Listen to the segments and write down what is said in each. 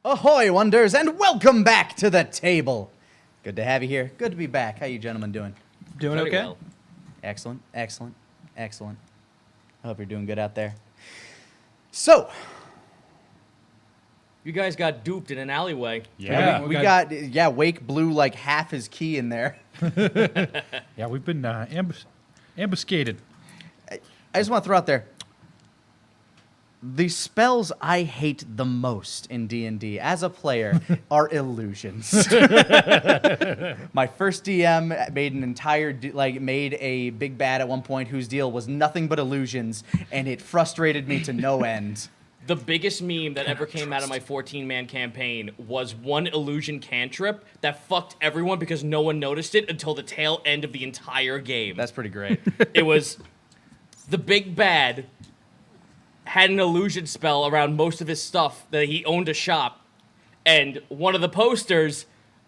Ahoy, wonders, and welcome back to the table. Good to have you here. Good to be back. How you gentlemen doing? Doing Very okay? well. Excellent, excellent, excellent. I hope you're doing good out there. So, You guys got duped in an alleyway. Yeah, we got Wake blew like half his key in there. Yeah, we've been ambuscaded. I just want to throw out there, the spells I hate the most in D&D as a player are illusions. My first DM made an entire made a big bad at one point whose deal was nothing but illusions, and it frustrated me to no end. The biggest meme that ever came out of my 14-man campaign was one illusion cantrip that fucked everyone because no one noticed it until the tail end of the entire game. That's pretty great. It was the big bad had an illusion spell around most of his stuff that he owned a shop, and one of the posters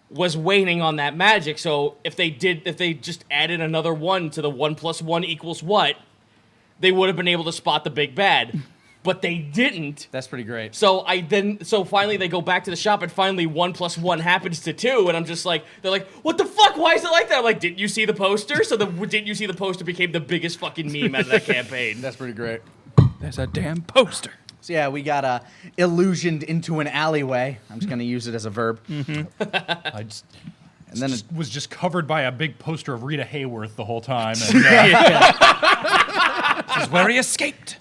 was waiting on that magic. So if they just added another 1 to the 1 + 1 = what, they would have been able to spot the big bad. But they didn't. That's pretty great. So finally they go back to the shop, and finally 1 + 1 happens to 2, and I'm just like, they're like, what the fuck? Why is it like that? I'm like, didn't you see the poster? So didn't you see the poster became the biggest fucking meme out of that campaign. That's pretty great. There's a damn poster. So yeah, we got illusioned into an alleyway. I'm just gonna use it as a verb. I And then was just covered by a big poster of Rita Hayworth the whole time. And, This is where he escaped.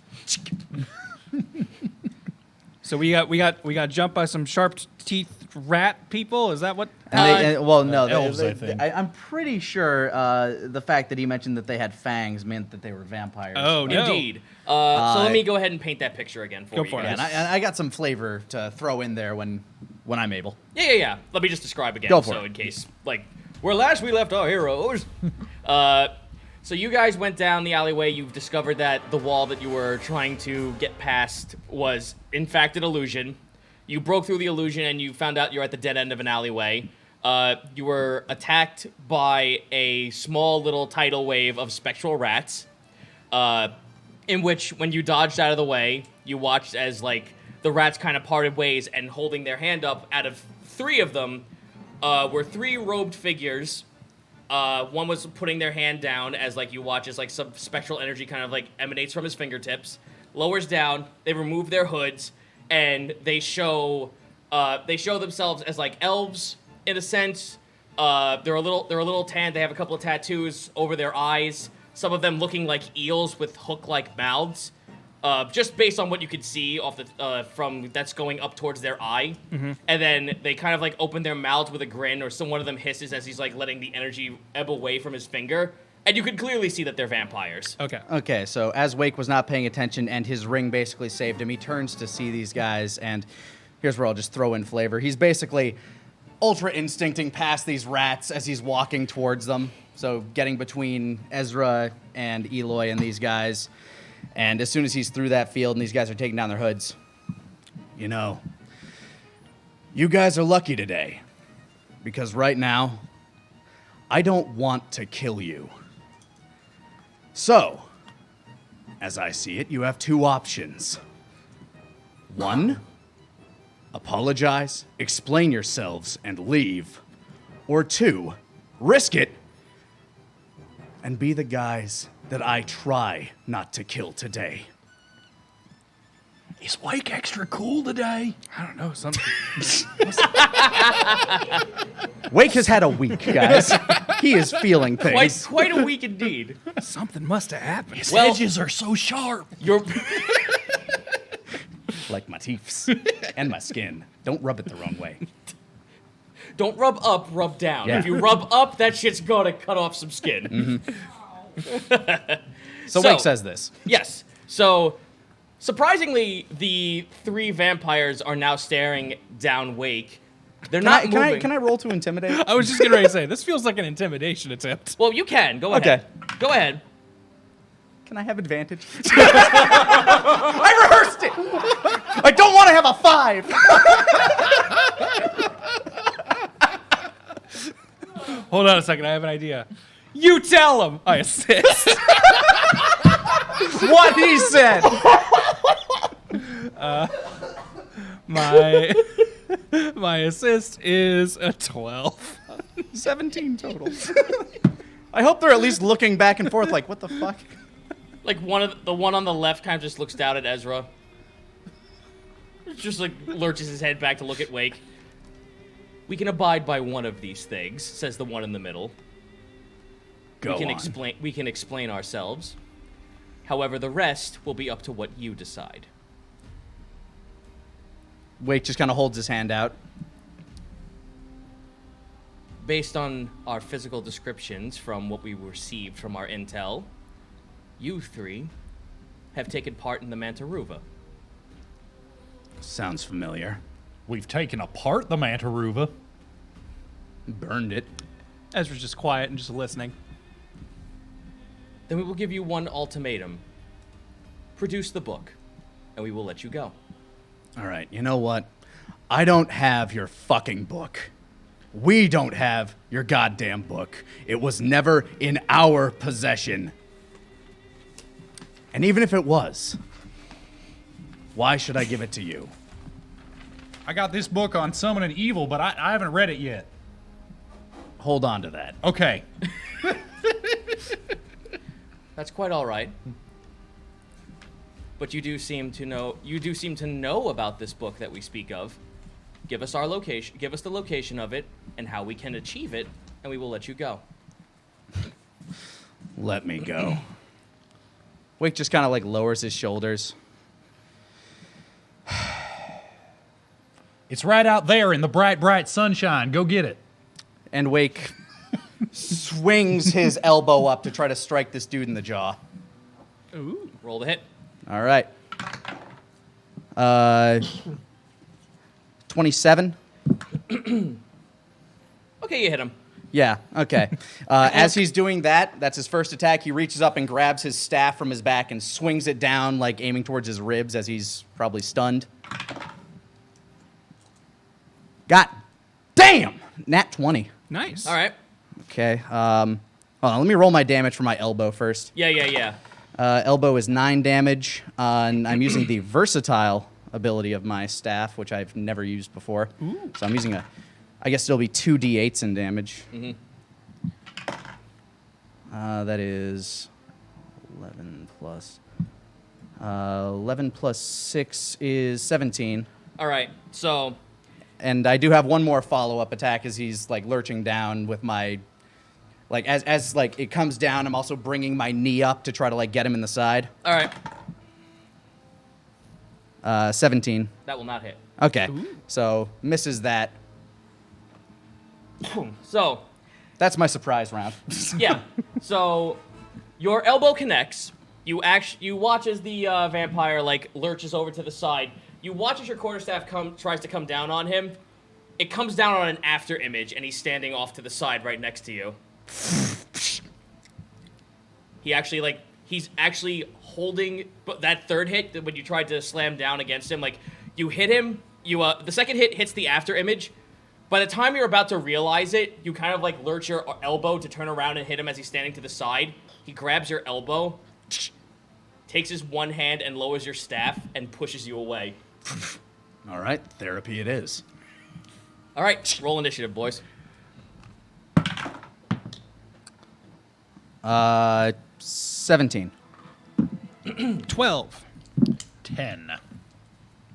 So we got jumped by some sharp teeth rat people. Is that what? elves, I think. I'm pretty sure the fact that he mentioned that they had fangs meant that they were vampires. Oh, no. Indeed. So let me go ahead and paint that picture again for Go you for it. guys. Yeah, and I got some flavor to throw in there when I'm able. Yeah. Let me just describe again. Go for so it. in case, where last we left our heroes. So you guys went down the alleyway. You've discovered that the wall that you were trying to get past was, in fact, an illusion. You broke through the illusion, and you found out you're at the dead end of an alleyway. You were attacked by a small little tidal wave of spectral rats, in which, when you dodged out of the way, you watched as, the rats kind of parted ways, and holding their hand up, out of 3 of them, were 3 robed figures. One was putting their hand down as, you watch as, some spectral energy kind of, emanates from his fingertips, lowers down, they remove their hoods, and they show themselves as, elves, in a sense. They're a little tanned, they have a couple of tattoos over their eyes, some of them looking like eels with hook-like mouths, just based on what you could see off the from that's going up towards their eye. Mm-hmm. And then they kind of open their mouths with a grin, or one of them hisses as he's letting the energy ebb away from his finger, and you can clearly see that they're vampires. Okay. Okay, so as Wake was not paying attention and his ring basically saved him, he turns to see these guys, and here's where I'll just throw in flavor. He's basically ultra instincting past these rats as he's walking towards them, so getting between Ezra and Eloy and these guys. And as soon as he's through that field and these guys are taking down their hoods, you know, you guys are lucky today, because right now, I don't want to kill you. So, as I see it, you have 2 options. 1, apologize, explain yourselves, and leave. Or 2, risk it and be the guys that I try not to kill today. is Wake extra cool today? I don't know. Something. Wake has had a week, guys. He is feeling things. Quite a week indeed. Something must have happened. His Well- edges are so sharp. You're Like my teeth and my skin. Don't rub it the wrong way. Don't rub up, rub down. Yeah. If you rub up, that shit's gonna cut off some skin. So Wake says this. Yes. So, surprisingly, the 3 vampires are now staring down Wake. They're not moving. Can I roll to intimidate? I was just getting ready to say, this feels like an intimidation attempt. Well, you can. Go ahead. Okay. Go ahead. Can I have advantage? I rehearsed it! I don't want to have a 5! Hold on a second. I have an idea. You tell him. I assist. What he said! My assist is a 12. 17 total. I hope they're at least looking back and forth like, what the fuck? Like the one on the left kind of just looks down at Ezra. Just like lurches his head back to look at Wake. We can abide by one of these things, says the one in the middle. Go on. We can explain ourselves. However, the rest will be up to what you decide. Wake just kind of holds his hand out. Based on our physical descriptions from what we received from our intel, you three have taken part in the Mantaruva. Sounds familiar. We've taken apart the Mantaruva. Burned it. Ezra's just quiet and just listening. Then we will give you one ultimatum. Produce the book, and we will let you go. All right, you know what? I don't have your fucking book. We don't have your goddamn book. It was never in our possession. And even if it was, why should I give it to you? I got this book on summoning evil, but I haven't read it yet. Hold on to that. Okay. That's quite all right. But you do seem to know about this book that we speak of. Give us our location, give us the location of it and how we can achieve it, and we will let you go. Let me go. Wake just kind of like lowers his shoulders. It's right out there in the bright, bright sunshine. Go get it. And Wake swings his elbow up to try to strike this dude in the jaw. Ooh. Roll the hit. All right. 27. Okay, you hit him. Yeah, okay. As he's doing that, that's his first attack. He reaches up and grabs his staff from his back and swings it down, like aiming towards his ribs as he's probably stunned. God damn! Nat 20. Nice. All right. Okay. Hold on, let me roll my damage for my elbow first. Yeah. Elbow is 9 damage, and I'm using the versatile ability of my staff, which I've never used before. Ooh. So I'm using I guess it'll be 2 d8s in damage. Mm-hmm. That is 11 plus 6 is 17. All right. So, And I do have one more follow-up attack as he's like lurching down with my, like as like it comes down, I'm also bringing my knee up to try to like get him in the side. all right. 17. That will not hit. Okay. Ooh. So misses that. So, That's my surprise round. yeah. So, your elbow connects. You watch as the vampire like lurches over to the side. You watch as your quarterstaff tries to come down on him. It comes down on an after image, and he's standing off to the side right next to you. He's actually holding that third hit that when you tried to slam down against him. Like you hit him, the second hit hits the after image. By the time you're about to realize it, you kind of like lurch your elbow to turn around and hit him as he's standing to the side. He grabs your elbow, takes his one hand and lowers your staff and pushes you away. All right, therapy it is. All right, roll initiative, boys. 17. 12. 10.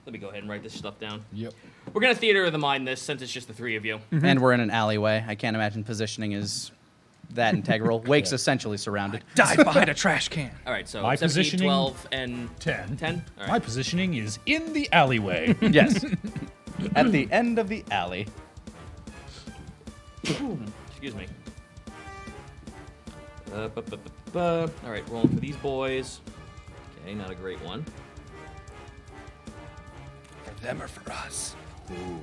Let me go ahead and write this stuff down. Yep. We're gonna theater of the mind this since it's just the three of you. And we're in an alleyway. I can't imagine positioning is that integral. Wake's essentially surrounded. Dive behind a trash can. All right, so My 17, positioning- 12, and 10. 10? All right. My positioning is in the alleyway. Yes. At the end of the alley. Excuse me. All right, rolling for these boys. Okay, not a great one. For them or for us? Oh,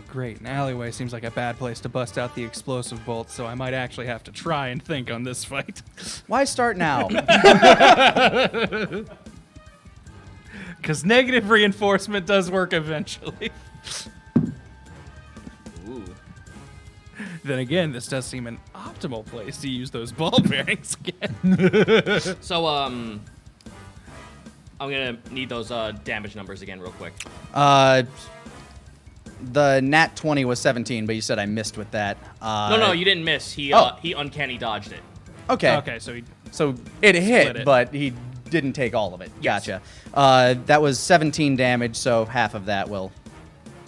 great. An alleyway seems like a bad place to bust out the explosive bolts, so I might actually have to try and think on this fight. Why start now? Because negative reinforcement does work eventually. Ooh. Then again, this does seem an optimal place to use those ball bearings again. So, I'm gonna need those damage numbers again real quick. The nat 20 was 17, but you said I missed with that. No, you didn't miss. He Oh. he uncanny dodged it. Okay. Okay, so he So it hit, it. but he didn't take all of it. Yes. Gotcha. That was 17 damage, so half of that will...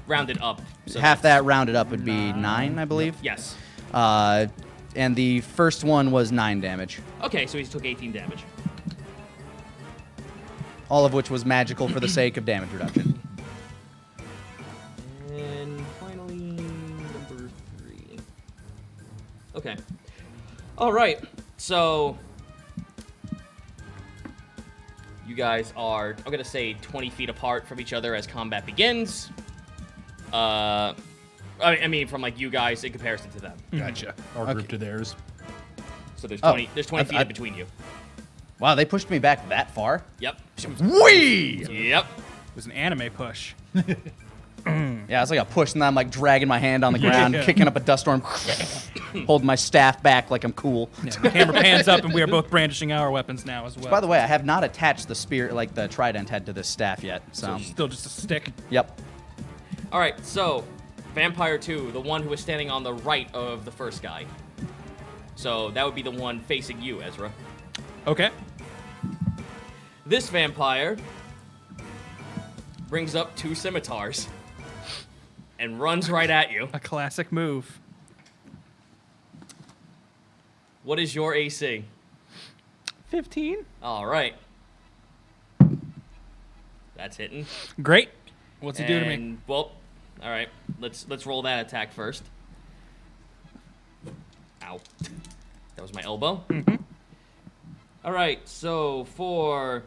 Rounded up. So half that's- that rounded up would be 9, I believe. Yes. And the first one was 9 damage. Okay, so he took 18 damage. All of which was magical for the sake of damage reduction. And finally, number 3. Okay. All right. So you guys are, I'm gonna say, 20 feet apart from each other as combat begins. I mean, from like you guys in comparison to them. Gotcha. Our group to theirs. So there's Oh. 20. There's 20 feet in between you. Wow, they pushed me back that far? Yep. Whee! Yep. it was an anime push. Yeah, it's like a push, and then I'm like dragging my hand on the ground, Yeah. kicking up a dust storm, holding my staff back like I'm cool. Yeah, the camera pans up, and we are both brandishing our weapons now as well. By the way, I have not attached the spear, like the trident head, to this staff yet. So, Still just a stick. yep. All right. So, Vampire 2, the one who is standing on the right of the first guy. So that would be the one facing you, Ezra. Okay. This vampire brings up 2 scimitars and runs right at you. A classic move. What is your AC? 15. All right. That's hitting. Great. What's he do to me? And, well, all right. Let's roll that attack first. Ow. That was my elbow. All right. So for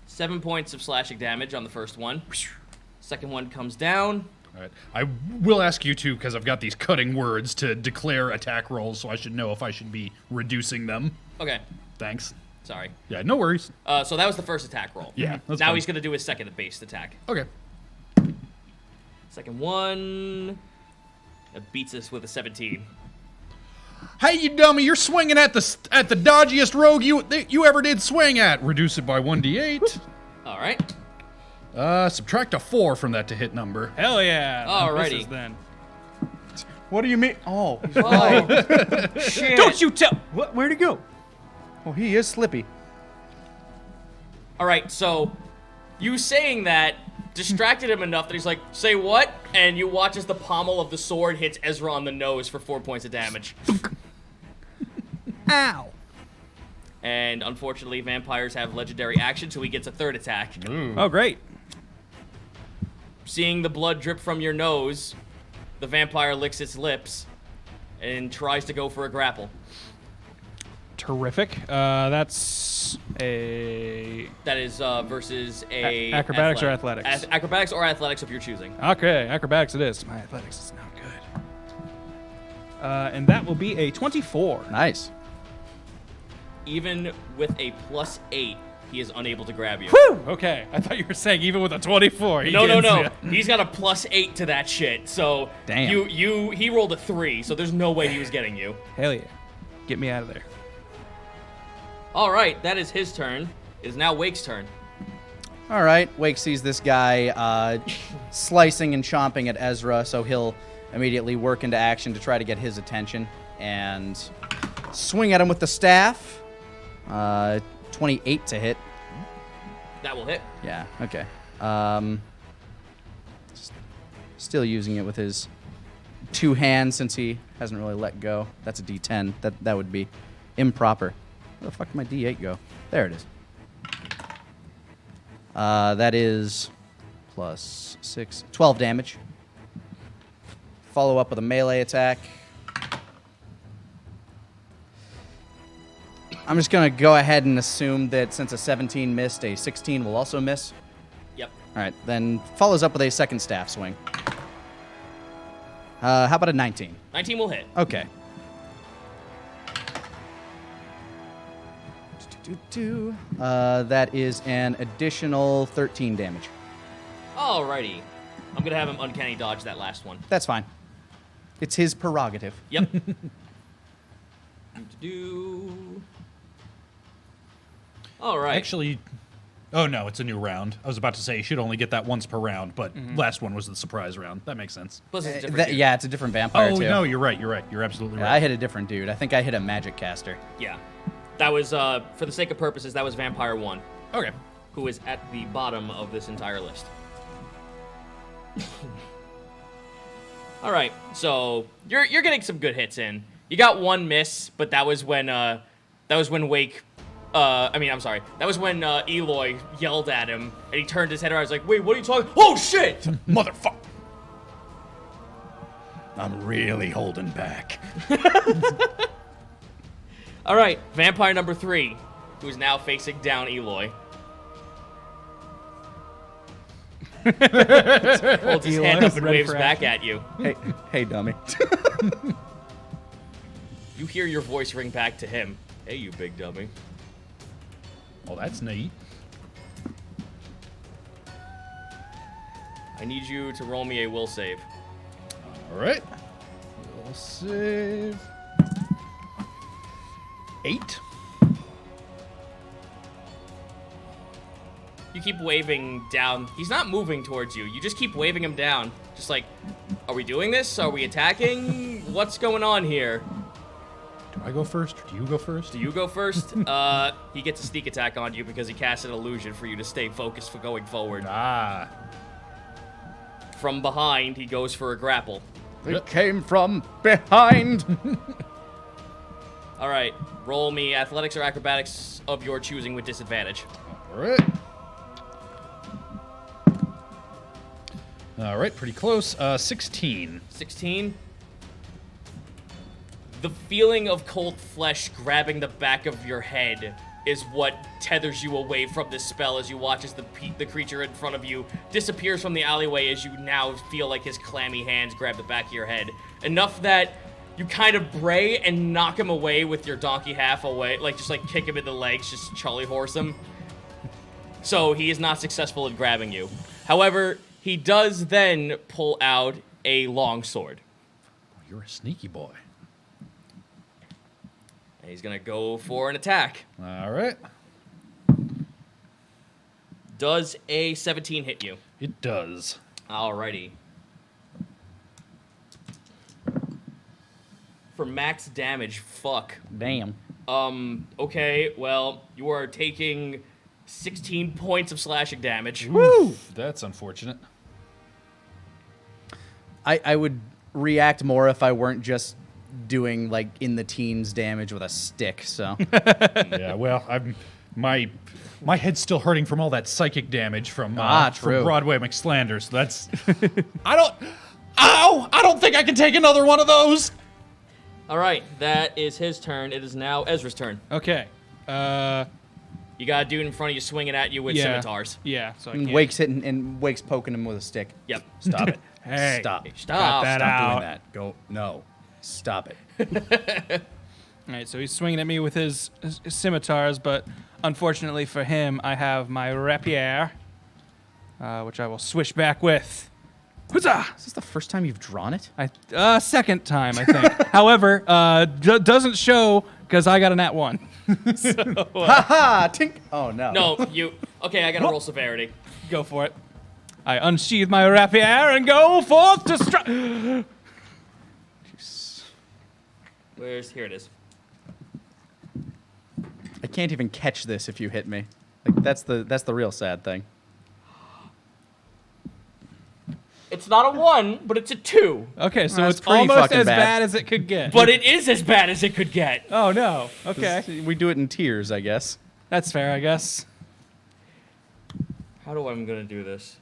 7 points of slashing damage on the first one. Second one comes down. All right. I will ask you too, because I've got these cutting words to declare attack rolls, so I should know if I should be reducing them. Okay. Thanks. Sorry. Yeah, no worries. So that was the first attack roll. Yeah, that's Now fine. he's going to do his second base attack. Okay. Second one. That beats us with a 17. Hey, you dummy! You're swinging at the dodgiest rogue you ever did swing at. Reduce it by 1d8. All right. Subtract a 4 from that to hit number. Hell yeah. Alrighty. Misses then. What do you mean? Oh, he's Oh, shit. Don't you tell. what? Where'd he go? Oh, he is Slippy. All right, so you saying that distracted him enough that he's like, say what? And you watch as the pommel of the sword hits Ezra on the nose for 4 points of damage. Ow. And unfortunately, vampires have legendary action, so he gets a third attack. Oh, great. Seeing the blood drip from your nose, the vampire licks its lips and tries to go for a grapple. Terrific. That's a... That is versus a... Acrobatics or athletics? Acrobatics or athletics if you're choosing. Okay, acrobatics it is. My athletics is not good. And that will be a 24. Nice. Even with a +8, he is unable to grab you. Whew! Okay, I thought you were saying even with a 24. He No. gets ya. He's got a +8 to that shit. So Damn. he rolled a 3, so there's no way he was getting you. Hell yeah. Get me out of there. All right, that is his turn. It is now Wake's turn. All right. Wake sees this guy slicing and chomping at Ezra, so he'll immediately work into action to try to get his attention and swing at him with the staff. 28 to hit. That will hit. Yeah, okay. Still using it with his 2 hands since he hasn't really let go. That's a D10. That would be improper. Where the fuck did my D8 go? There it is. That is plus 6, 12 damage. Follow up with a melee attack. I'm just going to go ahead and assume that since a 17 missed, a 16 will also miss. Yep. All right, then follows up with a second staff swing. How about a 19? 19 will hit. Okay. That is an additional 13 damage. Alrighty. I'm gonna have him uncanny dodge that last one. That's fine. It's his prerogative. Yep. Do. All right. Actually, Oh, no, it's a new round. I was about to say you should only get that once per round, but last one was the surprise round. That makes sense. Plus it's a different dude. Yeah, it's a different vampire, Oh, too. no, you're right. You're absolutely Yeah, right. I hit a different dude. I think I hit a magic caster. Yeah. That was, for the sake of purposes, that was Vampire 1, Okay. who is at the bottom of this entire list. All right, so you're getting some good hits in. You got one miss, but that was when Wake. That was when Eloy yelled at him, and he turned his head around. I was like, "Wait, what are you talking? Oh shit!" Motherfucker. I'm really holding back. All right, vampire number 3, who's now facing down Eloy. Holds his hand up and ready waves for back at you. Hey, dummy. You hear your voice ring back to him. Hey, you big dummy. Oh, that's neat. I need you to roll me a will save. All right. We'll save 8. You keep waving down. He's not moving towards you. You just keep waving him down. Just like, are we doing this? Are we attacking? What's going on here? Do I go first or do you go first? Do you go first? He gets a sneak attack on you because he cast an illusion for you to stay focused for going forward. Ah. From behind, he goes for a grapple. It came from behind. All right, roll me athletics or acrobatics of your choosing with disadvantage. All right. All right, pretty close. 16. 16. The feeling of cold flesh grabbing the back of your head is what tethers you away from this spell as you watch as the creature in front of you disappears from the alleyway as you now feel like his clammy hands grab the back of your head. Enough that you kind of bray and knock him away with your donkey half away, just kick him in the legs, just Charlie horse him. So he is not successful in grabbing you. However, he does then pull out a long sword. You're a sneaky boy. And he's gonna go for an attack. All right. Does a 17 hit you? It does. Alrighty. For max damage, fuck. Damn. Okay, well, you are taking 16 points of slashing damage. Woo! That's unfortunate. I would react more if I weren't just doing like in the teens damage with a stick. So Yeah, well, my head's still hurting from all that psychic damage from true. Broadway McSlander. So that's I don't think I can take another one of those. All right, that is his turn. It is now Ezra's turn. Okay. You got a dude in front of you swinging at you with Yeah. scimitars. Yeah. So I and can't. Wake's hitting and Wake's poking him with a stick. Yep. Stop it. Hey. Stop. Stop. that Stop out. doing that. Go. No. Stop it. All right, so he's swinging at me with his scimitars, but unfortunately for him, I have my rapier, which I will swish back with. Huzzah! Is this the first time you've drawn it? Second time, I think. However, doesn't show because I got a nat 1. Ha ha! Tink. Oh no. No, you. Okay, I gotta roll severity. Go for it. I unsheathe my rapier and go forth to strike. Here it is. I can't even catch this if you hit me. Like that's the real sad thing. It's not a 1, but it's a 2. Okay, so That's it's pretty almost fucking as bad. bad as it could get. But it is as bad as it could get. Oh no. Okay, We do it in tiers, I guess. that's fair, I guess. How do I'm gonna do this?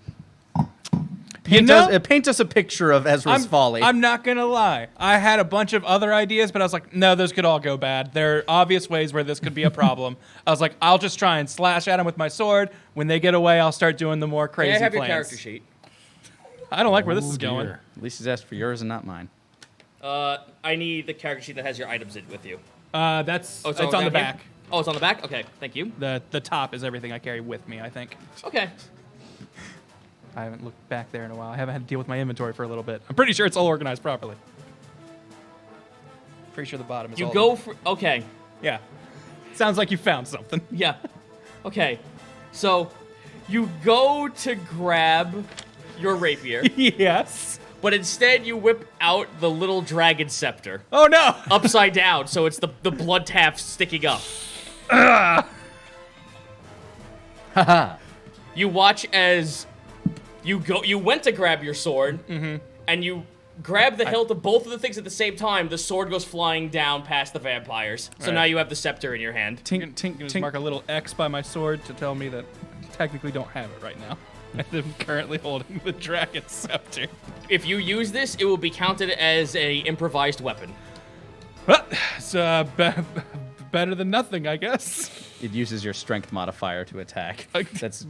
Paint us a picture of Ezra's folly. I'm not gonna lie. I had a bunch of other ideas, but I was like, no, those could all go bad. There are obvious ways where this could be a problem. I was like, I'll just try and slash at them with my sword. When they get away, I'll start doing the more crazy May I have plans. your character sheet? I don't like where this Oh, is going. dear. At least he's asked for yours and not mine. I need the character sheet that has your items in with you. It's all on the down here? back. Oh, it's on the back? Okay, thank you. The top is everything I carry with me, I think. Okay. I haven't looked back there in a while. I haven't had to deal with my inventory for a little bit. I'm pretty sure it's all organized properly. Pretty sure the bottom is You all go for... Okay. Yeah. Sounds like you found something. Yeah. Okay. So, You go to grab your rapier, Yes. but instead you whip out the little dragon scepter Oh no. upside down, so it's the blood tap sticking up. You watch as you went to grab your sword, and you grab the hilt of both of the things at the same time. The sword goes flying down past the vampires. So now you have the scepter in your hand. Tink, tink, just mark a little X by my sword to tell me that I technically don't have it right now. I'm currently holding the dragon scepter. If you use this, it will be counted as a improvised weapon. Well, it's better than nothing, I guess. It uses your strength modifier to attack. That's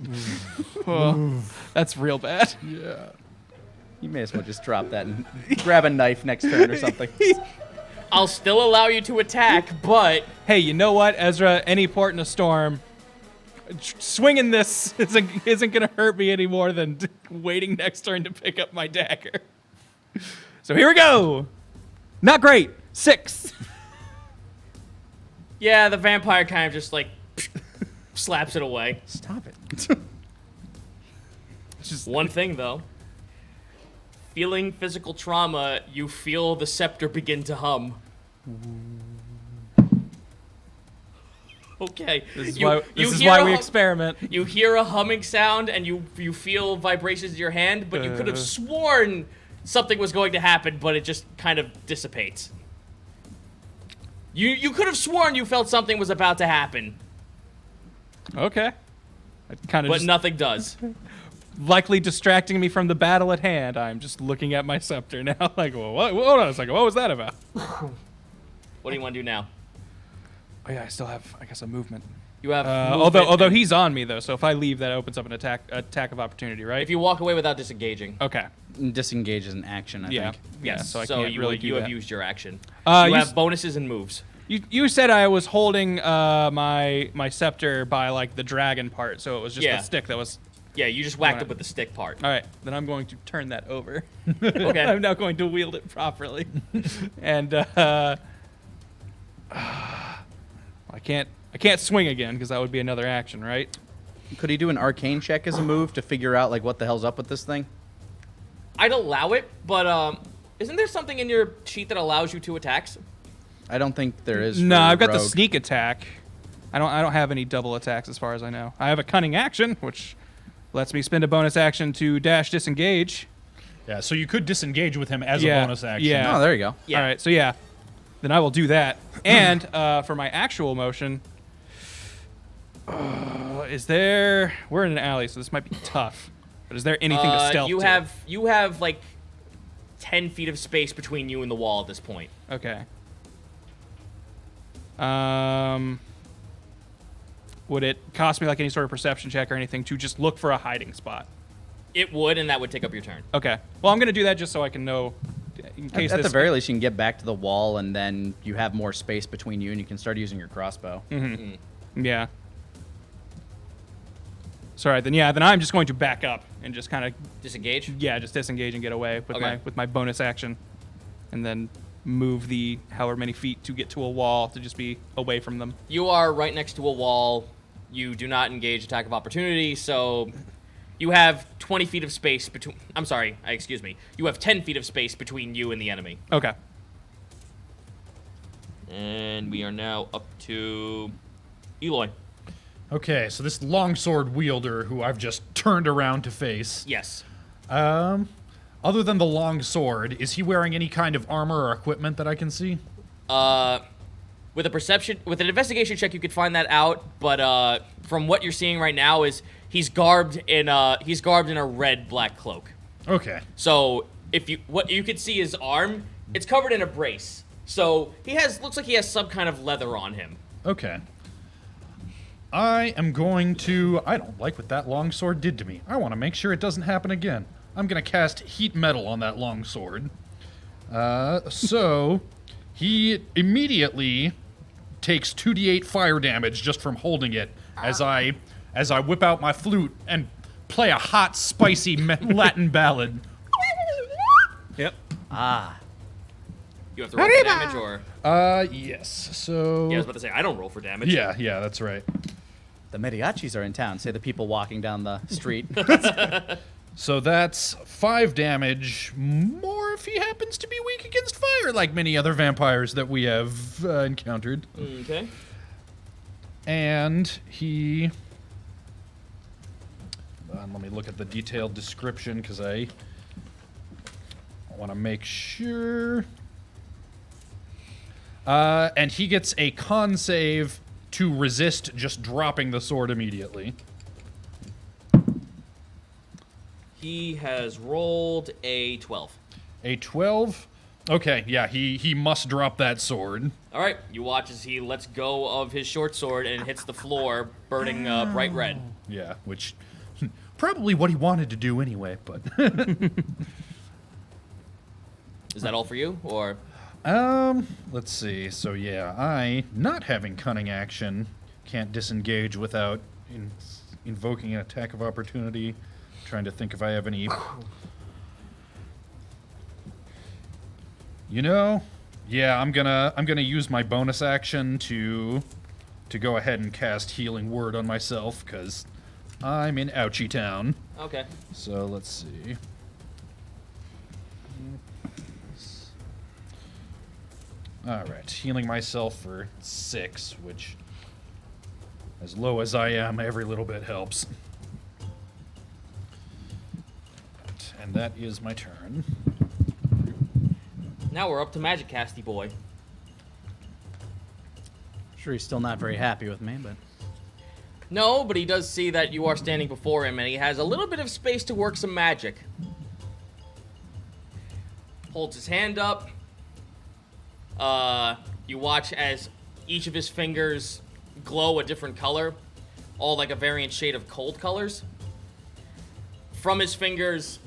Oh, that's real bad. Yeah. you may as well just drop that and grab a knife next turn or something. I'll still allow you to attack, but Hey, you know what, Ezra? Any port in a storm, swinging this isn't gonna hurt me any more than waiting next turn to pick up my dagger. So here we go. Not great. 6. yeah, the vampire kind of just like slaps it away. Stop it. One thing though, feeling physical trauma, you feel the scepter begin to hum. Okay. This is You hear why a we hum- experiment. You hear a humming sound and you feel vibrations in your hand, but you could have sworn something was going to happen, but it just kind of dissipates. You could have sworn you felt something was about to happen, Okay. I kind of but just nothing does. likely distracting me from the battle at hand. I'm just looking at my scepter now, like, well, what? Hold on a second. What was that about? What do you want to do now? Oh yeah, I still have, I guess, a movement. You have Although he's on me though, so if I leave, that opens up an attack of opportunity, right? if you walk away without disengaging. Okay. Disengage is an action, I Yeah. think. Yeah. Yes, So I can't really do you that. have used your action. You You s- have bonuses and moves. You said I was holding my scepter by like the dragon part, so it was just Yeah. the stick that was. Yeah, you just whacked Alright. it with the stick part. All right, then I'm going to turn that over. Okay. I'm now going to wield it properly, and I can't swing again because that would be another action, right? Could he do an arcane check as a move to figure out like what the hell's up with this thing? I'd allow it, but isn't there something in your sheet that allows you 2 attacks? I don't think there is. No, for I've got the rogue. sneak attack. I don't have any double attacks as far as I know. I have a cunning action, which lets me spend a bonus action to dash disengage. Yeah, so you could disengage with him as Yeah, a bonus action. yeah. Oh, there you go. Yeah. All right, so yeah, then I will do that. And for my actual motion, we're in an alley, so this might be tough. But is there anything to stealth? You to? have like 10 feet of space between you and the wall at this point. Okay. Would it cost me like any sort of perception check or anything to just look for a hiding spot? It would, and that would take up your turn. Okay. Well, I'm gonna do that just so I can know, in case At the this. very least, you can get back to the wall, and then you have more space between you, and you can start using your crossbow. Yeah. Sorry. Then I'm just going to back up and just kind of Disengage. just disengage and get away with Okay. my bonus action, and then move the however many feet to get to a wall to just be away from them. You are right next to a wall. You do not engage attack of opportunity, so you have 20 feet of space between. I'm sorry, excuse me. You have 10 feet of space between you and the enemy. Okay. And we are now up to Eloy. Okay, so this longsword wielder who I've just turned around to face. Yes. Other than the long sword, is he wearing any kind of armor or equipment that I can see? With an investigation check, you could find that out. But from what you're seeing right now, is he's garbed in a red-black cloak. Okay. So what you could see his arm, it's covered in a brace. So looks like he has some kind of leather on him. Okay. I don't like what that longsword did to me. I want to make sure it doesn't happen again. I'm going to cast heat metal on that longsword. So he immediately takes 2d8 fire damage just from holding it as I whip out my flute and play a hot, spicy Latin ballad. Yep. You have to roll for damage, or Yes. So yeah, I was about to say I don't roll for damage. yeah, that's right. The mariachis are in town, say the people walking down the street. So that's 5 damage, more if he happens to be weak against fire, like many other vampires that we have encountered. Okay. And he... let me look at the detailed description, because I want to make sure. And he gets a con save to resist just dropping the sword immediately. He has rolled a 12. A 12? Okay, yeah, he must drop that sword. All right, you watch as he lets go of his short sword and hits the floor, burning bright red. Yeah, which probably what he wanted to do anyway, but... Is that all for you, or? Let's see. So yeah, I, not having cunning action, can't disengage without invoking an attack of opportunity. Trying to think if I have any... You know, yeah, I'm gonna use my bonus action to go ahead and cast Healing Word on myself, because I'm in Ouchie Town. Okay. So let's see. Alright, healing myself for 6, which, as low as I am, every little bit helps. And that is my turn. Now we're up to Magic Casty Boy. Sure, he's still not very happy with me, but No, but he does see that you are standing before him, and he has a little bit of space to work some magic. Holds his hand up. You watch as each of his fingers glow a different color, all like a variant shade of cold colors. From his fingers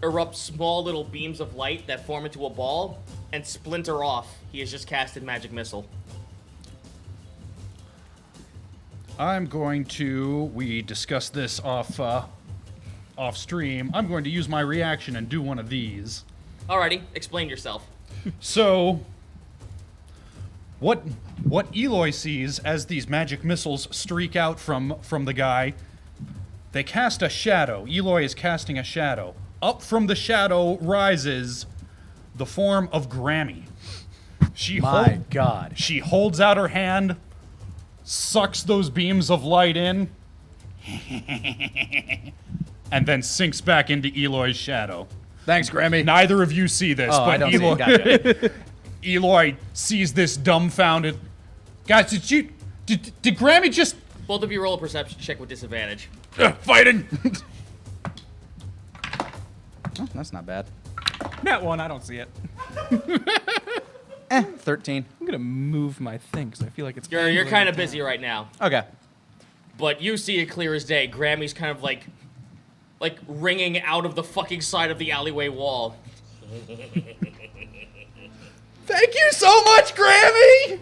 erupt small little beams of light that form into a ball and splinter off. He has just casted Magic Missile. I'm going to, we discussed this off stream, I'm going to use my reaction and do one of these. Alrighty, explain yourself. So, what Eloy sees as these magic missiles streak out from the guy, they cast a shadow. Eloy is casting a shadow. Up from the shadow rises the form of Grammy. my God. She holds out her hand, sucks those beams of light in, and then sinks back into Eloy's shadow. Thanks, Grammy. Neither of you see this, Oh, I but don't Eloy, see it. Gotcha. Eloy sees this dumbfounded. Guys, did Grammy just Both of you roll a perception check with disadvantage. fighting? Oh, that's not bad. Nat 1, I don't see it. 13. I'm gonna move my thing because I feel like it's. You're angling kind of down. busy right now, Okay. but you see it clear as day. Grammy's kind of like ringing out of the fucking side of the alleyway wall. Thank you so much, Grammy!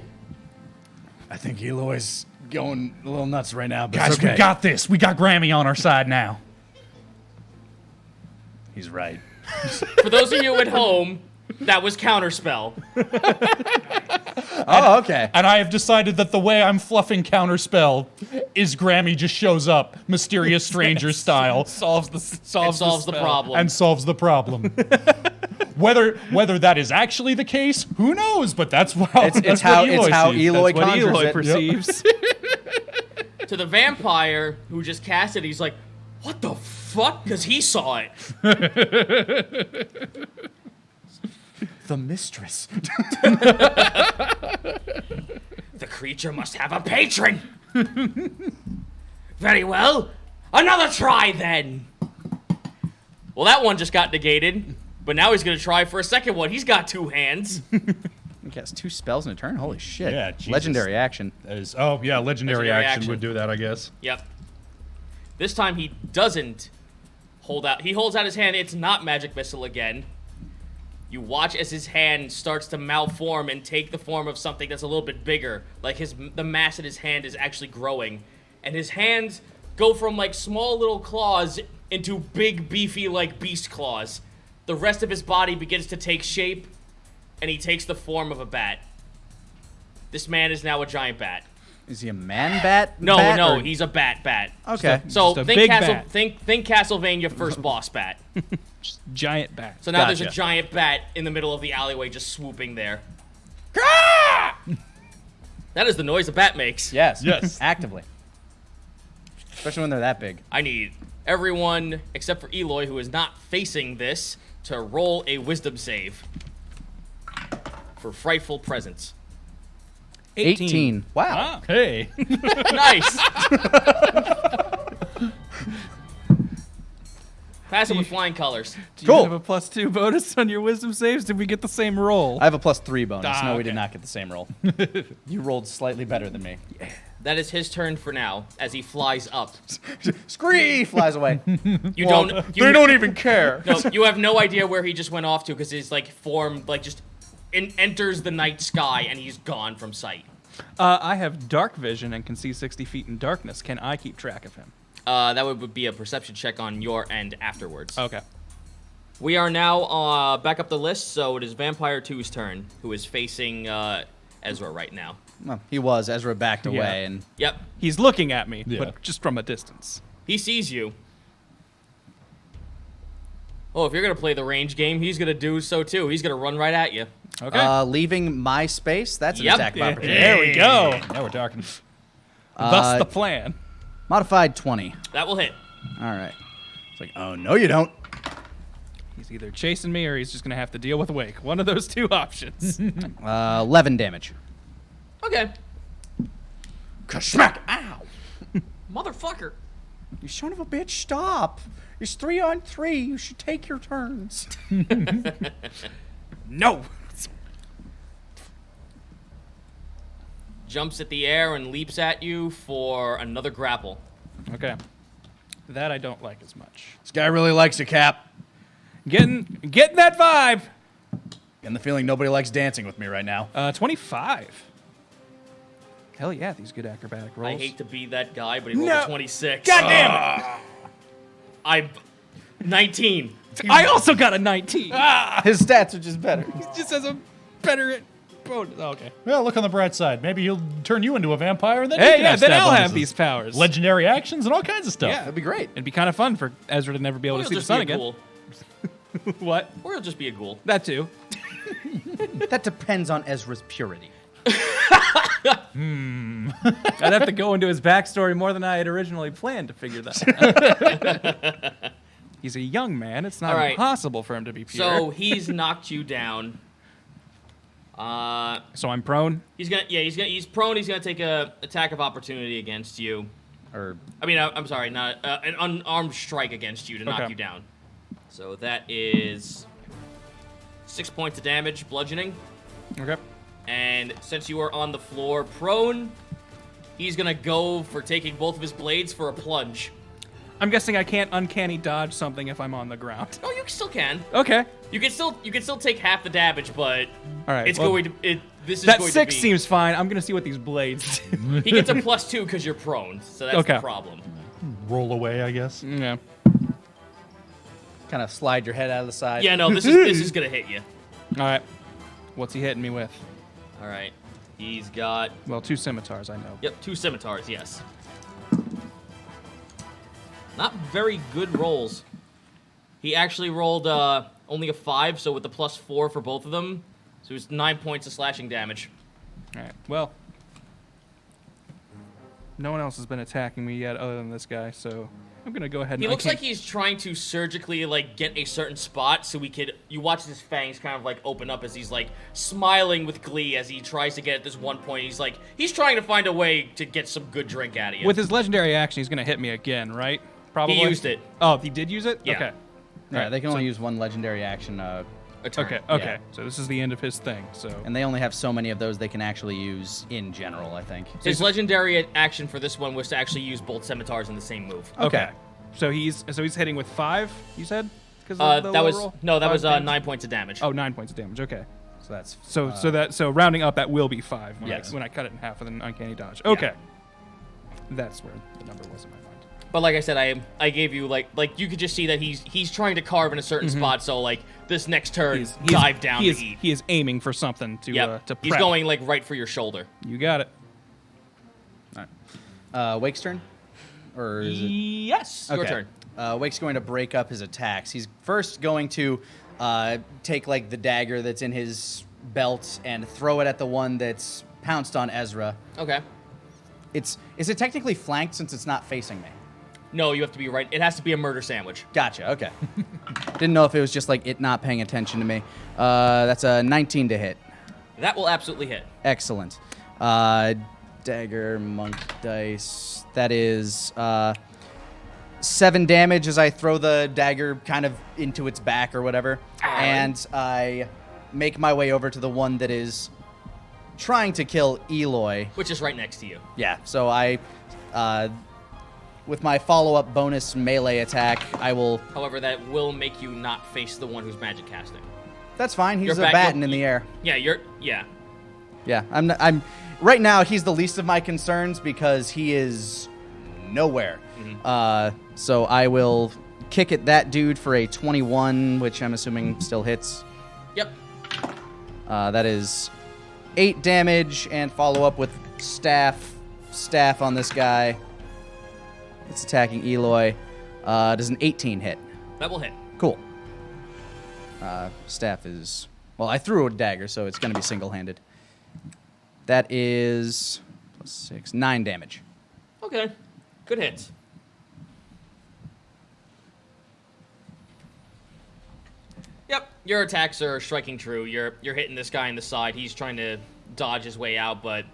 I think Eloy's going a little nuts right now, but Guys, it's okay. we got this. We got Grammy on our side now. He's right. For those of you at home, that was Counterspell. Oh, okay. And I have decided that the way I'm fluffing Counterspell is Grammy just shows up, mysterious stranger style, Solves the It solves the spell. problem. and solves the problem. Whether that is actually the case, who knows? But that's how It's how sees. Eloy That's what conjures Eloy it. perceives. To the vampire who just cast it, he's like, what the fuck? Because he saw it. The mistress. The creature must have a patron. Very well. Another try then. Well, that one just got negated, but now he's going to try for a second one. He's got 2 hands. He cast 2 spells in a turn? Holy shit. Yeah, Jesus. Legendary action. That is, oh yeah, legendary action action. would do that, I guess. Yep. This time he doesn't hold out. He holds out his hand. It's not Magic Missile again. You watch as his hand starts to malform and take the form of something that's a little bit bigger. Like the mass in his hand is actually growing. And his hands go from like small little claws into big, beefy, like beast claws. The rest of his body begins to take shape, and he takes the form of a bat. This man is now a giant bat. Is he a man bat? No, bat, no, or- he's a bat. Okay. So Just a think big bat. think Castlevania first boss bat. Giant bat. So now there's a Gotcha. giant bat in the middle of the alleyway just swooping there. That is the noise a bat makes. Yes. Yes. Actively. Especially when they're that big. I need everyone except for Eloy, who is not facing this, to roll a wisdom save for frightful presence. 18. Wow. Wow. Hey. Nice. Pass it with flying colors. Do Cool. you have a +2 bonus on your wisdom saves? Did we get the same roll? I have a +3 bonus. Ah, No, we okay. did not get the same roll. You rolled slightly better than me. That is his turn for now, as he flies up. Scree flies away. You don't. You, They don't even care. No, you have no idea where he just went off to because his like form like just enters the night sky and he's gone from sight. I have dark vision and can see 60 feet in darkness. Can I keep track of him? That would be a perception check on your end afterwards. Okay. We are now back up the list, so it is Vampire 2's turn, who is facing Ezra right now. Well, he was. Ezra backed Yeah. away, and Yep, He's looking at me, Yeah. but just from a distance. he sees you. Oh, if you're gonna play the range game, he's gonna do so too. He's gonna run right at you. Okay. leaving my space. That's an Yep. attack of Yeah. opportunity. There we go. Now we're talking. Thus the plan. Modified 20. That will hit. All right. It's like, oh no, you don't. He's either chasing me or he's just going to have to deal with Wake. One of those two options. 11 damage. Okay. Smack! Ow! Motherfucker. You son of a bitch! Stop! It's 3-on-3. You should take your turns. No. Jumps at the air and leaps at you for another grapple. Okay. That I don't like as much. This guy really likes you, Cap. Getting that vibe. And the feeling nobody likes dancing with me right now. 25. Hell yeah, these good acrobatic rolls. I hate to be that guy, but he rolled No. a 26. God damn it. I'm 19. I also got a 19. His stats are just better. He just has a better bonus. Oh, okay. Well, look on the bright side. Maybe he'll turn you into a vampire, and then you Hey, can yeah, have then stat I'll have bonuses. these powers. Legendary actions and all kinds of stuff. Yeah. That'd be great. It'd be kind of fun for Ezra to never be able Or to he'll see the just be sun a again. ghoul. What? Or he'll just be a ghoul. That too. That depends on Ezra's purity. I'd have to go into his backstory more than I had originally planned to figure that out. He's a young man. It's not All right. impossible for him to be pure. So he's knocked you down. So I'm prone. He's prone. He's gonna take a attack of opportunity against you. Or I mean, I'm sorry, not an unarmed strike against you to knock Okay. you down. So that is 6 points of damage, bludgeoning. Okay. And since you are on the floor prone, he's gonna go for taking both of his blades for a plunge. I'm guessing I can't uncanny dodge something if I'm on the ground. Oh, you still can. Okay. You can still take half the damage, but All right. it's well, going to this is that going 6 to be. seems fine. I'm gonna see what these blades do. He gets a +2 because you're prone, so that's Okay. the problem. Roll away, I guess. Yeah. kind of slide your head out of the side. Yeah, no, this is gonna hit you. All right. What's he hitting me with? All right, he's got Well, 2 scimitars, I know. 2 scimitars. Yes. Not very good rolls. He actually rolled only a 5, so with the +4 for both of them, so it's 9 points of slashing damage. All right. Well, no one else has been attacking me yet other than this guy, so I'm gonna go ahead and. He looks uncanny- like he's trying to surgically like get a certain spot so we could. You watch his fangs kind of like open up as he's like smiling with glee as he tries to get at this one point. He's trying to find a way to get some good drink out of you. With his legendary action, he's gonna hit me again, right? Probably. He used it. Oh, he did use it. Yeah. Okay. Yeah, Alright, they can only so- use one legendary action, A turn. Okay. Yeah. Okay. So this is the end of his thing. So. and they only have so many of those they can actually use in general, I think. His legendary action for this one was to actually use both scimitars in the same move. Okay. So he's hitting with 5. You said. 'Cause That of the was low roll? no, that 5 was damage? 9 points of damage. Oh, 9 points of damage. Okay. So that's So rounding up, that will be 5 when, Yes. when I cut it in half with an uncanny dodge. Okay. That's where the number was in my mind. But like I said, I gave you like you could just see that he's trying to carve in a certain spot. So like this next turn, dive down he to is, eat. He is aiming for something to Yep. to prep. He's going like right for your shoulder. You got it. Wake's turn? Or is it? Yes, your turn. Wake's going to break up his attacks. He's first going to take like the dagger that's in his belt and throw it at the one that's pounced on Ezra. Okay. Is it technically flanked since it's not facing me? No, you have to be right. It has to be a murder sandwich. Gotcha. Okay. Didn't know if it was just like it not paying attention to me. That's a 19 to hit. That will absolutely hit. Excellent. Dagger, monk dice. That is 7 damage as I throw the dagger kind of into its back or whatever. And I make my way over to the one that is trying to kill Eloy. Which is right next to you. Yeah, so I, with my follow-up bonus melee attack, I will... However, that will make you not face the one who's magic casting. That's fine. He's You're a batting in the air. Yeah, yeah. Yeah, I'm right now. He's the least of my concerns because he is nowhere. So I will kick at that dude for a 21, which I'm assuming still hits. Yep. That is 8 damage, and follow up with staff on this guy. It's attacking Eloy. Does an 18 hit? That will hit. Cool. Staff is... Well, I threw a dagger, so it's going to be single-handed. That is... plus 6, 9 damage. Okay. Good hits. Yep, your attacks are striking true. You're hitting this guy in the side. He's trying to dodge his way out, but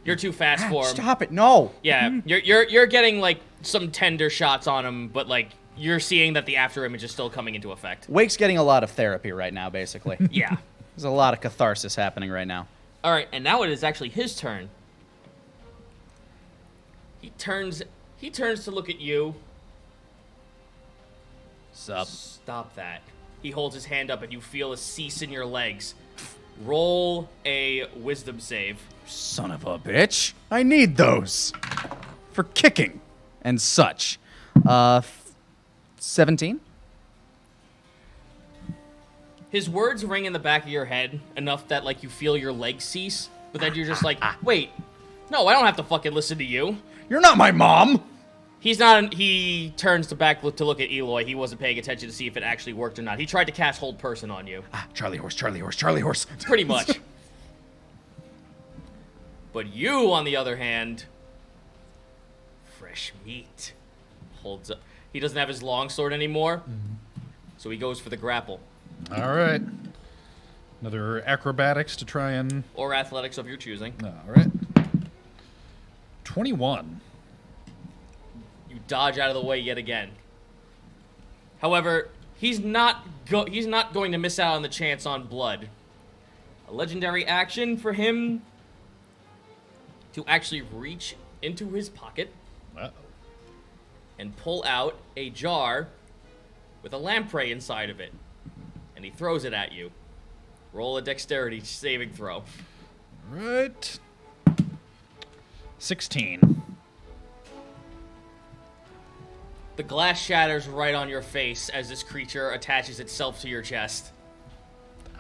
you're too fast for him. Stop it! No. Yeah, you're getting like some tender shots on him, but like you're seeing that the after image is still coming into effect. Wake's getting a lot of therapy right now, basically. Yeah. There's a lot of catharsis happening right now. All right, and now it is actually his turn. He turns to look at you. Sup? Stop that. He holds his hand up and you feel a cease in your legs. Roll a wisdom save. Son of a bitch! I need those for kicking and such. 17. His words ring in the back of your head enough that like you feel your legs cease, but then you're just like, wait, no, I don't have to fucking listen to you. You're not my mom. He's not. He turns to look at Eloy. He wasn't paying attention to see if it actually worked or not. He tried to cast Hold Person on you. Charlie horse, Charlie horse, Charlie horse. Pretty much. But you, on the other hand, fresh meat. Holds up. He doesn't have his longsword anymore, so he goes for the grapple. All right. Another acrobatics to try and... Or athletics of your choosing. All right. 21. You dodge out of the way yet again. However, he's not going to miss out on the chance on blood. A legendary action for him to actually reach into his pocket and pull out a jar with a lamprey inside of it. And he throws it at you. Roll a dexterity saving throw. Right. 16. The glass shatters right on your face as this creature attaches itself to your chest.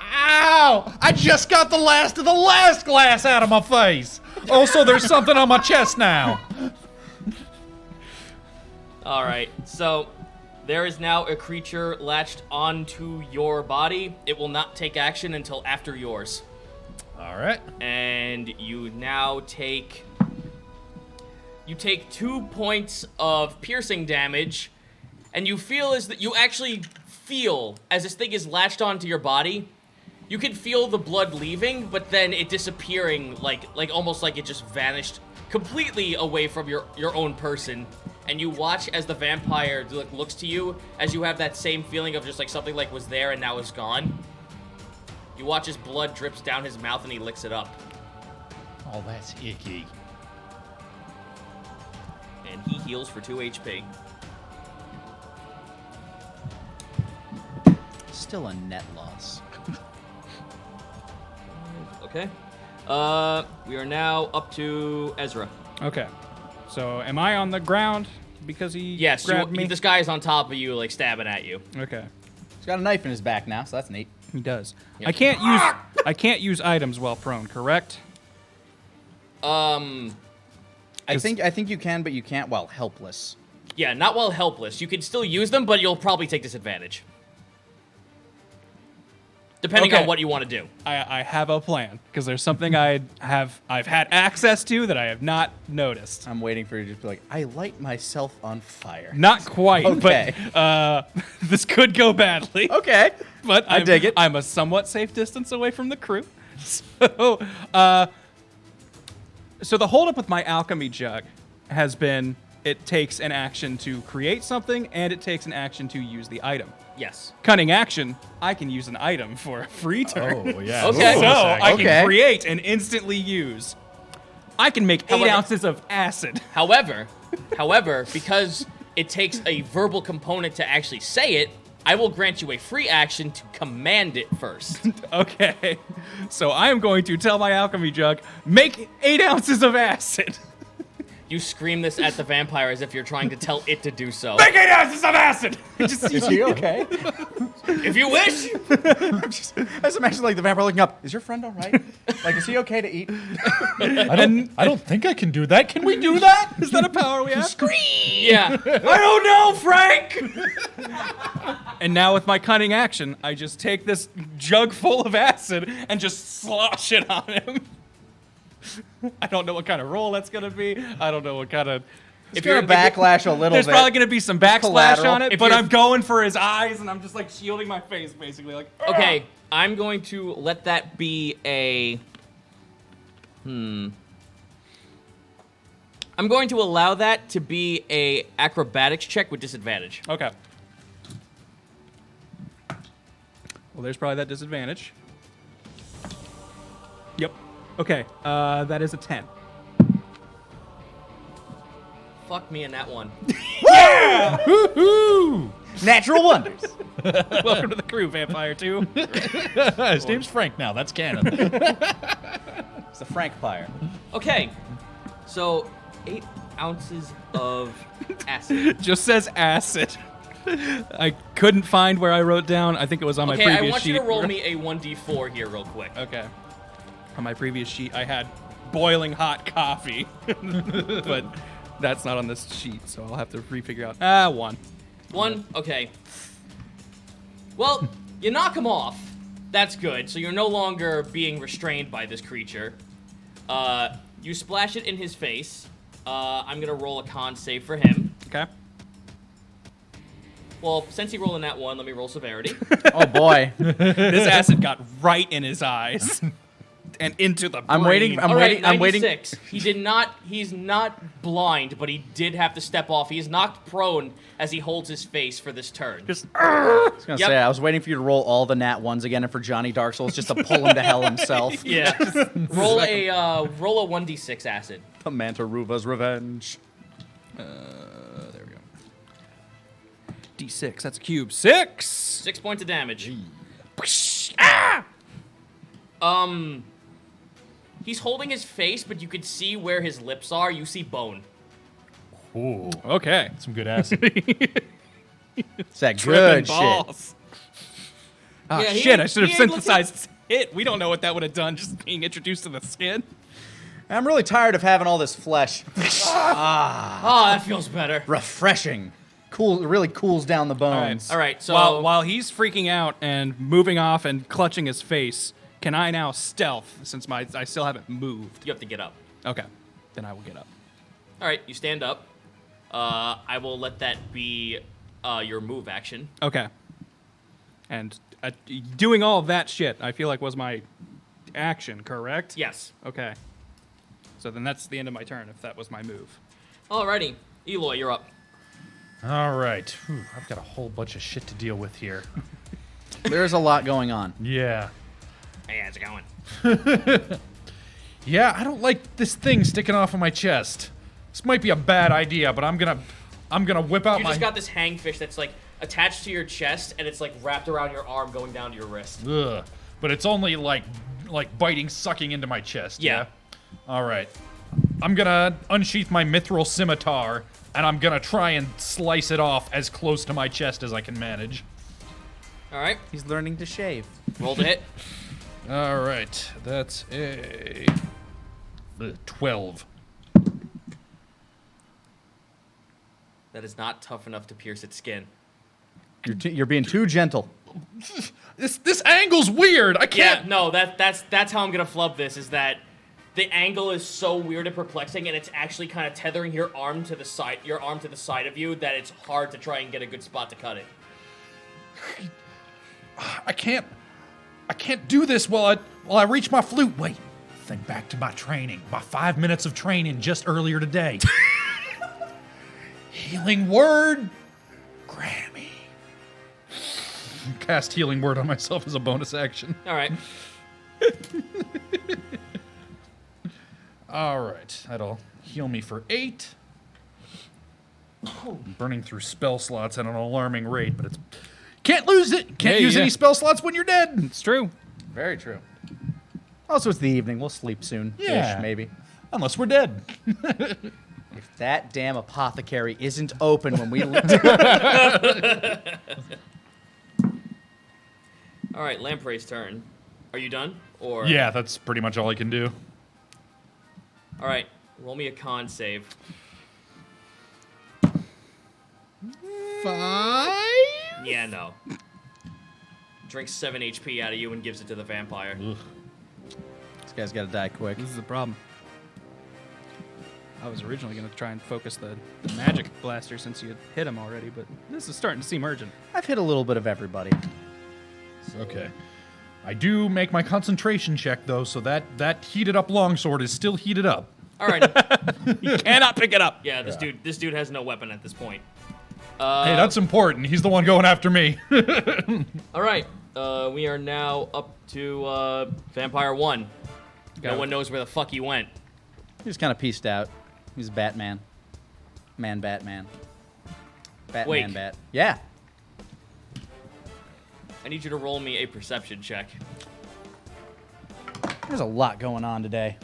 Ow! I just got the last of the last glass out of my face. Also, there's something on my chest now. All right, so there is now a creature latched onto your body. It will not take action until after yours. All right. And you now take 2 points of piercing damage, and you actually feel as this thing is latched onto your body. You can feel the blood leaving, but then it disappearing, like almost like it just vanished completely away from your own person. And you watch as the vampire looks to you, as you have that same feeling of just like something like was there and now is gone. You watch as blood drips down his mouth and he licks it up. Oh, that's icky. And he heals for 2 HP. Still a net loss. Okay. We are now up to Ezra. Okay. So am I on the ground because he Yes, grabbed me? this guy is on top of you, like stabbing at you. Okay. He's got a knife in his back now, so that's neat. He does. Yep. I can't use items while prone, correct? I think you can, but you can't while helpless. Yeah, not while helpless. You can still use them, but you'll probably take disadvantage. Depending on what you want to do. I have a plan because there's something I've had access to that I have not noticed. I'm waiting for you to just be like, I light myself on fire. Not quite, Okay. but this could go badly. Okay. But I dig it. I'm a somewhat safe distance away from the crew. So the holdup with my alchemy jug has been it takes an action to create something and it takes an action to use the item. Yes. Cunning action, I can use an item for a free turn. Oh, yeah. Okay. So I Okay. can create and instantly use. I can make 8 However- ounces of acid. However, because it takes a verbal component to actually say it, I will grant you a free action to command it first. Okay. So I am going to tell my alchemy jug, make 8 ounces of acid. You scream this at the vampire as if you're trying to tell it to do so. Make 8 ounces of acid! Is he okay? If you wish. I just imagine like the vampire looking up. Is your friend all right? Like, is he okay to eat? I don't think I can do that. Can we do that? Is that a power we have? Yeah. I don't know, Frank! And now with my cunning action, I just take this jug full of acid and just slosh it on him. I don't know what kind of roll that's going to be. I don't know what kind of... If you're gonna backlash a little There's bit. probably going to be some backsplash collateral. on it, If but you're- I'm going for his eyes, and I'm just like shielding my face, basically. Like, Okay, I'm going to let that be a... I'm going to allow that to be a acrobatics check with disadvantage. Okay. Well, there's probably that disadvantage. Yep. Okay, that is a 10. Fuck me in that one. Natural wonders. Welcome to the crew, Vampire 2. His name's Frank now. That's canon. It's the Frank Pyre. Okay, so 8 ounces of acid. Just says acid. I couldn't find where I wrote down. I think it was on my Okay, previous I want sheet. you to roll me a 1d4 here real quick. Okay. On my previous sheet, I had boiling hot coffee. But that's not on this sheet, so I'll have to refigure out. 1. 1, okay. Well, you knock him off. That's good. So you're no longer being restrained by this creature. You splash it in his face. I'm gonna roll a con save for him. Okay. Well, since he rolled in that one, let me roll severity. Oh boy. This acid got right in his eyes. And into the brain. I'm waiting. All right, I'm waiting. 96. He's not blind, but he did have to step off. He is knocked prone as he holds his face for this turn. Just, I was gonna Yep. say I was waiting for you to roll all the nat ones again, and for Johnny Dark Souls just to pull him to hell himself. Yeah. roll a 1d6 acid. The Mantaruva's revenge. there we go. D6, that's a cube. 6! 6 points of damage. Ah! He's holding his face, but you can see where his lips are. You see bone. Ooh, Okay. some good acid. It's that Tripping good shit. balls. Oh, Yeah, he shit, I ain't- should have he ain't looking- synthesized it. We don't know what that would have done, just being introduced to the skin. I'm really tired of having all this flesh. Oh, that feels better. Refreshing. Cool. It really cools down the bones. All right, so While he's freaking out and moving off and clutching his face, can I now stealth since I still haven't moved? you have to get up. Okay, then I will get up. All right, you stand up. I will let that be your move action. Okay. And doing all of that shit, I feel like was my action, correct? Yes. Okay. So then that's the end of my turn if that was my move. Alrighty, Eloy, you're up. All right. Whew, I've got a whole bunch of shit to deal with here. There's a lot going on. Yeah. Hey, how's it going? Yeah, I don't like this thing sticking off of my chest. This might be a bad idea, but I'm gonna whip out You my. just got this hangfish that's like attached to your chest, and it's like wrapped around your arm, going down to your wrist. Ugh. But it's only like biting, sucking into my chest. Yeah. All right. I'm gonna unsheath my mithril scimitar, and I'm gonna try and slice it off as close to my chest as I can manage. All right, He's learning to shave. roll to hit. All right. That's a 12. That is not tough enough to pierce its skin. You're being too gentle. This angle's weird. I Yeah, can't. no, that's how I'm gonna flub this. Is that the angle is so weird and perplexing, and it's actually kind of tethering your arm to the side of you that it's hard to try and get a good spot to cut it. I can't do this while I reach my flute. Wait, think back to my training. My 5 minutes of training just earlier today. Healing word, Grammy. Cast healing word on myself as a bonus action. All right. All right, that'll heal me for 8. I'm burning through spell slots at an alarming rate, but it's can't lose it. Can't use any spell slots when you're dead. It's true. Very true. Also, it's the evening. We'll sleep soon. Yeah. Maybe. Unless we're dead. If that damn apothecary isn't open when we... All right, Lamprey's turn. Are you done? Or Yeah, that's pretty much all I can do. All right, roll me a con save. 5? Yeah, no. Drinks 7 HP out of you and gives it to the vampire. This guy's got to die quick. This is the problem. I was originally going to try and focus the magic blaster since you had hit him already, but this is starting to seem urgent. I've hit a little bit of everybody. Okay. I do make my concentration check, though, so that heated up longsword is still heated up. All right. You cannot pick it up. Yeah, this dude has no weapon at this point. Hey, that's important. He's the one going after me. All right. We are now up to Vampire 1. No one knows where the fuck he went. He just kind of pieced out. He's Batman. Batman. Wake. Bat. Yeah. I need you to roll me a perception check. There's a lot going on today.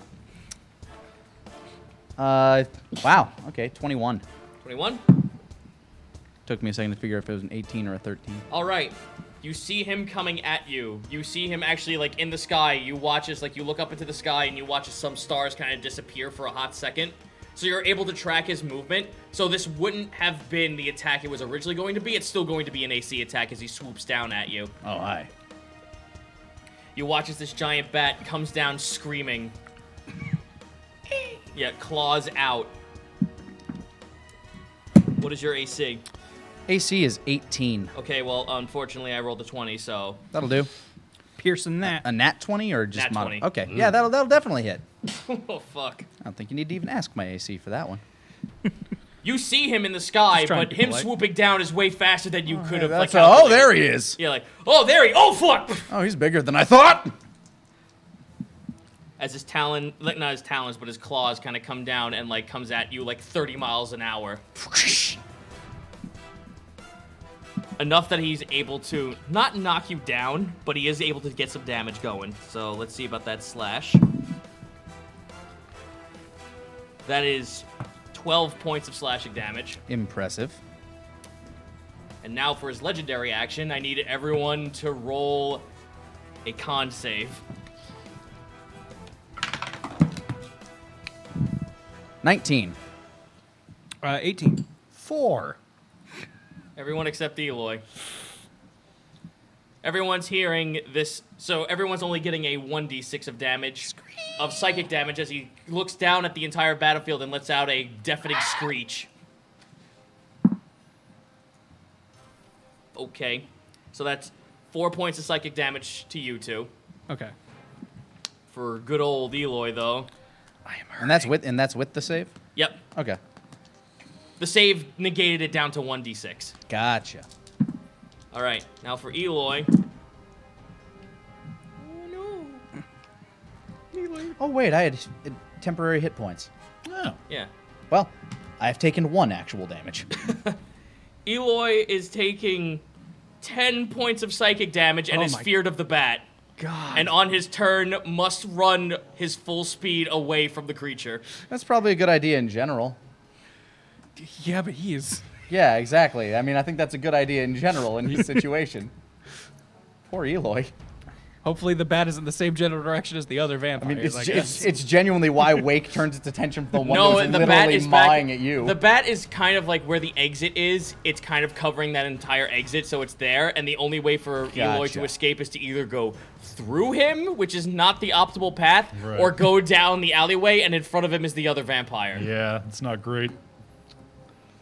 Wow. Okay, 21. 21? Took me a second to figure if it was an 18 or a 13. All right. You see him coming at you. You see him actually, like, in the sky. You watch as, like, you look up into the sky and you watch as some stars kind of disappear for a hot second. So you're able to track his movement. So this wouldn't have been the attack it was originally going to be. It's still going to be an AC attack as he swoops down at you. Oh, hi. You watch as this giant bat comes down screaming. Yeah, claws out. What is your AC? AC is 18. Okay, well, unfortunately, I rolled a 20, so... That'll do. Piercing that. A nat 20 or just Nat 20. Okay, yeah, that'll definitely hit. Oh, fuck. I don't think you need to even ask my AC for that one. You see him in the sky, Just trying but to be him polite. swooping down is way faster than you could have, like, Oh, calculated. there he is. Yeah, like, oh, there he... Oh, fuck! Oh, he's bigger than I thought. As his talon... Like, not his talons, but his claws kind of come down and, like, comes at you, like, 30 miles an hour. Enough that he's able to not knock you down, but he is able to get some damage going. So let's see about that slash. That is 12 points of slashing damage. Impressive. And now for his legendary action, I need everyone to roll a con save. 19. 18. 4. Everyone except Eloy. Everyone's hearing this, so everyone's only getting a 1d6 of damage, of psychic damage, as he looks down at the entire battlefield and lets out a deafening screech. Okay, so that's 4 points of psychic damage to you two. Okay. For good old Eloy, though. And that's with the save? Yep, Okay. the save negated it down to 1d6. Gotcha. All right, now for Eloy. Oh, wait, I had temporary hit points. Oh. Yeah. Well, I have taken 1 actual damage. Eloy is taking 10 points of psychic damage and Oh is my feared of the bat. God. And on his turn, must run his full speed away from the creature. That's probably a good idea in general. Yeah, but he is. Yeah, exactly. I mean, I think that's a good idea in general in his situation. Poor Eloy. Hopefully the bat is in the same general direction as the other I vampires. mean, I guess. it's genuinely why Wake turns its attention from the one that No, was the literally bat is mawing back. at you. The bat is kind of like where the exit is. It's kind of covering that entire exit, so it's there. And the only way for Eloy to Gotcha. escape is to either go through him, which is not the optimal path, Right. or go down the alleyway, and in front of him is the other vampire. Yeah, it's not great.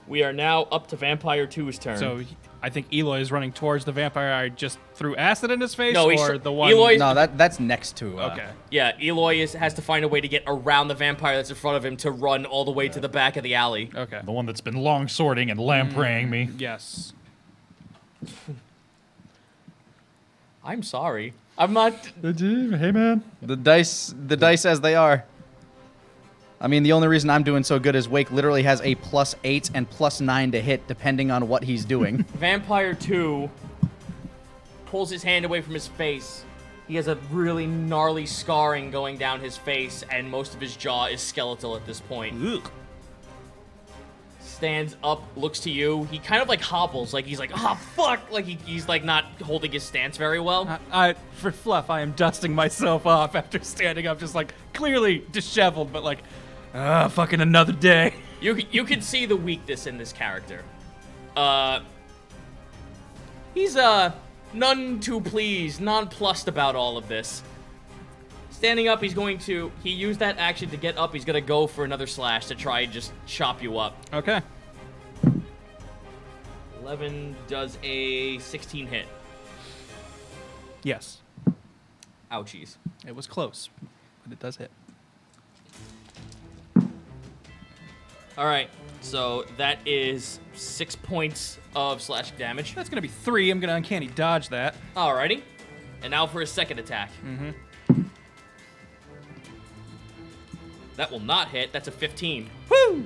We are now up to Vampire 2's turn. So I think Eloy is running towards the vampire I just threw acid in his face, No, he's or tr- the one. Eloy- No, that's next to. Okay. yeah, Eloy has to find a way to get around the vampire that's in front of him to run all the way to the back of the alley. Okay. The one that's been long sorting and lampreying me. Yes. I'm sorry. I'm not. Hey, man. The dice as they are. I mean, the only reason I'm doing so good is Wake literally has a +8 and +9 to hit, depending on what he's doing. Vampire 2 pulls his hand away from his face. He has a really gnarly scarring going down his face, and most of his jaw is skeletal at this point. Ugh. Stands up, looks to you. He kind of like hobbles, like he's like, oh fuck, like he's like not holding his stance very well. For fluff, I am dusting myself off after standing up, just like clearly disheveled, but like, fucking another day. You can see the weakness in this character. He's none too pleased, nonplussed about all of this. Standing up, he used that action to get up. He's gonna go for another slash to try and just chop you up. Okay. 11 does a 16 hit. Yes. Ouchies. It was close, but it does hit. All right, so that is 6 points of slashing damage. That's gonna be 3. I'm gonna uncanny dodge that. Alrighty, and now for his second attack. That will not hit. That's a 15. Woo!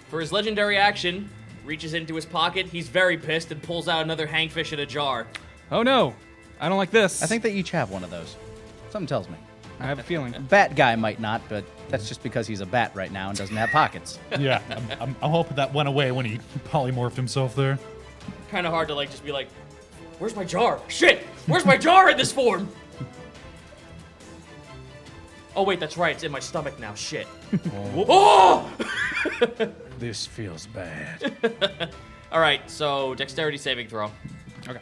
For his legendary action, reaches into his pocket. He's very pissed and pulls out another hangfish in a jar. Oh no, I don't like this. I think they each have one of those. Something tells me. I have a feeling. Bat guy might not, but that's just because he's a bat right now and doesn't have pockets. Yeah, I'm hoping that went away when he polymorphed himself there. Kind of hard to like just be like, where's my jar? Shit! Where's my jar in this form? Oh wait, that's right. It's in my stomach now. Shit. Oh! This feels bad. All right, so dexterity saving throw. Okay.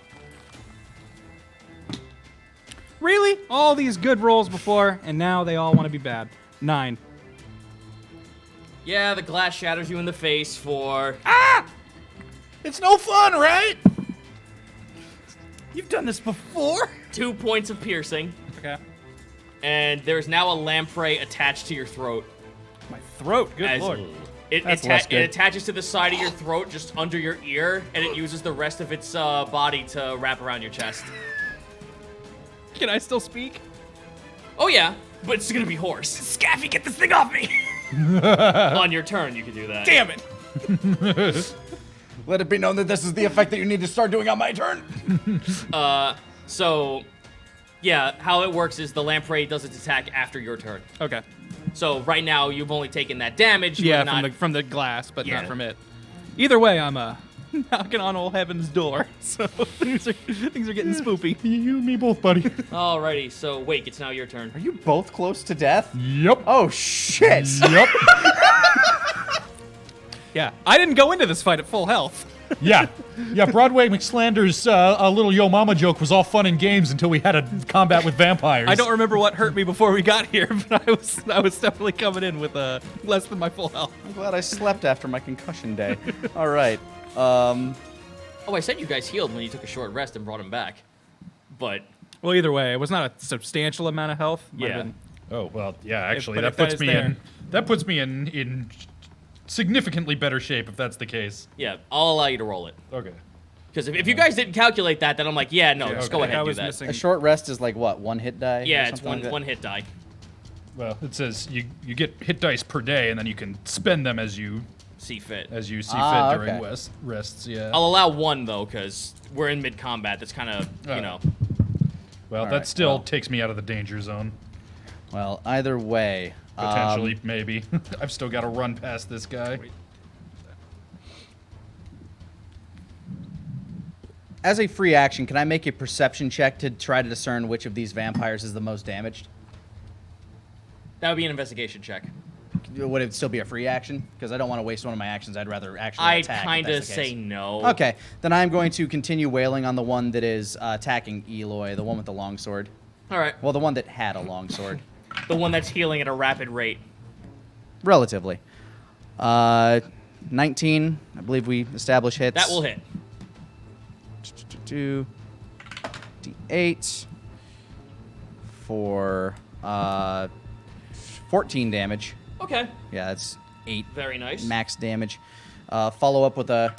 Really? All these good rolls before, and now they all want to be bad. 9. Yeah, the glass shatters you in the face for It's no fun, right? You've done this before? 2 points of piercing, Okay. and there's now a lamprey attached to your throat. My throat. Good As lord. That's less good. It attaches to the side of your throat, just under your ear, and it uses the rest of its body to wrap around your chest. Can I still speak? Oh yeah, but it's gonna be hoarse. Scaffy, get this thing off me! On your turn, you can do that. Damn it! Let it be known that this is the effect that you need to start doing on my turn. So, yeah, how it works is the lamprey does its attack after your turn. Okay. So right now you've only taken that damage. You Yeah, are not, from the glass, but Yeah. not from it. Either way, I'm knocking on old heaven's door, so things are getting spoopy. You and me both, buddy. Alrighty, so Wake, it's now your turn. Are you both close to death? Yep. Oh shit! Yep. Yeah, I didn't go into this fight at full health. Yeah. Broadway McSlander's a little Yo Mama joke was all fun and games until we had a combat with vampires. I don't remember what hurt me before we got here, but I was definitely coming in with less than my full health. I'm glad I slept after my concussion day. All right. Oh, I said you guys healed when you took a short rest and brought him back. But Well, either way, it was not a substantial amount of health. Might have Yeah. been- Oh well, yeah. Actually, but that if that puts is me there- in. That puts me in significantly better shape if that's the case. yeah, I'll allow you to roll it. Okay. Because if you guys didn't calculate that, then I'm like, yeah, no, just okay. go ahead I and do was that. missing. A short rest is like what? One hit die? Yeah, or it's something like that? one hit die. Well, it says you get hit dice per day, and then you can spend them as you See fit. see Ah, fit during okay. rests. Yeah. I'll allow one though, because we're in mid combat. That's kind of Oh. you know. Well, All that right, still well. takes me out of the danger zone. Well, either way. Potentially, maybe. I've still got to run past this guy. As a free action, can I make a perception check to try to discern which of these vampires is the most damaged? That would be an investigation check. Would it still be a free action? Because I don't want to waste one of my actions. I'd rather actually I'd attack. kind if of that's the say case. no. Okay, then I'm going to continue wailing on the one that is attacking Eloy, the one with the longsword. All right. Well, the one that had a longsword. The one that's healing at a rapid rate. Relatively. 19, I believe we established hits. That will hit. 2 D8 for 14 damage. Okay. Yeah, that's 8 Very nice. max damage. Follow up with a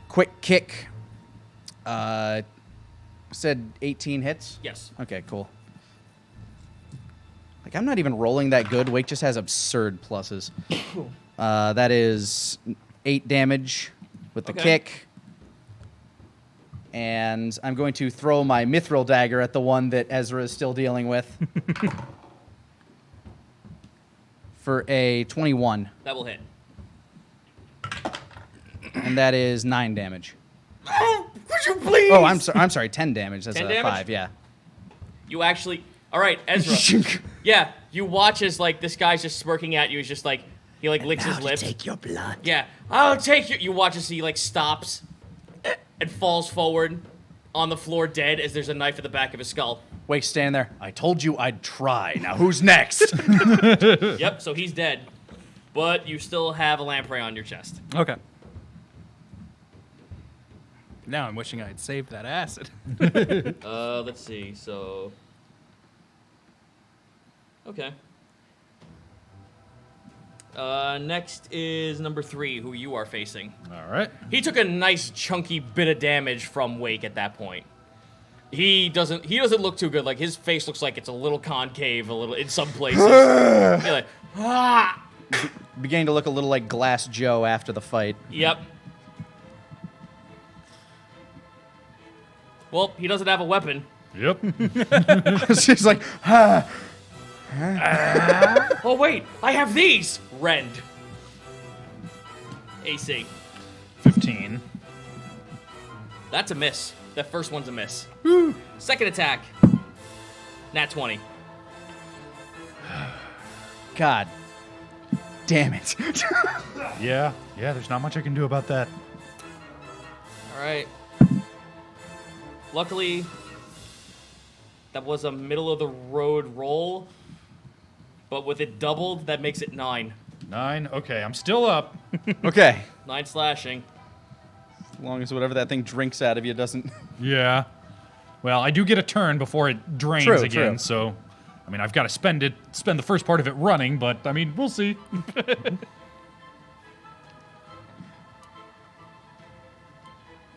quick kick. Said 18 hits? Yes. Okay, cool. Like, I'm not even rolling that good. Wake just has absurd pluses. That is 8 damage with the Okay. kick. And I'm going to throw my mithril dagger at the one that Ezra is still dealing with. For a 21. That will hit. And that is 9 damage. Would you please? Oh, I'm sorry, 10 damage. That's 10 a damage? 5, yeah. You actually. All right, Ezra. Yeah, you watch as like this guy's just smirking at you. He's just like he like licks his lips. Take your blood. Yeah, I'll take you. You watch as he like stops and falls forward on the floor dead as there's a knife at the back of his skull. Wake, stand there. I told you I'd try. Now who's next? Yep, so he's dead. But you still have a lamprey on your chest. Okay. Now I'm wishing I had saved that acid. Let's see. So. Okay. Next is number 3, who you are facing. All right. He took a nice chunky bit of damage from Wake at that point. He doesn't look too good. Like his face looks like it's a little concave, a little in some places. You're like, ah! Beginning to look a little like Glass Joe after the fight. Yep. Well, he doesn't have a weapon. Yep. She's like, Oh wait, I have these. Rend. AC. 15. That's a miss. That first one's a miss. Second attack. Nat 20. God damn it. Yeah. Yeah, there's not much I can do about that. All right. Luckily, that was a middle of the road roll, but with it doubled, that makes it 9. 9. Okay, I'm still up. Okay. 9 slashing. As long as whatever that thing drinks out of you doesn't. Yeah. Well, I do get a turn before it drains True, again, true. so I mean, I've got to spend the first part of it running, but I mean, we'll see.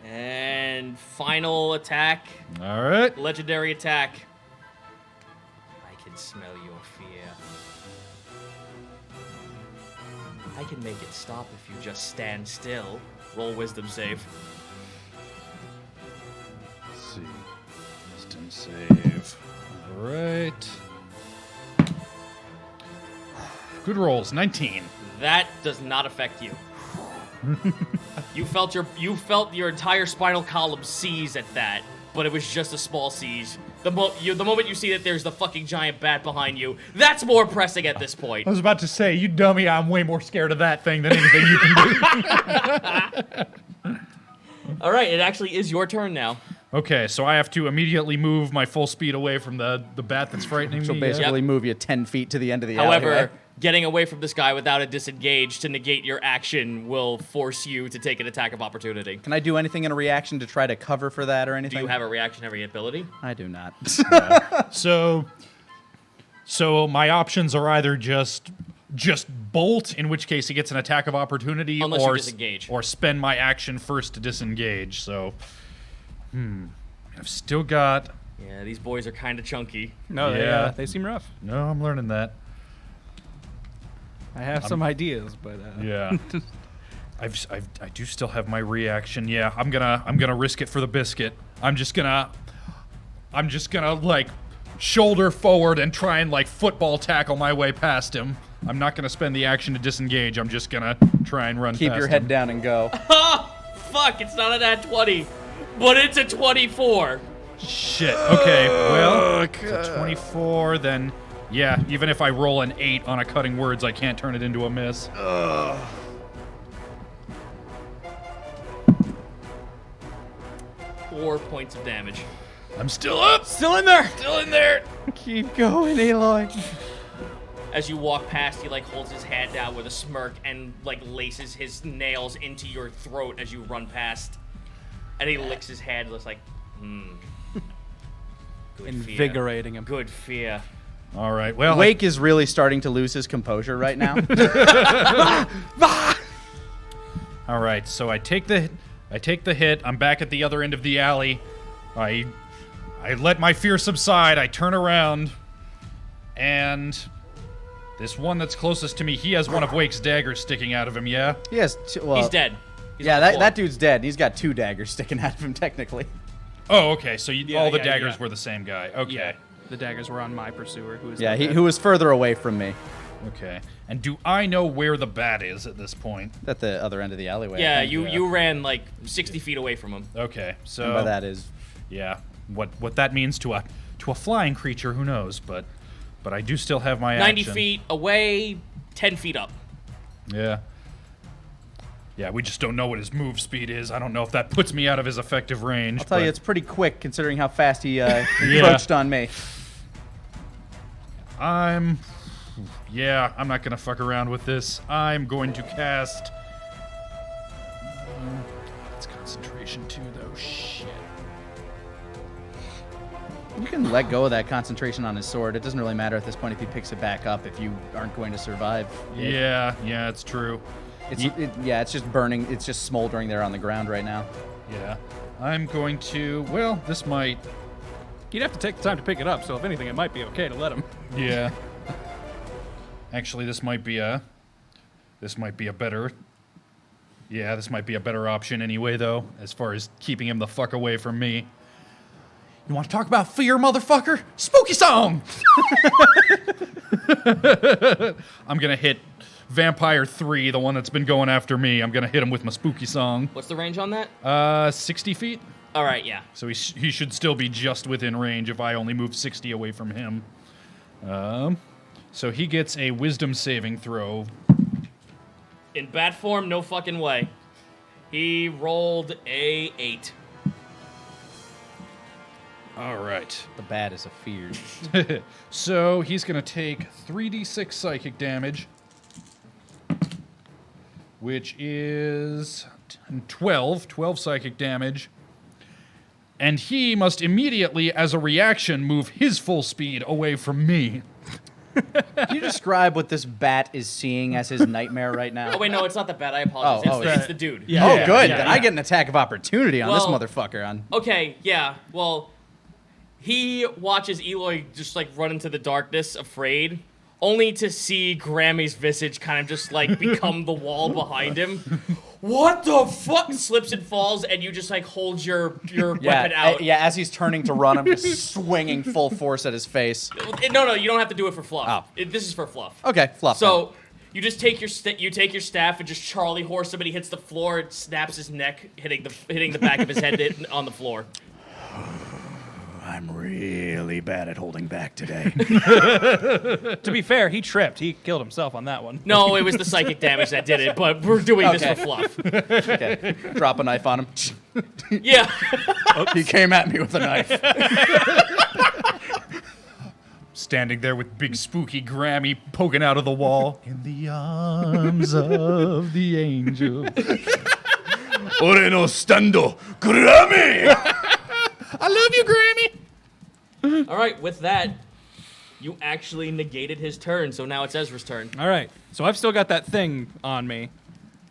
And final attack. All right. Legendary attack. I can smell your fear. I can make it stop if you just stand still. Roll wisdom save. Let's see. Wisdom save. All right. Good rolls. 19. That does not affect you. You felt your entire spinal column seize at that, but it was just a small seize. The moment you see that there's the fucking giant bat behind you, that's more pressing at this point. I was about to say, you dummy, I'm way more scared of that thing than anything you can do. All right, it actually is your turn now. Okay, so I have to immediately move my full speed away from the bat that's frightening So me. basically Yep. move you 10 feet to the end of the However, alleyway. getting away from this guy without a disengage to negate your action will force you to take an attack of opportunity. Can I do anything in a reaction to try to cover for that or anything? Do you have a reactionary ability? I do not. So my options are either just bolt, in which case he gets an attack of opportunity, Unless you or disengage. or spend my action first to disengage. So, I've still got. Yeah, these boys are kind of chunky. No, Yeah. they seem rough. No, I'm learning that. I have some ideas, but Yeah. I do still have my reaction. Yeah, I'm gonna risk it for the biscuit. I'm just gonna like shoulder forward and try and like football tackle my way past him. I'm not gonna spend the action to disengage. I'm just gonna try and run Keep past your head him. down and go. Fuck, it's not a nat 20. but it's a 24. Shit. Okay. Well, it's a 24. Then, yeah. Even if I roll an 8 on a cutting words, I can't turn it into a miss. 4 points of damage. I'm still up. Still in there. Still in there. Keep going, Eloy. As you walk past, he like holds his hand out with a smirk and like laces his nails into your throat as you run past. And he licks his hand, looks like, Good Invigorating him. Good fear. All right. Well, Wake is really starting to lose his composure right now. all right. So I take the hit. I'm back at the other end of the alley. I let my fear subside. I turn around, and this one that's closest to me, he has one of Wake's daggers sticking out of him. Yeah. He has well, He's dead. He's yeah, on the floor. that dude's dead. He's got 2 daggers sticking out of him, technically. Oh, okay. So all the yeah, daggers yeah. were the same guy. Okay. Yeah. The daggers were on my pursuer, who is Yeah, dead. who was further away from me. Okay. And do I know where the bat is at this point? At the other end of the alleyway. I Yeah, think. you ran like 60 feet away from him. Okay. So And by that is yeah, what that means to a flying creature, who knows? But I do still have my 90 action. feet away, 10 feet up. Yeah. Yeah, we just don't know what his move speed is. I don't know if that puts me out of his effective range. I'll tell you, but- it's pretty quick considering how fast he encroached on me. I'm not gonna fuck around with this. I'm going to cast. It's concentration too, though. Shit. You can let go of that concentration on his sword. It doesn't really matter at this point if he picks it back up if you aren't going to survive. Yeah, it's true. It's just burning. It's just smoldering there on the ground right now. Yeah, I'm going to. Well, this might. You'd have to take the time to pick it up, so if anything, it might be okay to let him. Yeah. Actually, this might be a better. Yeah, this might be a better option anyway, though, as far as keeping him the fuck away from me. You want to talk about fear, motherfucker? Spooky song! I'm gonna hit Vampire 3, the one that's been going after me. I'm gonna hit him with my spooky song. What's the range on that? 60 feet. All right, yeah. So he should still be just within range if I only move 60 away from him. So he gets a wisdom saving throw. In bat form, no fucking way. He rolled a 8. All right. The bat is a fear. So he's going to take 3d6 psychic damage, which is 12 psychic damage. And he must immediately, as a reaction, move his full speed away from me. Can you describe what this bat is seeing as his nightmare right now? Oh, wait, no, it's not the bat. I apologize. Oh, It's the dude. Yeah. Oh, good. yeah, Then yeah. I get an attack of opportunity on this Well- motherfucker. Okay, yeah. Well, he watches Eloy just like run into the darkness, afraid, only to see Grammy's visage kind of just like become the wall behind him. What the fuck? Slips and falls, and you just like hold your weapon out. As he's turning to run, I'm just swinging full force at his face. No, you don't have to do it for fluff. Oh. This is for fluff. Okay, fluff. So you just take your staff and just Charlie horse him, and he hits the floor. It snaps his neck, hitting the back of his head on the floor. I'm really bad at holding back today. To be fair, he tripped. He killed himself on that one. No, it was the psychic damage that did it, but we're doing this Okay. for fluff. Okay, drop a knife on him. Yeah. He came at me with a knife. Standing there with big spooky Grammy poking out of the wall. In the arms of the angel. Ore no stando, Grammy! I love you, Grammy! All right, with that, you actually negated his turn, so now it's Ezra's turn. All right. So I've still got that thing on me.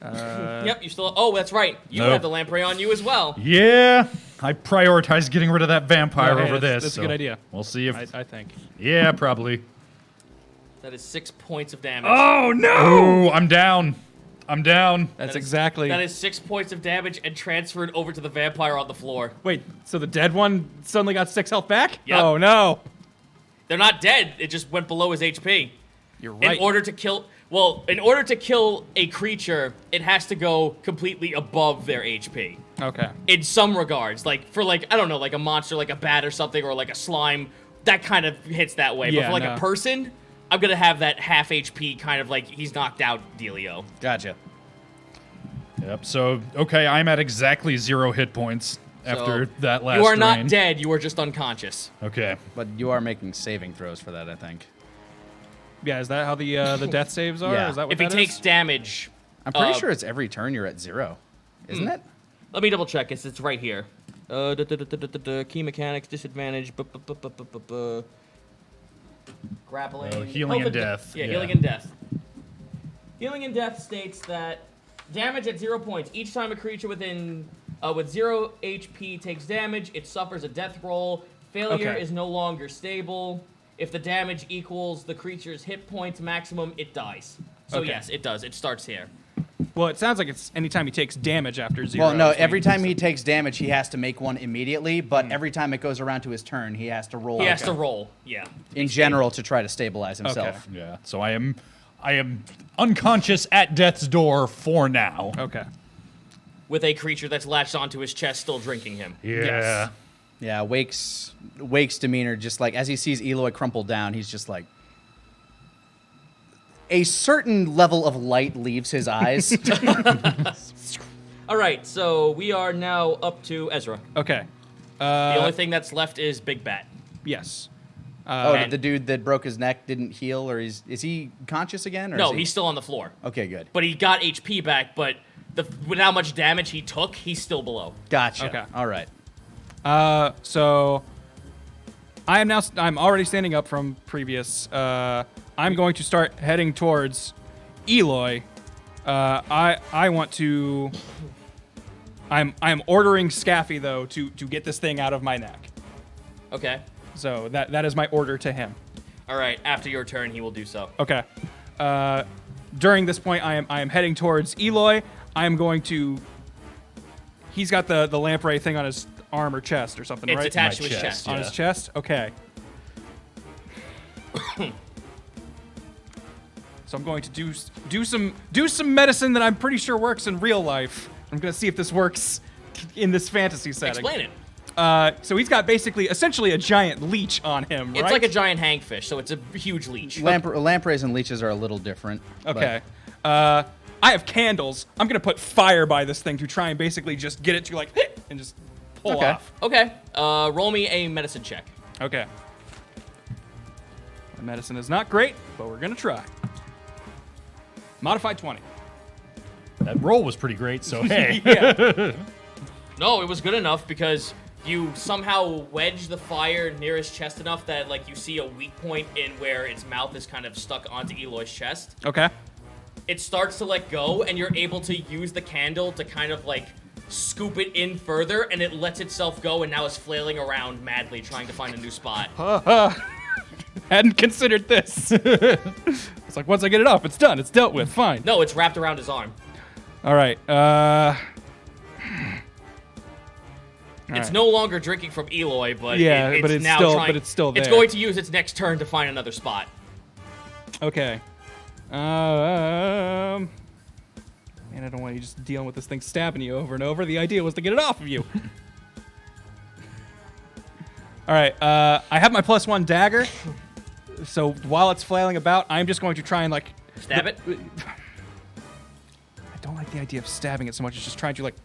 Yep, you still. Oh, that's right. You Nope. have the lamprey on you as well. Yeah, I prioritized getting rid of that vampire Okay, over that's- this. that's a good idea. We'll see if. I think. Yeah, probably. That is 6 points of damage. Oh no! Oh, I'm down. That's That is- exactly. That is 6 points of damage and transferred over to the vampire on the floor. Wait, so the dead one suddenly got 6 health back? Yep. Oh no! They're not dead. It just went below his HP. You're right. In order to kill. Well, in order to kill a creature, it has to go completely above their HP. Okay. In some regards, like for I don't know, like a monster, like a bat or something, or like a slime, that kind of hits that way. Yeah, but for no. a person, I'm gonna have that half HP kind of like he's knocked out dealio. Gotcha. Yep. So okay, I'm at exactly 0 hit points after So, that last. You are drain. not dead. You are just unconscious. Okay. But you are making saving throws for that, I think. Yeah, is that how the death saves are? Yeah. Is that what If he that takes is? damage, I'm pretty sure it's every turn you're at 0, isn't it? let me double check. It's right here. Key mechanics, disadvantage. Grappling. Oh, healing and death. Yeah, Yeah. healing and death. Healing and death states that damage at 0 points. Each time a creature with 0 HP takes damage, it suffers a death roll. Failure Okay. is no longer stable. If the damage equals the creature's hit points maximum, it dies. So Okay. yes, it does. It starts here. Well, it sounds like it's anytime he takes damage after 0. Well, no, is when every he time takes he it. takes damage, he has to make one immediately, but every time it goes around to his turn, he has to roll He has to roll. Yeah. in general to try to stabilize himself. Yeah. So I am unconscious at death's door for now. Okay. With a creature that's latched onto his chest, still drinking him. Yeah. Yeah, Wake's demeanor, just like as he sees Eloy crumple down, he's just like, a certain level of light leaves his eyes. All right, so we are now up to Ezra. Okay. The only thing that's left is Big Bat. Yes. Oh, and- the dude that broke his neck didn't heal, or is he conscious again? Or No, is he... he's still on the floor. Okay, good. But he got HP back, but with how much damage he took, he's still below. Gotcha. Okay. All right. So I'm already standing up from previous. I'm going to start heading towards Eloy. I want to. I'm ordering Scaffy though to get this thing out of my neck. Okay. So that is my order to him. All right, after your turn, he will do so. Okay. During this point, I am heading towards Eloy. I am going to. He's got the lamprey thing on his arm or chest or something, It's right? attached to My his chest, chest. On yeah. his chest? Okay. So I'm going to do some medicine that I'm pretty sure works in real life. I'm going to see if this works in this fantasy setting. Explain it. So he's got essentially a giant leech on him, right? It's like a giant hangfish, so it's a huge leech. Lampreys and leeches are a little different. but- Okay. I have candles. I'm going to put fire by this thing to try and basically just get it to like hit and just pull Okay. off. Okay, roll me a medicine check. Okay. The medicine is not great, but we're going to try. Modified 20. That roll was pretty great. So hey. Yeah. No, it was good enough because you somehow wedge the fire near his chest enough that like you see a weak point in where its mouth is kind of stuck onto Eloy's chest. Okay. It starts to let go, and you're able to use the candle to kind of like scoop it in further, and it lets itself go and now is flailing around madly trying to find a new spot. Hadn't considered this. It's like once I get it off, it's done. It's dealt with. Fine. No, it's wrapped around his arm. All right. It's no longer drinking from Eloy, but Yeah, it's but it's now still- trying. but it's still It's there. going to use its next turn to find another spot. Okay. Man, I don't want you just dealing with this thing stabbing you over and over. The idea was to get it off of you. All right. I have my +1 dagger. So while it's flailing about, I'm just going to try and like Stab it. I don't like the idea of stabbing it so much. It's just trying to like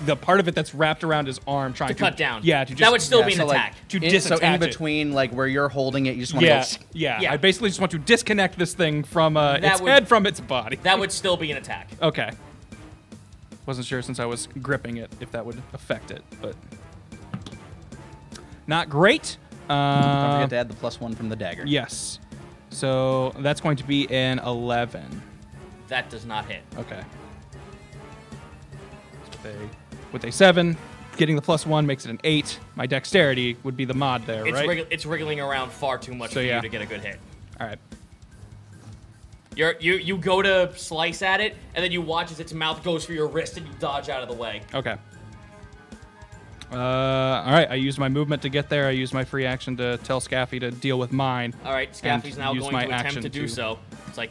the part of it that's wrapped around his arm, trying to cut down. Yeah, to just That would still be an so, like, attack. to so disattach in it. between, like where you're holding it, you just want to Yeah, go. yeah, Yeah. I basically just want to disconnect this thing from its would- head from its body. That would still be an attack. Okay. Wasn't sure since I was gripping it if that would affect it, but not great. Don't forget to add the +1 from the dagger. Yes. So that's going to be an 11. That does not hit. Okay. With a 7, getting the +1 makes it an 8. My dexterity would be the mod there, It's, right? it's wriggling around far too much So, for yeah. you to get a good hit. All right. You go to slice at it, and then you watch as its mouth goes for your wrist, and you dodge out of the way. Okay. All right. I used my movement to get there. I used my free action to tell Scaffy to deal with mine. All right, Scaffy's And now use going my to action attempt to do to- so. It's like,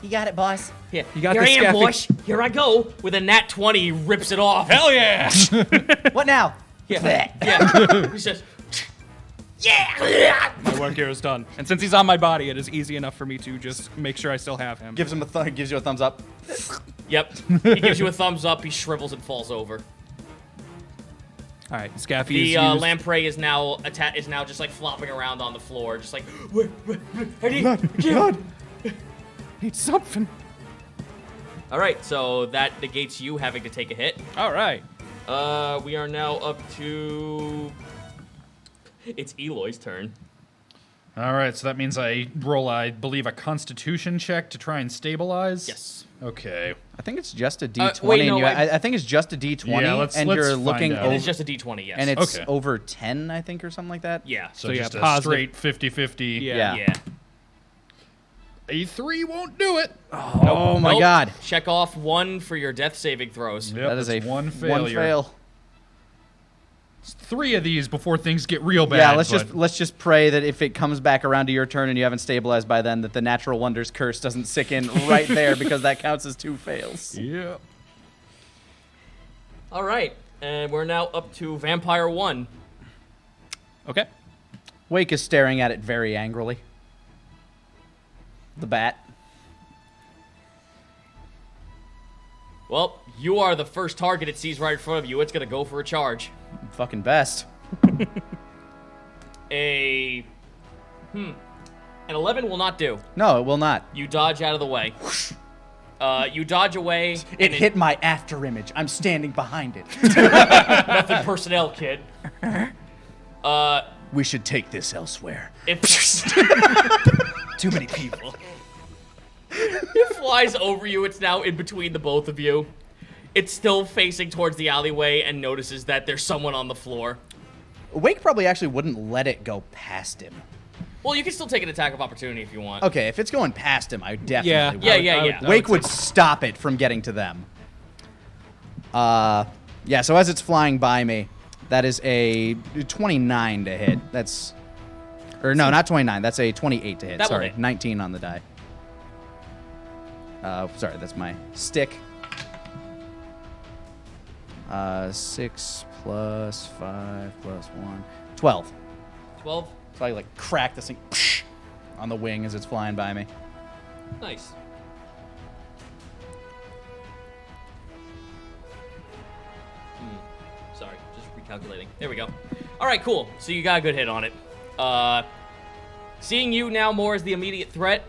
You got it, boss. Here, You got here I this, am, Scaffy. boys. Here I go. With a nat 20, he rips it off. Hell yeah! What now? Yeah. Yeah. He says, yeah. My work here is done. And since he's on my body, it is easy enough for me to just make sure I still have him. Gives you a thumbs up. Yep. He gives you a thumbs up. He shrivels and falls over. All right, Scaffy The is used. lamprey is now just like flopping around on the floor, just like, I need God, need something. All right, so that negates you having to take a hit. All right. We are now up to. It's Eloy's turn. All right, so that means I roll, I believe, a Constitution check to try and stabilize. Yes. Okay. I think it's just a D20. wait, no, I think it's just a D20, Yeah, let's and you're find looking out. It over, is just a d20, yes. and it's Okay. over 10, I think, or something like that. yeah. So yeah, just a positive. straight 50-50. Yeah. Yeah. A 3 won't do it. Oh my Nope. God. Check off 1 for your death saving throws. Yep, That is a that's one one failure. fail. It's 3 of these before things get real bad. Yeah, but- let's just pray that if it comes back around to your turn and you haven't stabilized by then, that the natural wonders curse doesn't sick in right there because that counts as 2 fails. Yeah. All right, and we're now up to Vampire 1. Okay. Wake is staring at it very angrily. The bat. Well, you are the first target it sees right in front of you. It's gonna go for a charge. Fucking best. An 11 will not do. No, it will not. You dodge out of the way. You dodge away. It and hit my after image. I'm standing behind it. Nothing personnel, kid. We should take this elsewhere. It, Too many people. it flies over you. It's now in between the both of you. It's still facing towards the alleyway and notices that there's someone on the floor. Wake probably actually wouldn't let it go past him. Well, you can still take an attack of opportunity if you want. Okay, if it's going past him, I definitely Yeah. would. Yeah. Wake would stop it from getting to them. Yeah, so as it's flying by me, that is a 29 to hit. That's... Or no, not 29. That's a 28 to hit. That will Sorry, hit. 19 on the die. Sorry, that's my stick. 6 plus 5 plus 1. 12. 12. So I like crack this thing on the wing as it's flying by me. Nice. Sorry, just recalculating. There we go. All right, cool. So you got a good hit on it. Seeing you now more as the immediate threat,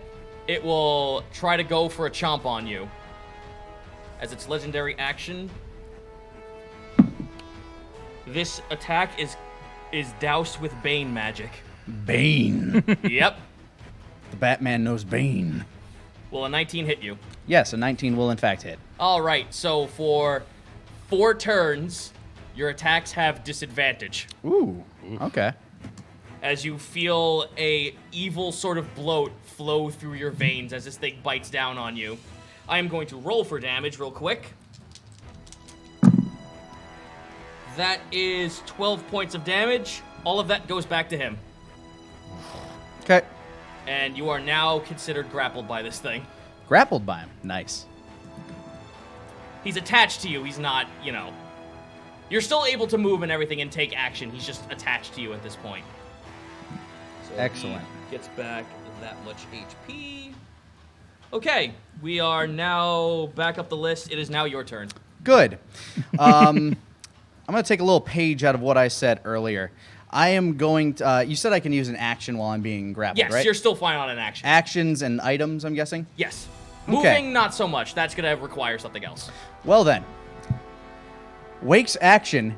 it will try to go for a chomp on you. As its legendary action, this attack is doused with Bane magic. Bane. Yep. The Batman knows Bane. Will a 19 hit you? Yes, a 19 will in fact hit. All right, so for 4 turns, your attacks have disadvantage. Ooh. Okay. As you feel a evil sort of bloat flow through your veins as this thing bites down on you. I am going to roll for damage real quick. That is 12 points of damage. All of that goes back to him. Okay. And you are now considered grappled by this thing. Grappled by him. Nice. He's attached to you. He's not, you know. You're still able to move and everything and take action. He's just attached to you at this point. So Excellent. He gets back that much HP. Okay, we are now back up the list. It is now your turn. Good. I'm going to take a little page out of what I said earlier. I am going to... you said I can use an action while I'm being grappled, Yes, right? you're still fine on an action. Actions and items, I'm guessing? Yes. Okay. Moving, not so much. That's going to require something else. Well then. Wake's action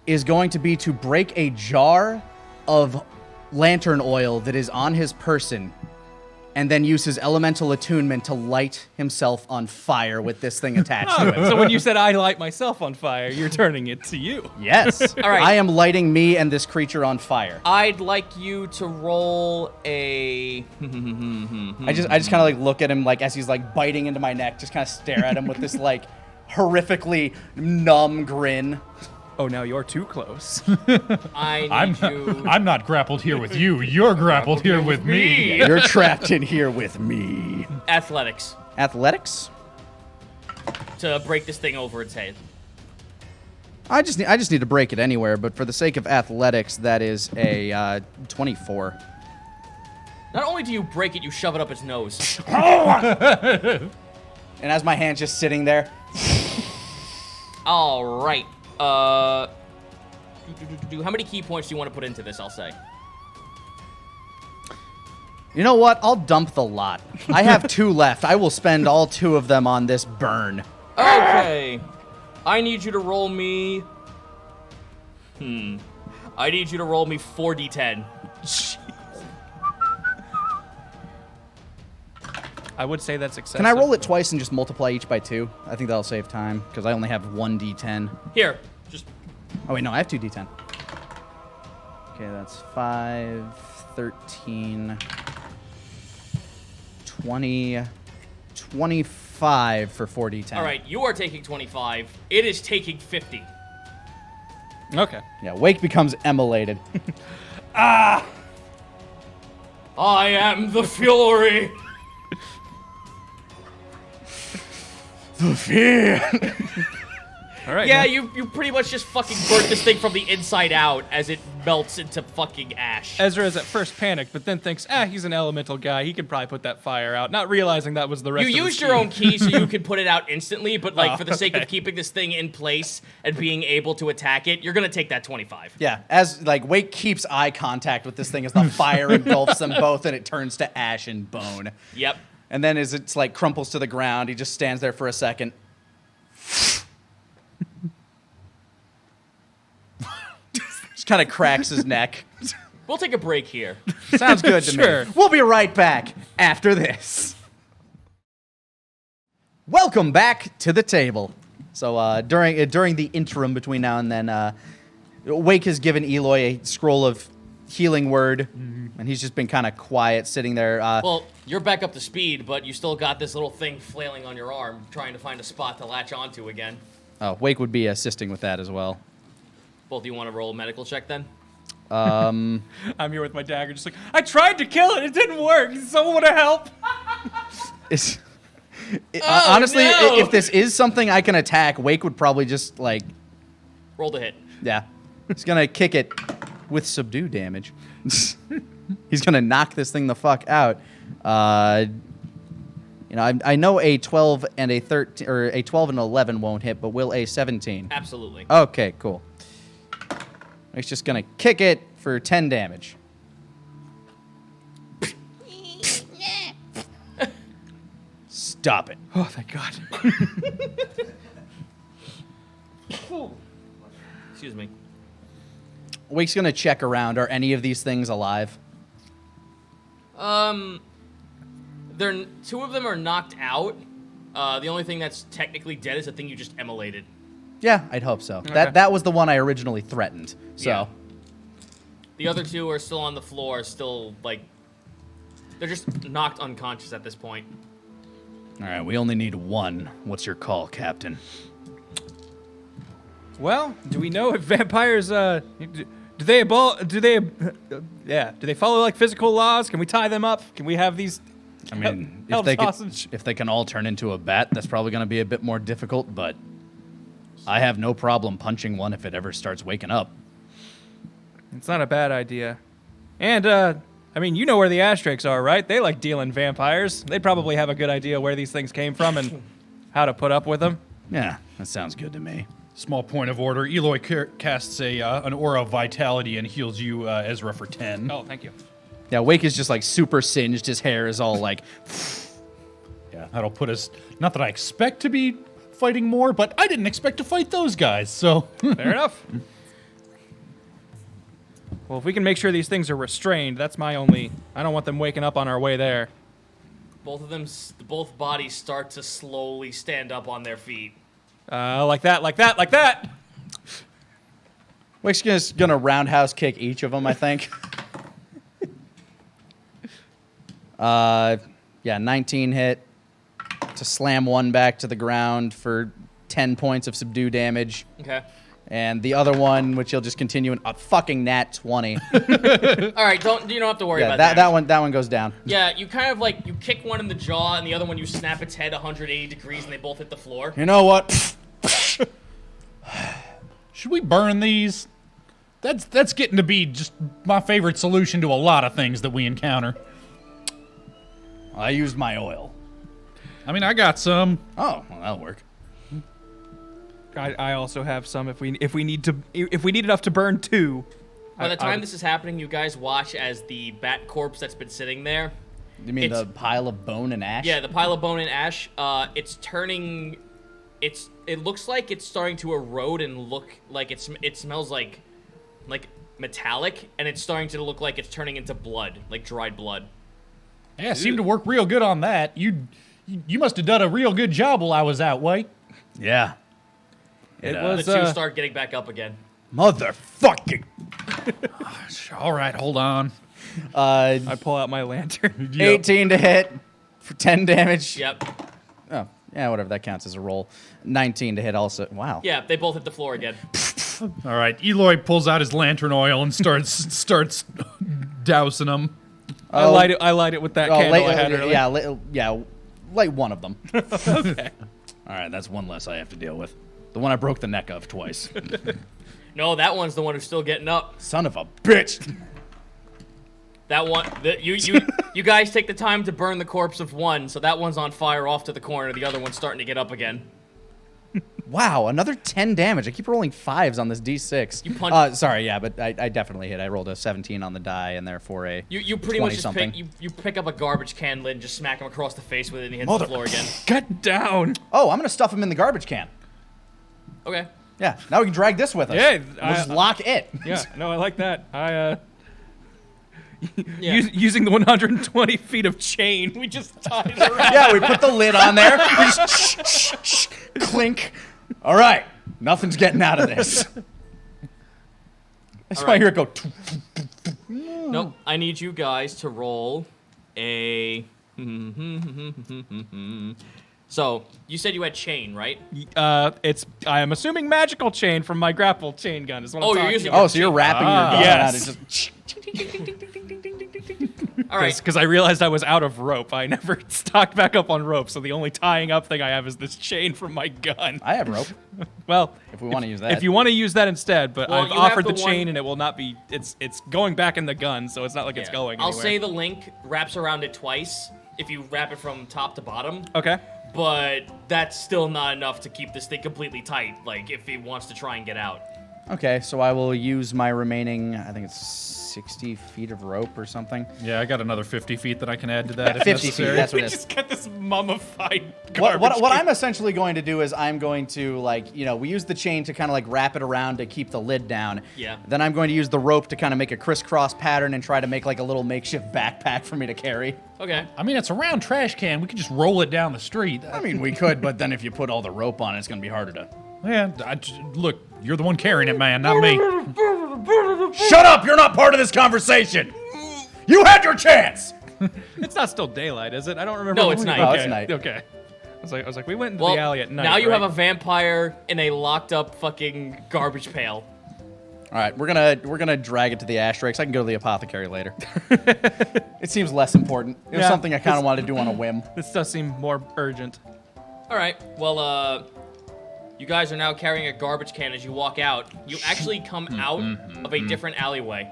is going to be to break a jar of lantern oil that is on his person and then use his elemental attunement to light himself on fire with this thing attached to him. So when you said I light myself on fire, you're turning it to you. Yes. All right. I am lighting me and this creature on fire. I'd like you to roll a... I just kind of like look at him like as he's like biting into my neck, just kind of stare at him with this like horrifically numb grin. Oh, now you're too close. I need you... I'm not grappled here with you. You're grappled here with me. You're trapped in here with me. Athletics. Athletics? to break this thing over its head. I just need to break it anywhere, but for the sake of athletics, that is a 24. Not only do you break it, you shove it up its nose. And as my hand's just sitting there, All right. How many key points do you want to put into this? I'll say. you know what? I'll dump the lot. I have 2 left. I will spend all 2 of them on this burn. Okay. I need you to roll me. I need you to roll me 4d10. I would say that's excessive. Can I roll it twice and just multiply each by 2? I think that'll save time, because I only have 1 d10. Here, just Oh, wait, no, I have 2 d10. Okay, that's 5, 13, 20, 25 for 4 d10. all right. You are taking 25. It is taking 50. Okay. Yeah, Wake becomes emulated. I am the Fury. The fear. All right. Yeah, now- you pretty much just fucking burnt this thing from the inside out as it melts into fucking ash. Ezra is at first panicked, but then thinks, he's an elemental guy. He could probably put that fire out. Not realizing that was the rest You of the used your own key so you could put it out instantly, but like Oh, for the sake okay. of keeping this thing in place and being able to attack it, you're gonna take that 25. Yeah, as like Wake keeps eye contact with this thing as the fire engulfs them both and it turns to ash and bone. Yep. And then as it's like crumples to the ground, he just stands there for a second. Just kind of cracks his neck. We'll take a break here. Sounds good to Sure. me. We'll be right back after this. Welcome back to the table. So during the interim between now and then, Wake has given Eloy a scroll of healing word, and he's just been kind of quiet, sitting there. Well, you're back up to speed, but you still got this little thing flailing on your arm, trying to find a spot to latch onto again. Wake would be assisting with that as well. Both of you want to roll a medical check then? I'm here with my dagger, just like, I tried to kill it. It didn't work. Someone want to help? It's, Oh, honestly, no. if this is something I can attack, Wake would probably just like, Roll to hit. yeah, he's gonna kick it with subdue damage. He's gonna knock this thing the fuck out. You know, I know a 12 and a 13 or a 12 and 11 won't hit, but will a 17? Absolutely. Okay, cool. He's just gonna kick it for 10 damage. Stop it. Oh, thank God. Excuse me. Wake's gonna check around. Are any of these things alive? They're 2 of them are knocked out. The only thing that's technically dead is the thing you just immolated. Yeah, I'd hope so. Okay. That was the one I originally threatened. So, Yeah. The other 2 are still on the floor, still like they're just knocked unconscious at this point. all right, we only need 1. What's your call, Captain? Well, do we know if vampires, do they follow like physical laws? Can we tie them up? Can we have these? I mean, Help sausage. if they can all turn into a bat, that's probably going to be a bit more difficult, but I have no problem punching one if it ever starts waking up. It's not a bad idea. And, I mean, you know where the Asterix are, right? They like dealing vampires. They'd probably have a good idea where these things came from and how to put up with them. Yeah, that sounds good to me. Small point of order. Eloy casts an aura of vitality and heals you, Ezra, for 10. Oh, thank you. Yeah, Wake is just like super singed. His hair is all like, Yeah, that'll put us. Not that I expect to be fighting more, but I didn't expect to fight those guys, so. Fair enough. Well, if we can make sure these things are restrained, that's my only... I don't want them waking up on our way there. Both of them, both bodies start to slowly stand up on their feet. Like that, like that, like that! Wake's just gonna roundhouse kick each of them, I think. Yeah, 19 hit to slam one back to the ground for 10 points of subdue damage. Okay. And the other one, which he'll just continue in a fucking nat 20. All right, you don't have to worry Yeah, about that one goes down. Yeah, you kind of like you kick one in the jaw, and the other one you snap its head 180 degrees, and they both hit the floor. You know what? Should we burn these? That's getting to be just my favorite solution to a lot of things that we encounter. I used my oil. I mean, I got some. Oh, well, that'll work. I also have some if we need enough to burn 2. By the time this is happening, you guys watch as the bat corpse that's been sitting there. You mean the pile of bone and ash? Yeah, the pile of bone and ash. It's turning. It looks like it's starting to erode and look like it smells like metallic, and it's starting to look like it's turning into blood, like dried blood. Yeah, seemed to work real good on that. You must have done a real good job while I was out, Wake. Yeah. It The was two start getting back up again. Motherfucking. All right, hold on. I pull out my lantern. 18 to hit for 10 damage. Yep. Oh, yeah, whatever. That counts as a roll. 19 to hit also. Wow. Yeah, they both hit the floor again. All right, Eloy pulls out his lantern oil and starts dousing them. I light it with that candle I had earlier. Yeah, light one of them. Okay. All right, that's one less I have to deal with. The one I broke the neck of twice. No, that one's the one who's still getting up. Son of a bitch. That one, you guys take the time to burn the corpse of one, so that one's on fire off to the corner. The other one's starting to get up again. Wow, another 10 damage. I keep rolling 5s on this D6. You punch. Sorry, yeah, but I definitely hit. I rolled a 17 on the die, and therefore a You pretty much just something. you pick up a garbage can lid and just smack him across the face with it, and he hits the floor again. Cut down. Oh, I'm gonna stuff him in the garbage can. Okay. Yeah, now we can drag this with us. Yeah, we'll just lock it. Yeah, no, I like that. Yeah. Using the 120 feet of chain, we just tied it around. Yeah, we put the lid on there. We just clink. All right, nothing's getting out of this. That's why I hear it go. Nope. I need you guys to roll a. So you said you had chain, right? I am assuming magical chain from my grapple chain gun is what I'm Oh, you're talking using- about. Oh, so you're wrapping your gun yes. around it. Just All right. Because I realized I was out of rope. I never stocked back up on rope, so the only tying up thing I have is this chain from my gun. I have rope. Well, If we want to use that. if you want to use that instead, but Well, I've you have offered the the chain one- and it will not be. It's going back in the gun, so it's not like it's Yeah. going. I'll anywhere. say the link wraps around it twice if you wrap it from top to bottom, Okay. but that's still not enough to keep this thing completely tight. Like if he wants to try and get out. Okay, so I will use my remaining, I think it's 60 feet of rope or something. Yeah, I got another 50 feet that I can add to that if 50 feet, necessary. that's We what it is. just got this mummified What garbage. I'm essentially going to do is I'm going to, like, we use the chain to kind of like wrap it around to keep the lid down. Yeah. Then I'm going to use the rope to kind of make a crisscross pattern and try to make like a little makeshift backpack for me to carry. Okay. I mean, it's a round trash can. We could just roll it down the street. I mean, we could, but then if you put all the rope on it, it's going to be harder to... Yeah, look, you're the one carrying it, man, not me. Shut up! You're not part of this conversation! You had your chance! It's not still daylight, is it? I don't remember. No, when it's we- night. No, Okay. it's night. Okay. I was like, we went into Well, the alley at night. now you right? have a vampire in a locked up fucking garbage pail. All right, we're gonna drag it to the ashtrays. I can go to the apothecary later. It seems less important. It was Yeah, something I kind of wanted to do on a whim. This does seem more urgent. All right. Well, you guys are now carrying a garbage can as you walk out. You actually come out of a different alleyway.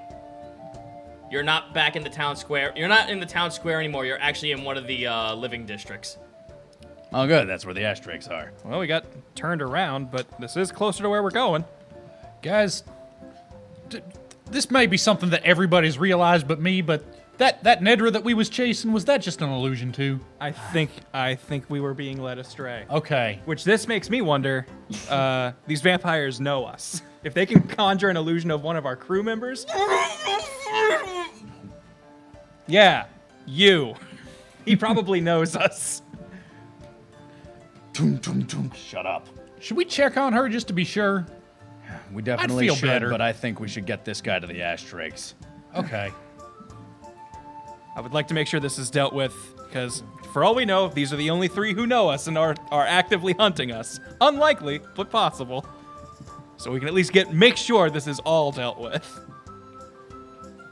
You're not back in the town square. You're not in the town square anymore. You're actually in one of the living districts. Oh, good. That's where the ashtrays are. Well, we got turned around, but this is closer to where we're going. Guys, this may be something that everybody's realized but me, but that Nedra that we was chasing, was that just an illusion too? I think we were being led astray. Okay. Which this makes me wonder, these vampires know us. If they can conjure an illusion of one of our crew members... Yeah, you. He probably knows us. Shut up. Should we check on her just to be sure? We definitely feel should, better. but I think we should get this guy to the ashtrays. Okay. I would like to make sure this is dealt with, because for all we know, these are the only 3 who know us and are actively hunting us. Unlikely, but possible. so we can at least make sure this is all dealt with.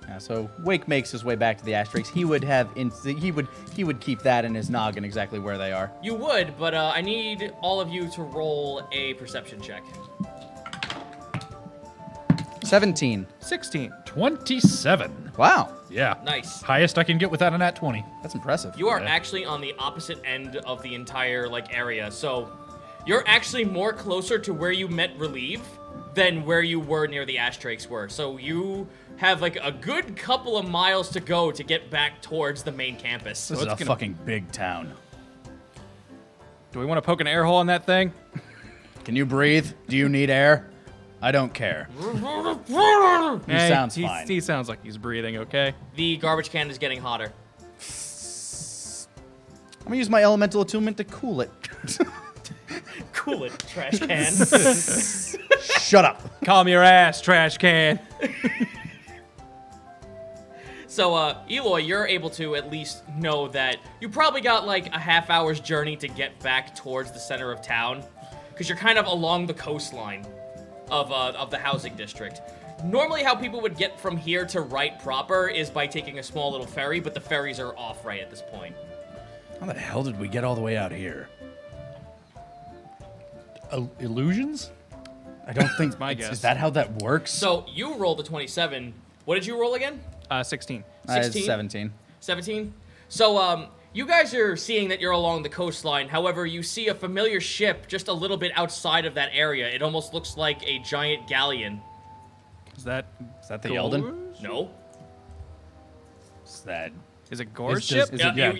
Yeah, so Wake makes his way back to the ashtrays. He would have he would keep that in his noggin exactly where they are. You would, but I need all of you to roll a perception check. 17. 16. 27. Wow, Yeah. Nice. Highest I can get without a nat 20. that's impressive. You are Yeah. actually on the opposite end of the entire area, so you're actually more closer to where you met Relieve than where you were near the ashtrays were. So you have like a good couple of miles to go to get back towards the main campus. This is a fucking big town. Do we want to poke an air hole in that thing? Can you breathe? Do you need air? I don't care. He sounds fine. He sounds like he's breathing, okay? The garbage can is getting hotter. I'm gonna use my elemental attunement to cool it. Cool it, trash can. Shut up. Calm your ass, trash can. So, Eloy, you're able to at least know that you probably got like a half hour's journey to get back towards the center of town, because you're kind of along the coastline of the housing district. Normally, how people would get from here to Wright proper is by taking a small little ferry, but the ferries are off right at this point. How the hell did we get all the way out here? Illusions? I don't think my guess. Is that how that works? So you rolled a 27. What did you roll again? 16. 16? 17. 17? So, you guys are seeing that you're along the coastline. However, you see a familiar ship just a little bit outside of that area. It almost looks like a giant galleon. Is that the Eldon? No? Is that... Is it Gore's Is ship? this- Yeah, yeah,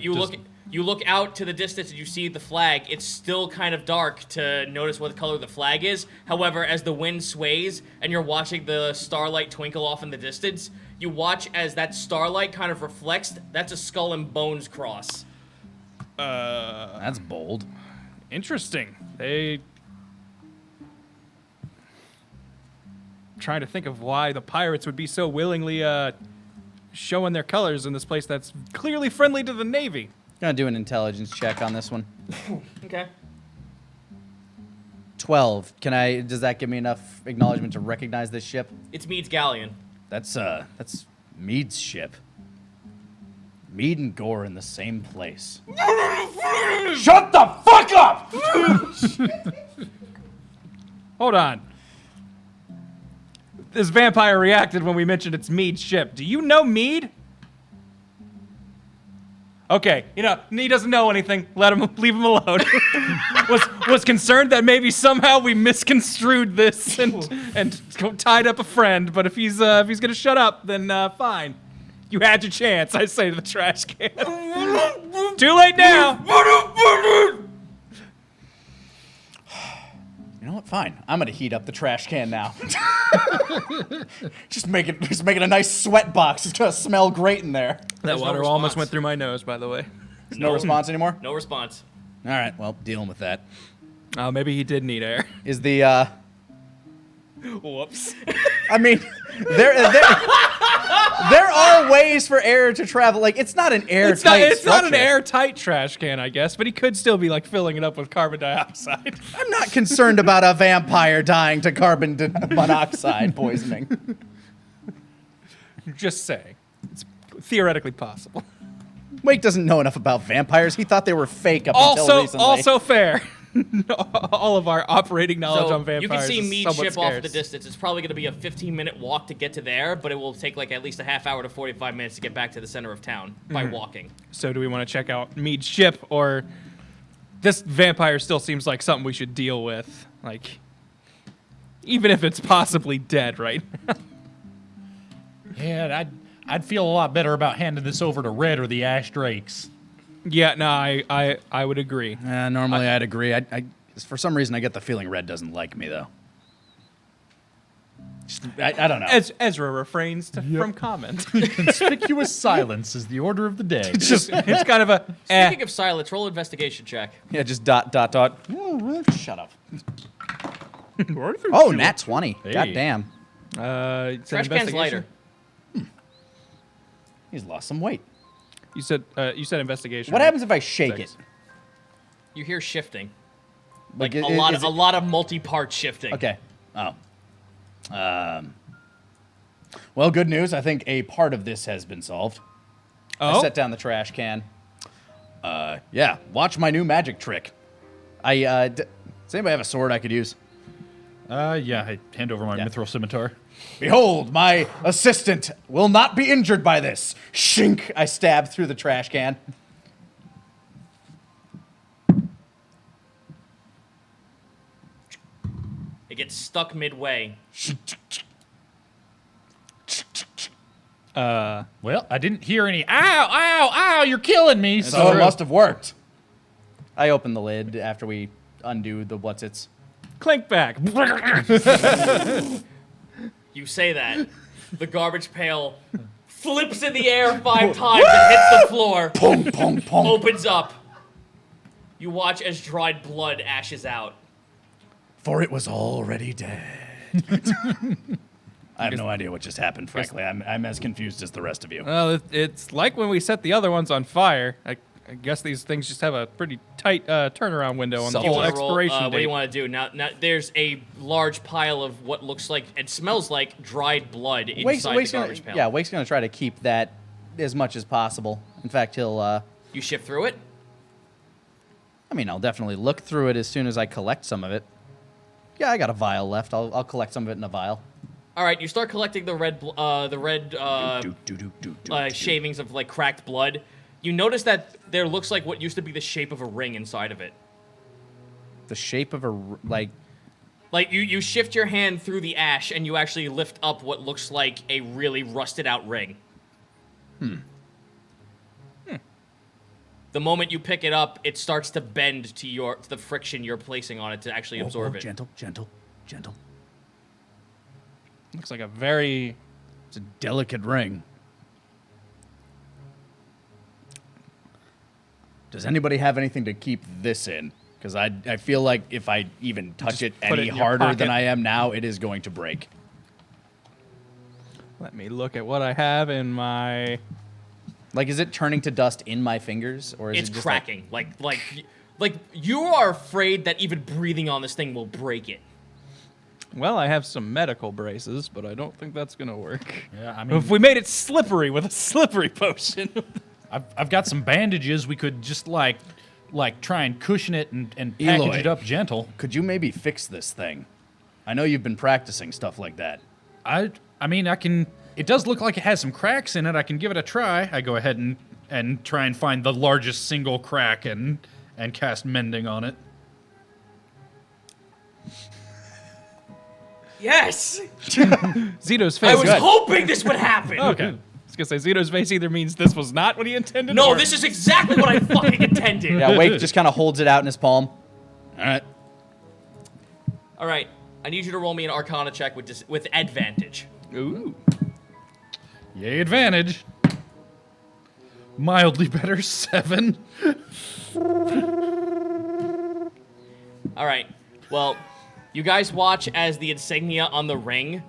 you look out to the distance and you see the flag. It's still kind of dark to notice what color the flag is. However, as the wind sways and you're watching the starlight twinkle off in the distance, you watch as that starlight kind of reflects. That's a skull and bones cross. That's bold. Interesting. Trying to think of why the pirates would be so willingly showing their colors in this place that's clearly friendly to the Navy. Gonna do an intelligence check on this one. Okay. 12. Does that give me enough acknowledgement to recognize this ship? It's Mead's galleon. That's Mead's ship. Mead and Gore in the same place. Shut the fuck up! Hold on. This vampire reacted when we mentioned it's Mead's ship. Do you know Mead? Okay, he doesn't know anything. Leave him alone. was concerned that maybe somehow we misconstrued this and tied up a friend. But if he's gonna shut up, then fine. You had your chance, I say to the trash can. Too late now. You know what? Fine. I'm gonna heat up the trash can now. just make it a nice sweat box. It's gonna smell great in there. That There's no water almost response. went through my nose, by the way. No response anymore? No response. All right, well, dealing with that. Oh, maybe he did need air. Is the, Whoops. I mean, there are ways for air to travel. Like, it's not an airtight It's not an structure. airtight trash can, I guess, but he could still be filling it up with carbon dioxide. I'm not concerned about a vampire dying to carbon monoxide poisoning. Just saying. It's theoretically possible. Wake doesn't know enough about vampires. He thought they were fake up until recently. Also fair. All of our operating knowledge So on vampires you can see is Mead's somewhat ship off in scarce. the distance. It's probably going to be a 15-minute walk to get to there, but it will take at least a half hour to 45 minutes to get back to the center of town by walking. So do we want to check out Mead's ship, or this vampire still seems like something we should deal with? Even if it's possibly dead right now. Yeah, I'd feel a lot better about handing this over to Red or the Ash Drakes. Yeah, no, I would agree. Normally I'd agree. I for some reason I get the feeling Red doesn't like me though. I don't know. Ezra refrains from comment. Conspicuous silence is the order of the day. It's kind of a Speaking of silence, roll investigation check. Yeah, just dot. Shut up. Oh, nat 20. Hey. God damn. it's an Trash can's investigation. lighter. He's lost some weight. You said investigation. What right? happens if I shake 6. it? You hear shifting. Like a lot of multi-part shifting. Okay. Oh. Well, good news. I think a part of this has been solved. I Oh, set down the trash can. Yeah, watch my new magic trick. Does anybody have a sword I could use? Yeah, I hand over my mithril scimitar. Behold, my assistant will not be injured by this. Shink! I stab through the trash can. It gets stuck midway. Well, I didn't hear any. Ow! Ow! Ow! You're killing me. So it must have worked. I open the lid after we undo the what's-its. clink back. You say that. The garbage pail flips in the air 5 times and hits the floor. Pong, pong, pong. Opens up. You watch as dried blood ashes out. For it was already dead. I have no idea what just happened, frankly. I'm as confused as the rest of you. Well, it's like when we set the other ones on fire. I guess these things just have a pretty tight turnaround window on the So whole Wanna roll, expiration what do date. you want to do? Now, there's a large pile of what looks like and smells like dried blood inside the garbage pail. Yeah, Wake's gonna try to keep that as much as possible. In fact, he'll. You shift through it? I mean, I'll definitely look through it as soon as I collect some of it. Yeah, I got a vial left. I'll collect some of it in a vial. All right, you start collecting the red shavings of like cracked blood. You notice that there looks like what used to be the shape of a ring inside of it. The shape of a like. Like you shift your hand through the ash and you actually lift up what looks like a really rusted out ring. The moment you pick it up, it starts to bend to the friction you're placing on it to actually absorb it. Gentle, gentle, gentle. Looks like a very It's a delicate ring. Does anybody have anything to keep this in? Because I feel like if I even touch it put it any in your harder pocket. than I am now, it is going to break. Let me look at what I have in my. Like, is it turning to dust in my fingers, or is It's it just cracking. Like you are afraid that even breathing on this thing will break it. Well, I have some medical braces, but I don't think that's gonna work. Yeah, I mean, If we made it slippery with a slippery potion. I've got some bandages. We could just like try and cushion it and package Eloy. it up gentle. Could you maybe fix this thing? I know you've been practicing stuff like that. I mean, I can. It does look like it has some cracks in it. I can give it a try. I go ahead and try and find the largest single crack and cast mending on it. Yes! Zito's face. I was hoping this would happen! Okay. I was gonna say Zito's face either means this was not what he intended. No, or this is exactly what I fucking intended. Yeah, Wake just kind of holds it out in his palm. All right. All right, I need you to roll me an Arcana check with advantage. Ooh. Yay, advantage. Mildly better, 7. All right, well, you guys watch as the insignia on the ring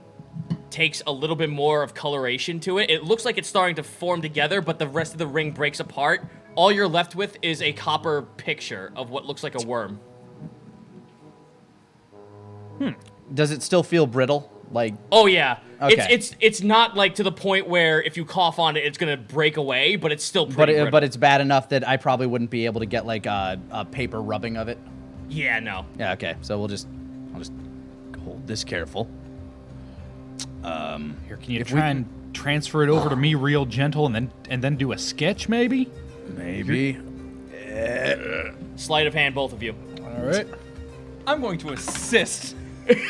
takes a little bit more of coloration to it. It looks like it's starting to form together, but the rest of the ring breaks apart. All you're left with is a copper picture of what looks like a worm. Does it still feel brittle? Like, Oh yeah, Okay. it's not like to the point where if you cough on it, it's gonna break away, but it's still but pretty brittle. but it's bad enough that I probably wouldn't be able to get like a paper rubbing of it. Yeah, no. Yeah. Okay. So I'll just hold this careful. Here, can you If try we- and transfer it over to me real gentle and then do a sketch maybe? Maybe. Sleight of hand, both of you. All right. I'm going to assist.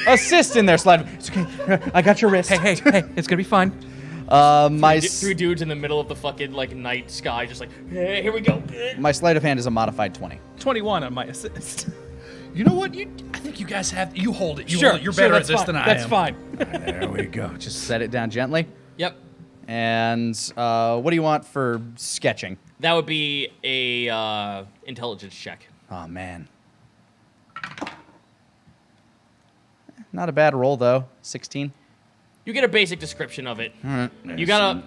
Assist in there, slide. It's okay. I got your wrist. Hey, it's gonna be fine. Three dudes in the middle of the fucking like night sky, just like, hey, here we go. my sleight of hand is a modified 20. 21 on my assist. You know what? I think you guys have. You hold it. You Sure, hold it. You're sure, better that's at this fine. than I That's am. fine. There we go. Just set it down gently. Yep, And what do you want for sketching? that would be a intelligence check. Oh man. Not a bad roll though. 16. You get a basic description of it. You gotta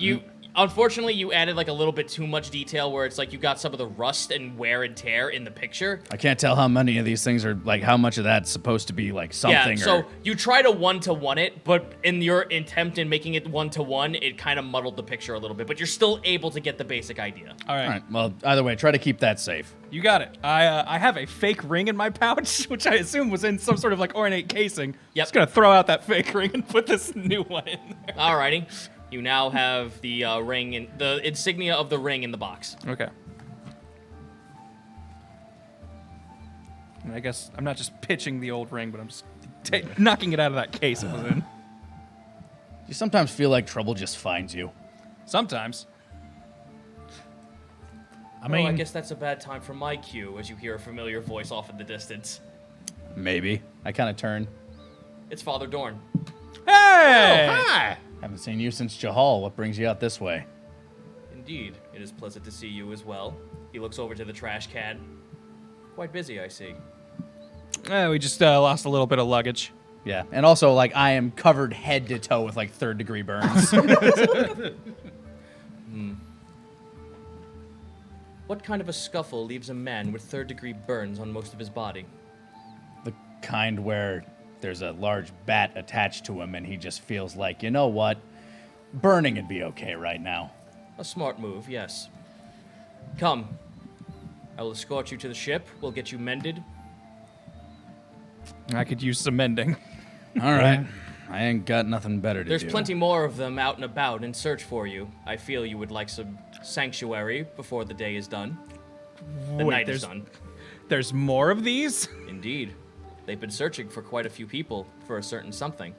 Unfortunately, you added like a little bit too much detail where it's like you got some of the rust and wear and tear in the picture. I can't tell how many of these things are, like, how much of that's supposed to be, like, something. Yeah, so or... you try to one-to-one it, but in your attempt in making it one-to-one, it kind of muddled the picture a little bit, but you're still able to get the basic idea. All right. All right, well, either way, try to keep that safe. You got it. I have a fake ring in my pouch, which I assume was in some sort of like ornate casing. Yep. Just gonna throw out that fake ring and put this new one in there. Alrighty. You now have the ring and the insignia of the ring in the box. Okay. And I guess I'm not just pitching the old ring, but I'm just knocking it out of that case it was in. You sometimes feel like trouble just finds you. Sometimes. I mean, I guess that's a bad time for my cue as you hear a familiar voice off in the distance. Maybe. I kind of turn. It's Father Dorn. Hey! hi. Haven't seen you since Jahal. What brings you out this way? Indeed, it is pleasant to see you as well. He looks over to the trash can. Quite busy, I see. We just lost a little bit of luggage. Yeah, and also, like, I am covered head to toe with, like, third-degree burns. What kind of a scuffle leaves a man with third-degree burns on most of his body? The kind where there's a large bat attached to him and he just feels like, you know what? Burning would be okay right now. A smart move, yes. Come. I will escort you to the ship. We'll get you mended. I could use some mending. All right. I ain't got nothing better to do. There's plenty more of them out and about in search for you. I feel you would like some sanctuary before the day is done. The night is done. There's more of these? Indeed. They've been searching for quite a few people for a certain something.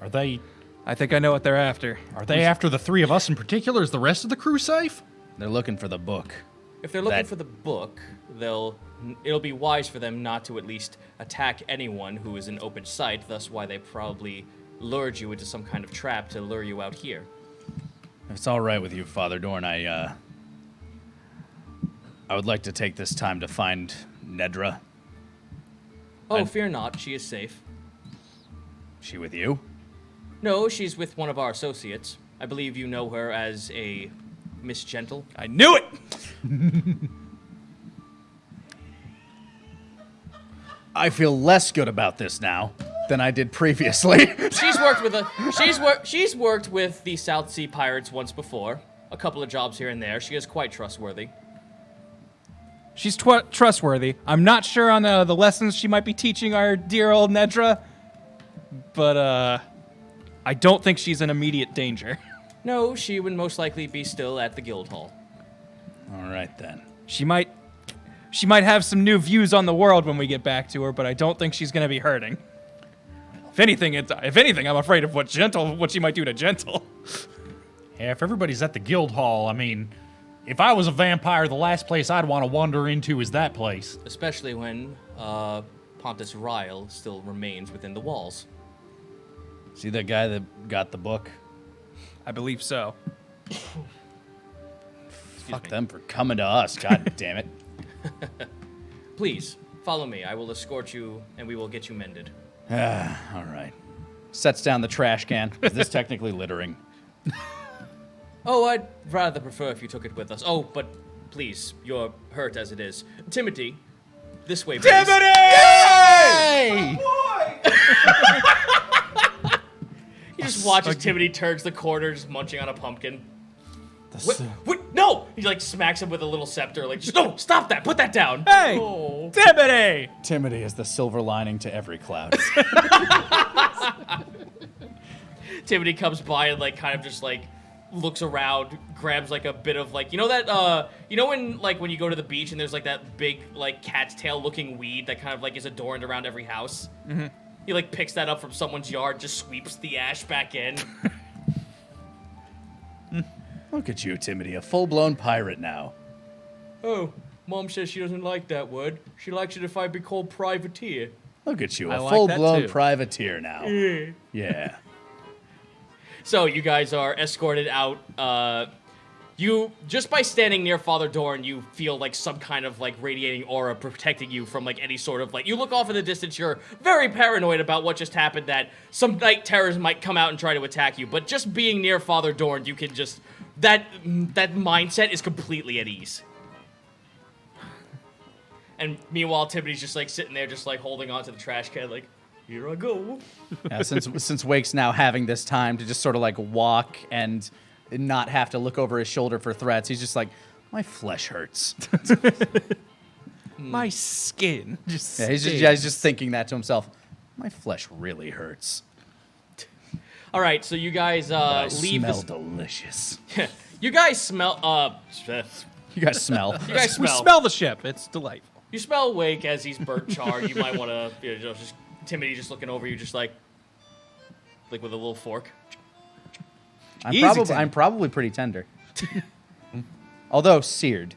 Are they I think I know what they're after. after the three of us in particular? Is the rest of the crew safe? They're looking for the book. If they're looking for the book, it'll be wise for them not to at least attack anyone who is in open sight, thus why they probably lured you into some kind of trap to lure you out here. If it's all right with you, Father Dorn, I would like to take this time to find Nedra. Oh, fear not, she is safe. She with you? No, she's with one of our associates. I believe you know her as a Miss Gentle. I knew it! I feel less good about this now than I did previously. She's worked with the South Sea Pirates once before. A couple of jobs here and there. She is quite trustworthy. She's trustworthy. I'm not sure on the lessons she might be teaching our dear old Nedra, but I don't think she's in immediate danger. No, she would most likely be still at the guild hall. All right, then. She might have some new views on the world when we get back to her, but I don't think she's going to be hurting. If anything, I'm afraid of what she might do to Gentle. Yeah, if everybody's at the guild hall, I mean, if I was a vampire, the last place I'd want to wander into is that place. Especially when Pontus Ryle still remains within the walls. See that guy that got the book? I believe so. Fuck them for coming to us, god damn it. Please, follow me. I will escort you, and we will get you mended. All right. Sets down the trash can. Is this technically littering? Oh, I'd rather prefer if you took it with us. Oh, but please, you're hurt as it is. Timothy, this way, please. Hey! You just watch as Timothy turns the corner, just munching on a pumpkin. Wait, no! He like smacks him with a little scepter, like, just, no, stop that, put that down. Hey! Oh. Timothy! Timothy is the silver lining to every cloud. Timothy comes by and like kind of just like looks around, grabs like a bit of like, you know that when you go to the beach and there's like that big like cat's tail looking weed that kind of like is adorned around every house. Mm-hmm. He like picks that up from someone's yard, just sweeps the ash back in. Look at you, Timothy, a full-blown pirate now. Oh, Mom says she doesn't like that word. She likes it if I be called privateer. Look at you, I a like full-blown that too. privateer now. Yeah. So you guys are escorted out. You just by standing near Father Dorn, you feel like some kind of like radiating aura protecting you from like any sort of like. You look off in the distance. You're very paranoid about what just happened. That some night terrors might come out and try to attack you. But just being near Father Dorn, you can just that mindset is completely at ease. And meanwhile, Timothy's just like sitting there, just like holding onto the trash can, like, here I go. Yeah, since Wake's now having this time to just sort of like walk and not have to look over his shoulder for threats, he's just like, my flesh hurts. My skin just. Yeah, he's just thinking that to himself. My flesh really hurts. All right, so you guys leave. Smell delicious. You guys smell. You guys smell. You guys We smell. smell the ship. It's delightful. You smell Wake as he's burnt charred. You might want to just Timothy just looking over you, just like with a little fork. I'm probably pretty tender. Although seared.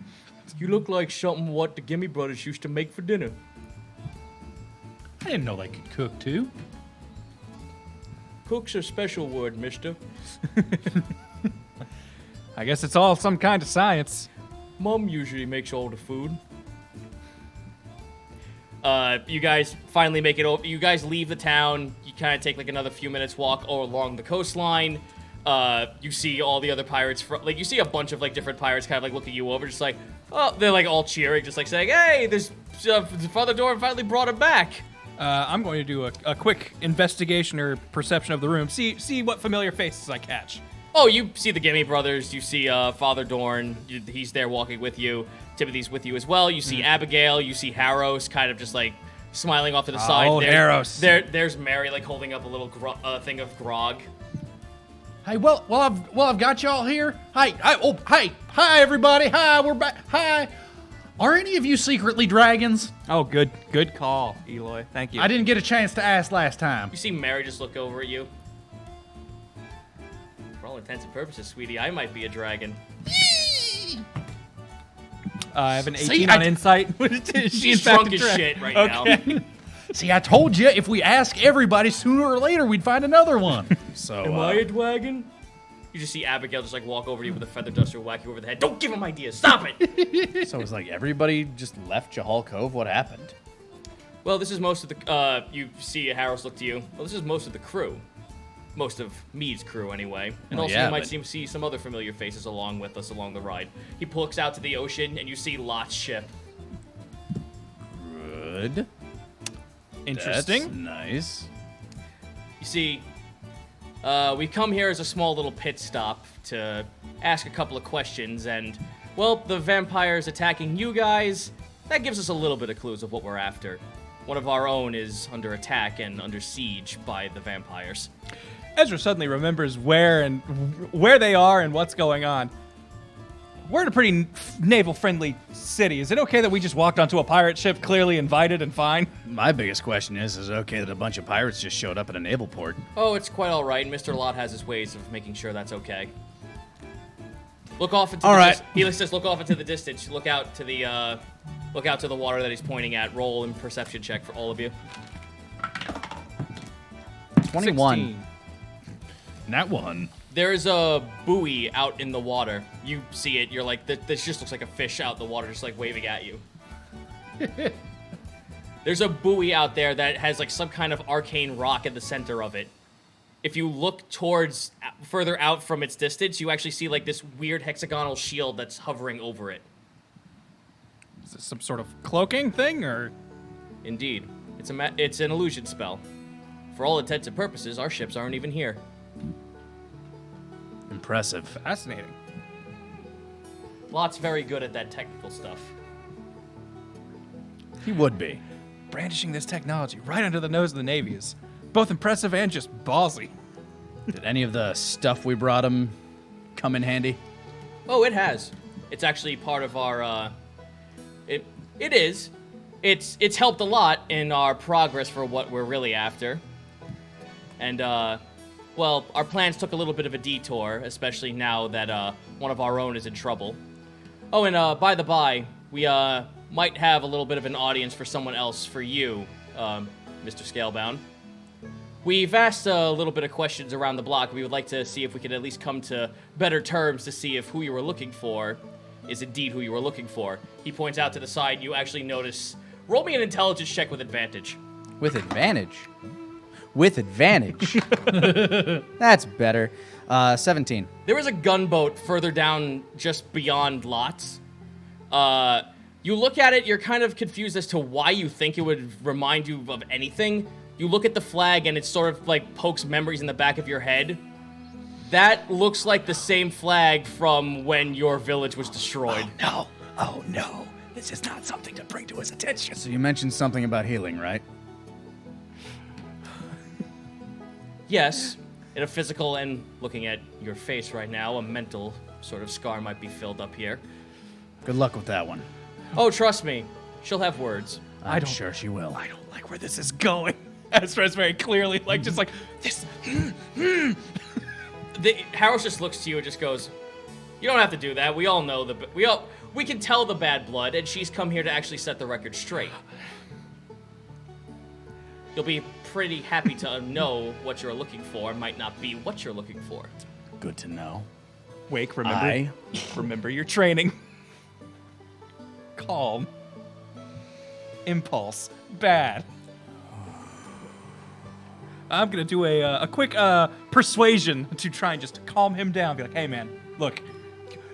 You look like something what the Gimme brothers used to make for dinner. I didn't know they could cook too. Cook's a special word, mister. I guess it's all some kind of science. Mom usually makes all the food. You guys finally make it over. You guys leave the town. You kind of take like another few minutes walk along the coastline. You see all the other pirates. You see a bunch of like different pirates kind of like looking you over, just like, oh, they're like all cheering, just like saying, hey, there's Father Dorn finally brought him back. I'm going to do a quick investigation or perception of the room. See what familiar faces I catch. Oh, you see the Gimme brothers. You see Father Dorn. He's there walking with you. Timothy's with you as well. You see Abigail. You see Harrows kind of just like smiling off to the side. Old Harrows. There's Mary like holding up a little thing of grog. Hey, well, I've got y'all here. Hi, everybody. Hi, we're back. Hi. Are any of you secretly dragons? Oh, good call, Eloy. Thank you. I didn't get a chance to ask last time. You see Mary just look over at you. For all intents and purposes, sweetie, I might be a dragon. I have an 18 See, on insight. She's drunk as shit right now. See, I told you if we ask everybody, sooner or later we'd find another one. So, Am I a dragon? You just see Abigail just like walk over to you with a feather duster, whack you over the head. Don't give him ideas. Stop it. so it's like everybody just left Jahal Cove. What happened? Well, this is most of the. You see Harrows look to you. Well, this is most of the crew. Most of Mead's crew, anyway. And Well, also, yeah, you might but- see some other familiar faces along with us along the ride. He looks out to the ocean, and you see Lot's ship. Good. Interesting. That's nice. You see, we come here as a small little pit stop to ask a couple of questions, and, well, the vampires attacking you guys, that gives us a little bit of clues of what we're after. One of our own is under attack and under siege by the vampires. Ezra suddenly remembers where they are and what's going on. We're in a pretty naval-friendly city. Is it okay that we just walked onto a pirate ship, clearly invited and fine? My biggest question is it okay that a bunch of pirates just showed up at a naval port? Oh, it's quite all right. Mr. Lot has his ways of making sure that's okay. Look off into he says, look off into the distance. Look out to the water that he's pointing at. Roll and perception check for all of you. 21. 16. That one. There's a buoy out in the water. You see it. You're like, this just looks like a fish out in the water, just like waving at you. There's a buoy out there that has like some kind of arcane rock in the center of it. If you look towards further out from its distance, you actually see like this weird hexagonal shield that's hovering over it. Is this some sort of cloaking thing, or? Indeed, it's an illusion spell. For all intents and purposes, our ships aren't even here. Impressive. Fascinating. Lot's very good at that technical stuff. He would be. Brandishing this technology right under the nose of the Navy is both impressive and just ballsy. Did any of the stuff we brought him come in handy? Oh, it has. It's actually part of our, It is. It's helped a lot in our progress for what we're really after. And, well, our plans took a little bit of a detour, especially now that, one of our own is in trouble. Oh, and, by the by, we, might have a little bit of an audience for someone else, for you, Mr. Scalebound. We've asked a little bit of questions around the block. We would like to see if we could at least come to better terms to see if who you were looking for is indeed who you were looking for. He points out to the side. You actually notice. Roll me an intelligence check with advantage. With advantage? with advantage. That's better. 17. There is a gunboat further down just beyond Lots. You look at it, you're kind of confused as to why you think it would remind you of anything. You look at the flag and it sort of like pokes memories in the back of your head. That looks like the same flag from when your village was destroyed. No. Oh, no. This is not something to bring to his attention. So you mentioned something about healing, right? Yes, in a physical and looking at your face right now, a mental sort of scar might be filled up here. Good luck with that one. Oh, trust me, she'll have words. I'm sure she will. I don't like where this is going. Ezra's very clearly like just like This. Harold just looks to you and just goes, "You don't have to do that. We all know we can tell the bad blood, and she's come here to actually set the record straight. You'll be pretty happy to know what you're looking for might not be what you're looking for." Good to know. Wake, remember your training. Calm. Impulse. Bad. I'm gonna do a quick persuasion to try and just calm him down. Be like, hey man, look,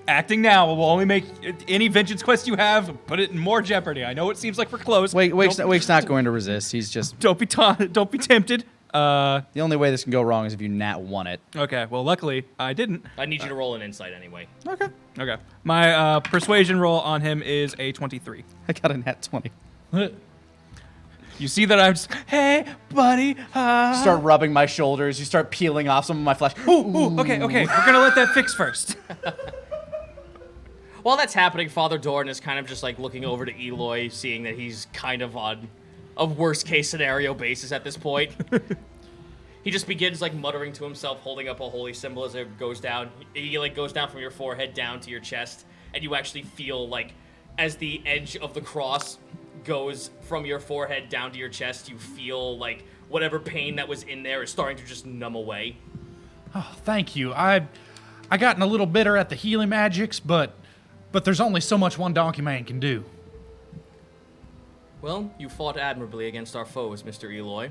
acting now will only make any vengeance quest you have put it in more jeopardy. I know it seems like we're close. Wake's not going to resist. He's just... Don't be tempted. The only way this can go wrong is if you nat 1 it. Okay, well luckily I didn't. I need you to roll an insight anyway. Okay. My persuasion roll on him is a 23. I got a nat 20. You see that I'm just, hey, buddy. Start rubbing my shoulders. You start peeling off some of my flesh. Ooh, okay. We're gonna let that fix first. While that's happening, Father Dorn is kind of just like looking over to Eloy, seeing that he's kind of on a worst case scenario basis at this point. He just begins like muttering to himself, holding up a holy symbol as it goes down. He like goes down from your forehead down to your chest, and you actually feel like as the edge of the cross goes from your forehead down to your chest, you feel like whatever pain that was in there is starting to just numb away. Oh, thank you. I gotten a little bitter at the healing magics, but there's only so much one donkey man can do. Well, you fought admirably against our foes, Mr. Eloy.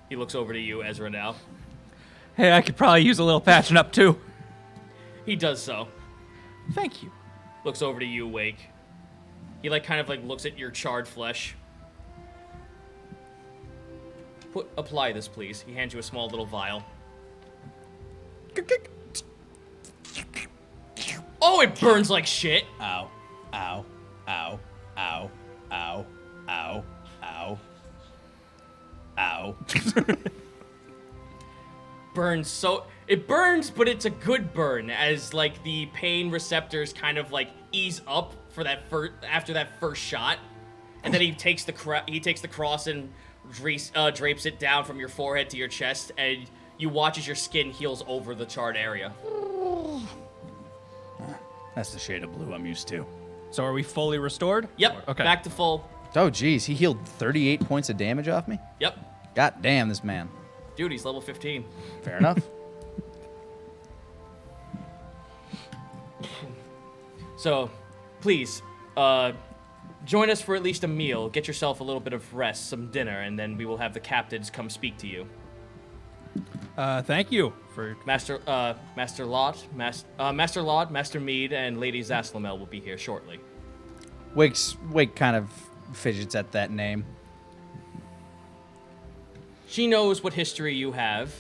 He looks over to you, Ezra, now. Hey, I could probably use a little patching up too. He does so. Thank you. Looks over to you, Wake. He kind of looks at your charred flesh. Apply this, please. He hands you a small little vial. Oh, it burns like shit. Ow. Ow. Ow. Ow. Ow. Ow. Ow. Ow. It burns, but it's a good burn, as the pain receptors kind of ease up for after that first shot, and then he takes the cross and drapes it down from your forehead to your chest, and you watch as your skin heals over the charred area. That's the shade of blue I'm used to. So are we fully restored? Yep. Okay. Back to full. Oh, geez. He healed 38 points of damage off me? Yep. God damn, this man. Dude, he's level 15. Fair enough. So, please, join us for at least a meal. Get yourself a little bit of rest, some dinner, and then we will have the captains come speak to you. Thank you for Master Laud, Master Mead, and Lady Zaslamel will be here shortly. Wake kind of fidgets at that name. She knows what history you have.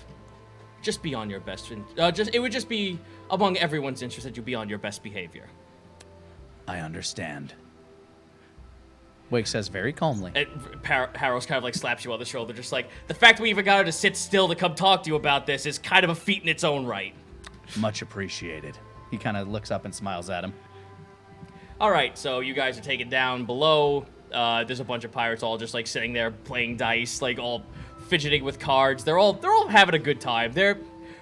Just be on your best. It would just be among everyone's interest that you be on your best behavior. I understand. Wake says very calmly. And Harrow's kind of slaps you on the shoulder, just the fact we even got her to sit still to come talk to you about this is kind of a feat in its own right. Much appreciated. He kind of looks up and smiles at him. All right, so you guys are taken down below. There's a bunch of pirates all just sitting there playing dice, all fidgeting with cards. They're all having a good time. They're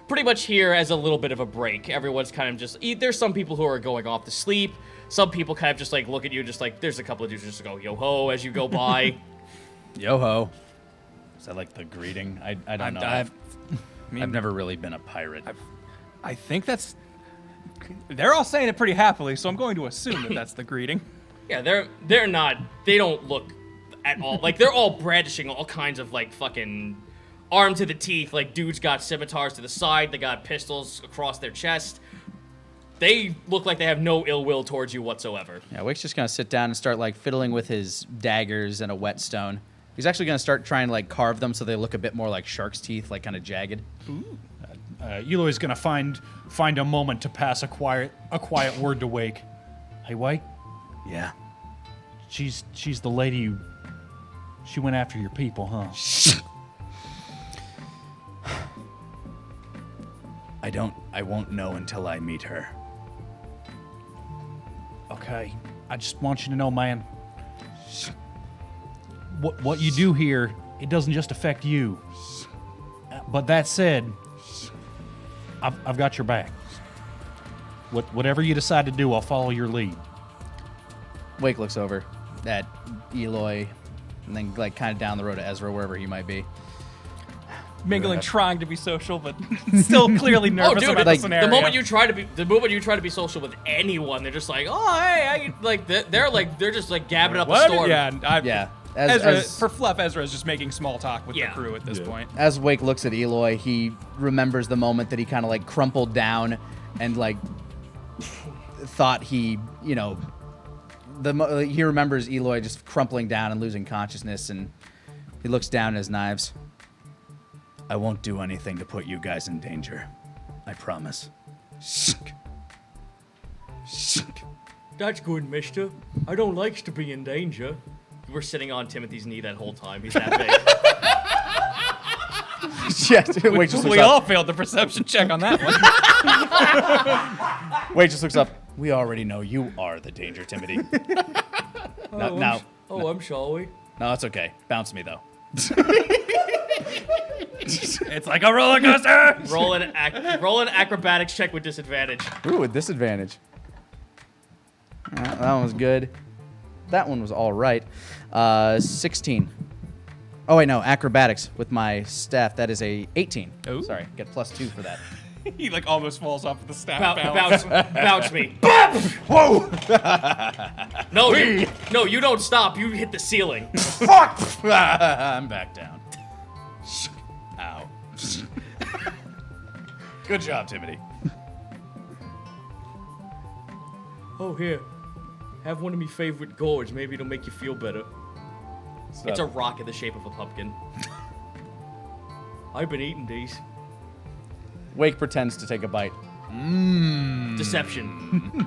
pretty much here as a little bit of a break. Everyone's kind of just there's some people who are going off to sleep. Some people kind of just look at you, just there's a couple of dudes just go yo ho as you go by. Yo ho. Is that the greeting? I don't know. I've never really been a pirate. I think that's. They're all saying it pretty happily, so I'm going to assume that that's the greeting. Yeah, they're not. They don't look at all. Like, they're all brandishing all kinds of, like, fucking armed to the teeth. Like, dudes got scimitars to the side. They got pistols across their chest. They look like they have no ill will towards you whatsoever. Yeah, Wake's just gonna sit down and start like fiddling with his daggers and a whetstone. He's actually gonna start trying to like carve them so they look a bit more like shark's teeth, like kind of jagged. Eloy's gonna find a moment to pass a quiet word to Wake. Hey, Wake, Yeah. she's the lady she went after your people, huh? I won't know until I meet her. Okay, I just want you to know, man. What you do here, it doesn't just affect you. But that said, I've got your back. Whatever you decide to do, I'll follow your lead. Wake looks over at Eloy, and then like kind of down the road to Ezra, wherever he might be. Mingling, trying to be social, but still clearly Oh, nervous dude! about like, the scenario. The moment you try to be social with anyone, they're just like, oh, hey, they're just like gabbing up a What? storm. Yeah. Ezra, for fluff, Ezra is just making small talk with the crew at this point. As Wake looks at Eloy, he remembers the moment that he kind of like crumpled down and like thought he, you know, he remembers Eloy just crumpling down and losing consciousness, and he looks down at his knives. I won't do anything to put you guys in danger. I promise. That's good, mister. I don't like to be in danger. You were sitting on Timothy's knee that whole time. He's that big. Yeah, Wake just looks We up. all failed the perception check on that one. Wake just looks up. We already know you are the danger, Timothy. No, I'm sorry. no, it's okay. Bounce me though. It's like a roller coaster. Roll an acrobatics check with disadvantage. Ooh, a disadvantage. That one was good. That one was all right. 16. Oh, wait, no. Acrobatics with my staff. That is a 18. Ooh. Sorry. Get +2 for that. He like almost falls off of the staff balance. Bounce me. Whoa! No, you don't stop. You hit the ceiling. Fuck! I'm back down. Ow. Good job, Timothy. Oh, here. Have one of my favorite gourds. Maybe it'll make you feel better. It's a rock in the shape of a pumpkin. I've been eating these. Wake pretends to take a bite. Deception.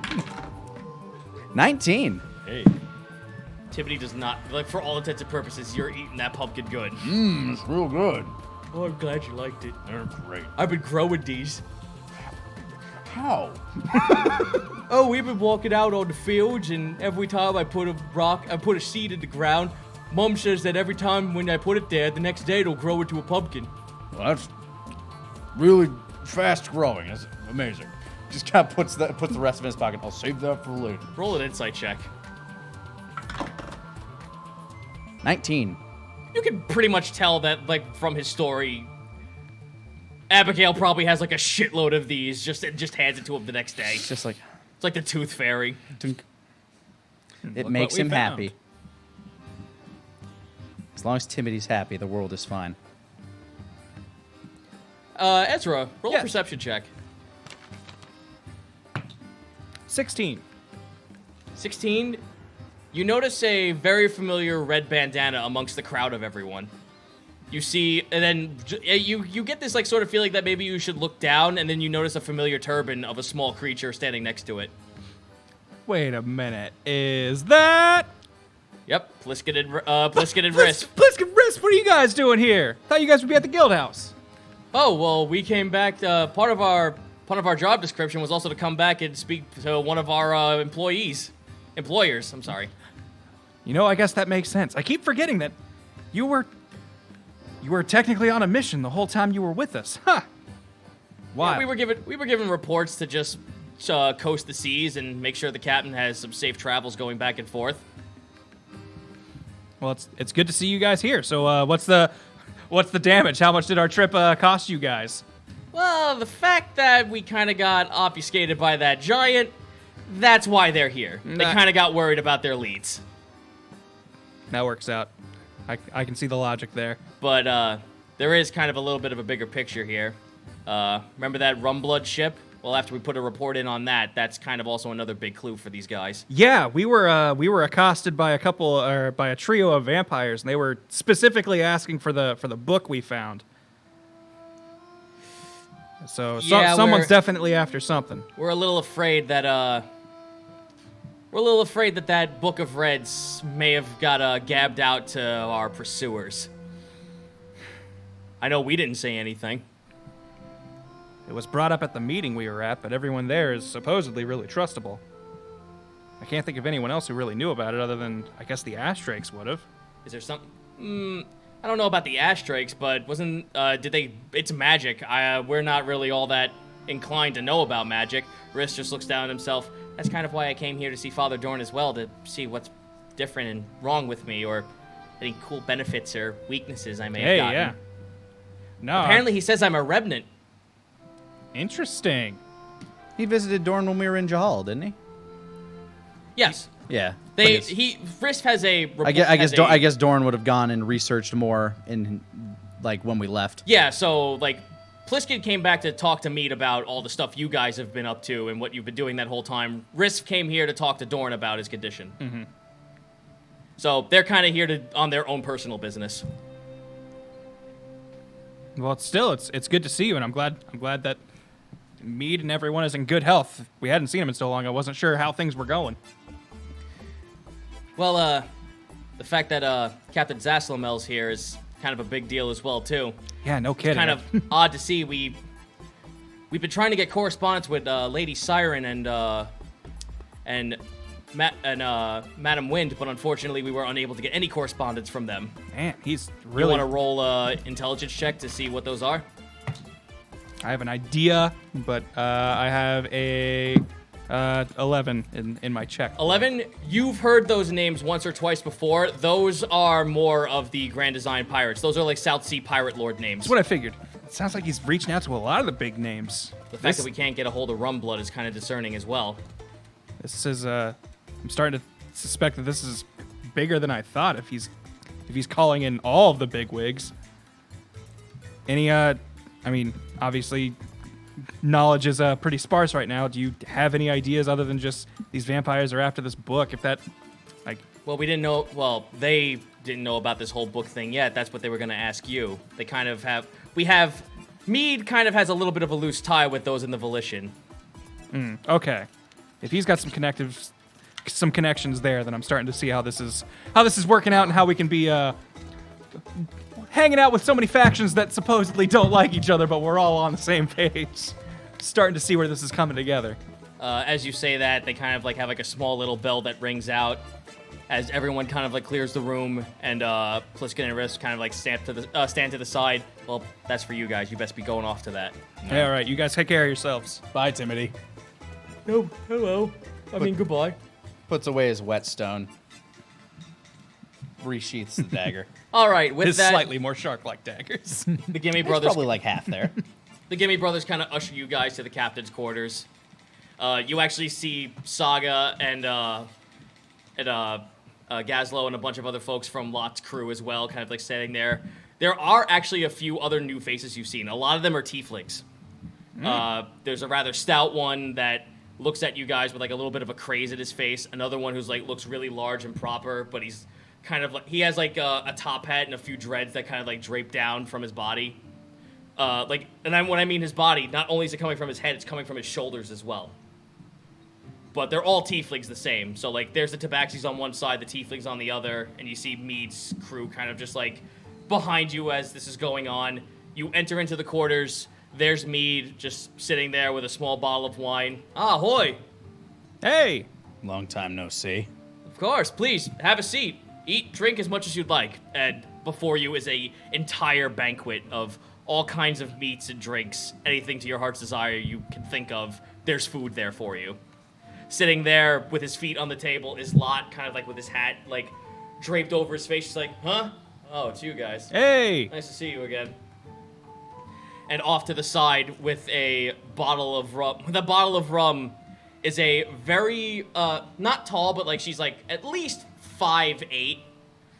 19. Hey. Timothy does not, like, for all intents and purposes, you're eating that pumpkin good. It's real good. Oh, I'm glad you liked it. They're great. I've been growing these. How? Oh, we've been walking out on the fields, and every time I put a seed in the ground, Mom says that every time when I put it there, the next day it'll grow into a pumpkin. Well, that's really fast growing. That's amazing. Just kind of puts the rest of it in his pocket. I'll save that for later. Roll an insight check. 19. You can pretty much tell that, like, from his story, Abigail probably has like a shitload of these. Just hands it to him the next day. It's just like, It's like the Tooth Fairy. dunk. It Look makes what we him found. happy. As long as Timothy's happy, the world is fine. Ezra, roll a Yes. perception check. 16. 16. You notice a very familiar red bandana amongst the crowd of everyone. You see, and then you get this like sort of feeling that maybe you should look down, and then you notice a familiar turban of a small creature standing next to it. Wait a minute. Is that Yep, Pliskin and Risk. Pliskin Risk? What are you guys doing here? Thought you guys would be at the guild house. Oh well, we came back. Part of our job description was also to come back and speak to one of our employers. I'm sorry. You know, I guess that makes sense. I keep forgetting that you were technically on a mission the whole time you were with us. Huh. Why? Yeah, we were given reports to just coast the seas and make sure the captain has some safe travels going back and forth. Well, it's good to see you guys here. So, what's the damage? How much did our trip cost you guys? Well, the fact that we kind of got obfuscated by that giant, that's why they're here. They Nah. kind of got worried about their leads. That works out. I can see the logic there. But there is kind of a little bit of a bigger picture here. Remember that Rumblood ship? Well, after we put a report in on that, that's kind of also another big clue for these guys. Yeah, we were accosted by by a trio of vampires, and they were specifically asking for the book we found. So Yeah, someone's definitely after something. We're a little afraid that that Book of Reds may have got gabbed out to our pursuers. I know we didn't say anything. It was brought up at the meeting we were at, but everyone there is supposedly really trustable. I can't think of anyone else who really knew about it other than, I guess, the Astrakes would have. Is there something? I don't know about the Astrakes, but it's magic. We're not really all that inclined to know about magic. Riss just looks down at himself. That's kind of why I came here to see Father Dorn as well, to see what's different and wrong with me, or any cool benefits or weaknesses I may have gotten. Yeah. No. Apparently he says I'm a revenant. Interesting. He visited Dorn when we were in Jahal, didn't he? Yes. Yeah. Riss has a report. I guess Dorn would have gone and researched more in when we left. Yeah, so Pliskin came back to talk to Mead about all the stuff you guys have been up to and what you've been doing that whole time. Riss came here to talk to Dorn about his condition. Mm-hmm. So they're kind of here on their own personal business. Well, it's good to see you, and I'm glad that Mead and everyone is in good health. We hadn't seen him in so long. I wasn't sure how things were going. Well, the fact that Captain Zaslamel's here is kind of a big deal as well, too. Yeah, no kidding. Kind of odd to see. We've been trying to get correspondence with Lady Siren and Madam Wind, but unfortunately we were unable to get any correspondence from them. Man, he's really... You want to roll intelligence check to see what those are? I have an idea, but I have a 11 in my check. 11, you've heard those names once or twice before. Those are more of the Grand Design pirates. Those are like South Sea Pirate Lord names. That's what I figured. It sounds like he's reaching out to a lot of the big names. The fact that we can't get a hold of Rumblood is kind of discerning as well. This is, I'm starting to suspect that this is bigger than I thought if he's calling in all of the big wigs. Any, obviously, knowledge is pretty sparse right now. Do you have any ideas other than just these vampires are after this book? If that, Well, we didn't know. Well, they didn't know about this whole book thing yet. That's what they were going to ask you. They kind of have. Mead kind of has a little bit of a loose tie with those in the Volition. Okay. If he's got some connections there, then I'm starting to see how this is working out and how we can be hanging out with so many factions that supposedly don't like each other, but we're all on the same page. Starting to see where this is coming together. As you say that, they kind of have a small little bell that rings out as everyone kind of clears the room, and Pliskin and Riss kind of stand to the side. Well, that's for you guys. You best be going off to that. Hey, all right, you guys take care of yourselves. Bye, Timothy. No, hello. Goodbye. Puts away his whetstone. Resheaths the dagger. All right, with His that, slightly more shark-like daggers. the Gimme There's Brothers. probably half there. The Gimme Brothers kind of usher you guys to the captain's quarters. You actually see Saga and Gazlo and a bunch of other folks from Lot's crew as well, kind of standing there. There are actually a few other new faces you've seen. A lot of them are tieflings. There's a rather stout one that looks at you guys with a little bit of a craze at his face. Another one who's looks really large and proper, but he's kind of he has a top hat and a few dreads that kind of drape down from his body. When I mean his body, not only is it coming from his head, it's coming from his shoulders as well. But they're all tieflings the same. So there's the Tabaxis on one side, the tieflings on the other, and you see Mead's crew kind of just behind you as this is going on. You enter into the quarters. There's Mead just sitting there with a small bottle of wine. Ahoy! Hey! Long time no see. Of course, please, have a seat. Eat, drink as much as you'd like. And before you is a entire banquet of all kinds of meats and drinks. Anything to your heart's desire you can think of, there's food there for you. Sitting there with his feet on the table is Lot, kind of with his hat, draped over his face. She's huh? Oh, it's you guys. Hey! Nice to see you again. And off to the side with a bottle of rum. The bottle of rum is a very, not tall, but she's at least 5'8",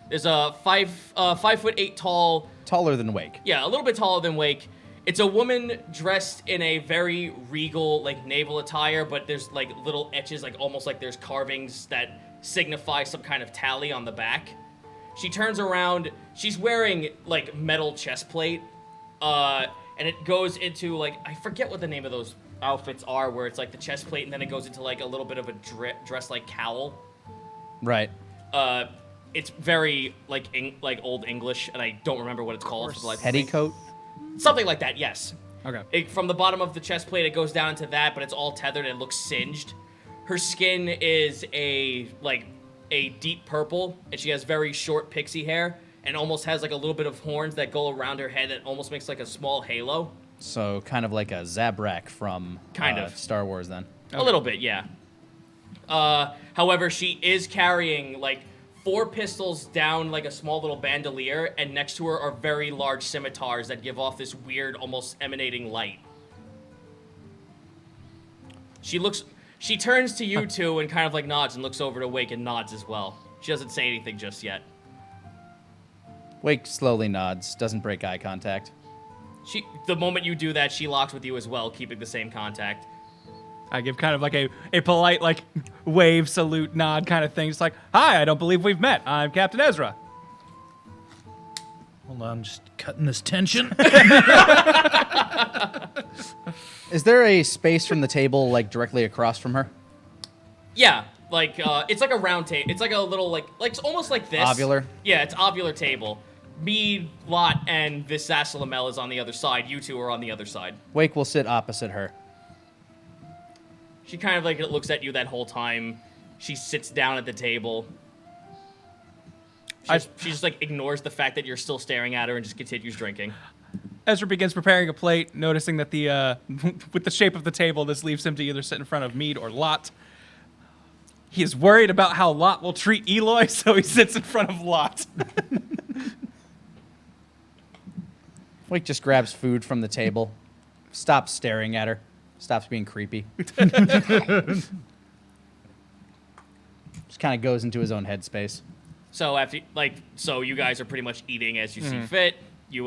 There's a 5'8" tall. Taller than Wake. Yeah, a little bit taller than Wake. It's a woman dressed in a very regal, like, naval attire, but there's, like, little etches, like, almost like there's carvings that signify some kind of tally on the back. She turns around. She's wearing, like, metal chest plate, and it goes into, like, I forget what the name of those outfits are, where it's, like, the chest plate, and then it goes into, like, a little bit of a dress, like, cowl. Right. It's very, like, Old English, and I don't remember what it's called. For the life of me. Petticoat. Something like that, yes. Okay. From the bottom of the chest plate, it goes down into that, but it's all tethered and it looks singed. Her skin is a deep purple, and she has very short pixie hair, and almost has like a little bit of horns that go around her head that almost makes like a small halo. So kind of like a Zabrak from Kind of. Star Wars then. A little bit, yeah. However, she is carrying like 4 pistols down like a small little bandolier, and next to her are very large scimitars that give off this weird, almost emanating light. She turns to you two and kind of like nods and looks over to Wake and nods as well. She doesn't say anything just yet. Wake slowly nods, doesn't break eye contact. The moment you do that, she locks with you as well, keeping the same contact. I give kind of like a polite, like, wave, salute, nod kind of thing. It's like, hi, I don't believe we've met. I'm Captain Ezra. Hold on, just cutting this tension. Is there a space from the table, like, directly across from her? Yeah, like, it's like a round table. It's like a little, like almost like this. Ovular? Yeah, it's ovular table. Me, Lot, and this Sassalamel is on the other side. You two are on the other side. Wake will sit opposite her. She kind of like looks at you that whole time. She sits down at the table. She just like ignores the fact that you're still staring at her and just continues drinking. Ezra begins preparing a plate, noticing that the with the shape of the table, this leaves him to either sit in front of Mead or Lot. He is worried about how Lot will treat Eloy, so he sits in front of Lot. Wake just grabs food from the table, stops staring at her, stops being creepy. Just kind of goes into his own headspace. So so you guys are pretty much eating as you see fit. You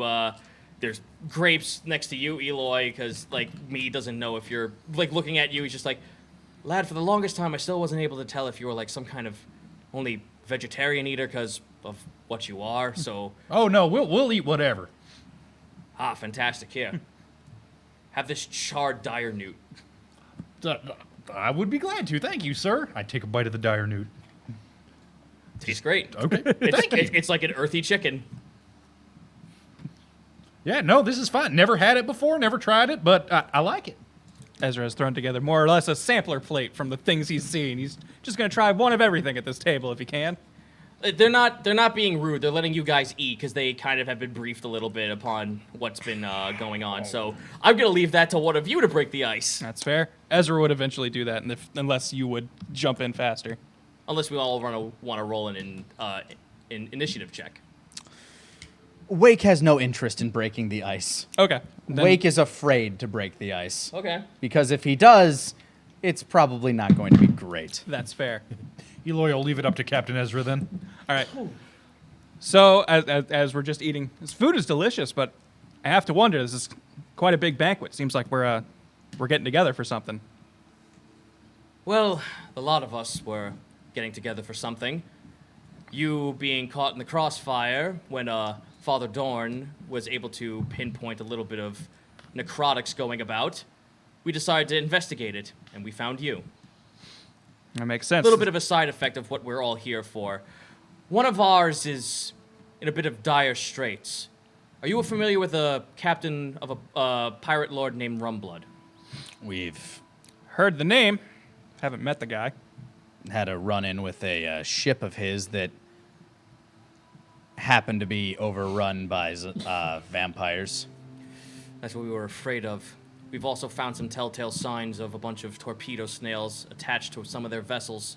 there's grapes next to you, Eloy, because like me doesn't know if you're like looking at you. He's just like, lad, for the longest time I still wasn't able to tell if you were like some kind of only vegetarian eater because of what you are. So Oh no, we'll eat whatever. Fantastic. Here, have this charred dire newt. I would be glad to. Thank you, sir. I take a bite of the dire newt. Tastes great. Okay, thank you. It's like an earthy chicken. Yeah, no, this is fine. Never had it before, never tried it, but I like it. Ezra has thrown together more or less a sampler plate from the things he's seen. He's just going to try one of everything at this table if he can. They're not being rude. They're letting you guys eat because they kind of have been briefed a little bit upon what's been going on. So I'm gonna leave that to one of you to break the ice. That's fair. Ezra would eventually do that, and unless you would jump in faster. Unless we all want to roll an initiative check. Wake has no interest in breaking the ice. Okay. Then- Wake is afraid to break the ice. Okay. Because if he does, it's probably not going to be great. That's fair. Eloy will leave it up to Captain Ezra then. All right. So as we're just eating, this food is delicious, but I have to wonder. This is quite a big banquet. Seems like we're getting together for something. Well, a lot of us were getting together for something. You being caught in the crossfire when Father Dorn was able to pinpoint a little bit of necrotics going about. We decided to investigate it, and we found you. That makes sense. A little bit of a side effect of what we're all here for. One of ours is in a bit of dire straits. Are you familiar with a captain of a pirate lord named Rumblood? We've Heard the name. Haven't met the guy. had a run-in with a ship of his that happened to be overrun by vampires. That's what we were afraid of. We've also found some telltale signs of a bunch of torpedo snails attached to some of their vessels.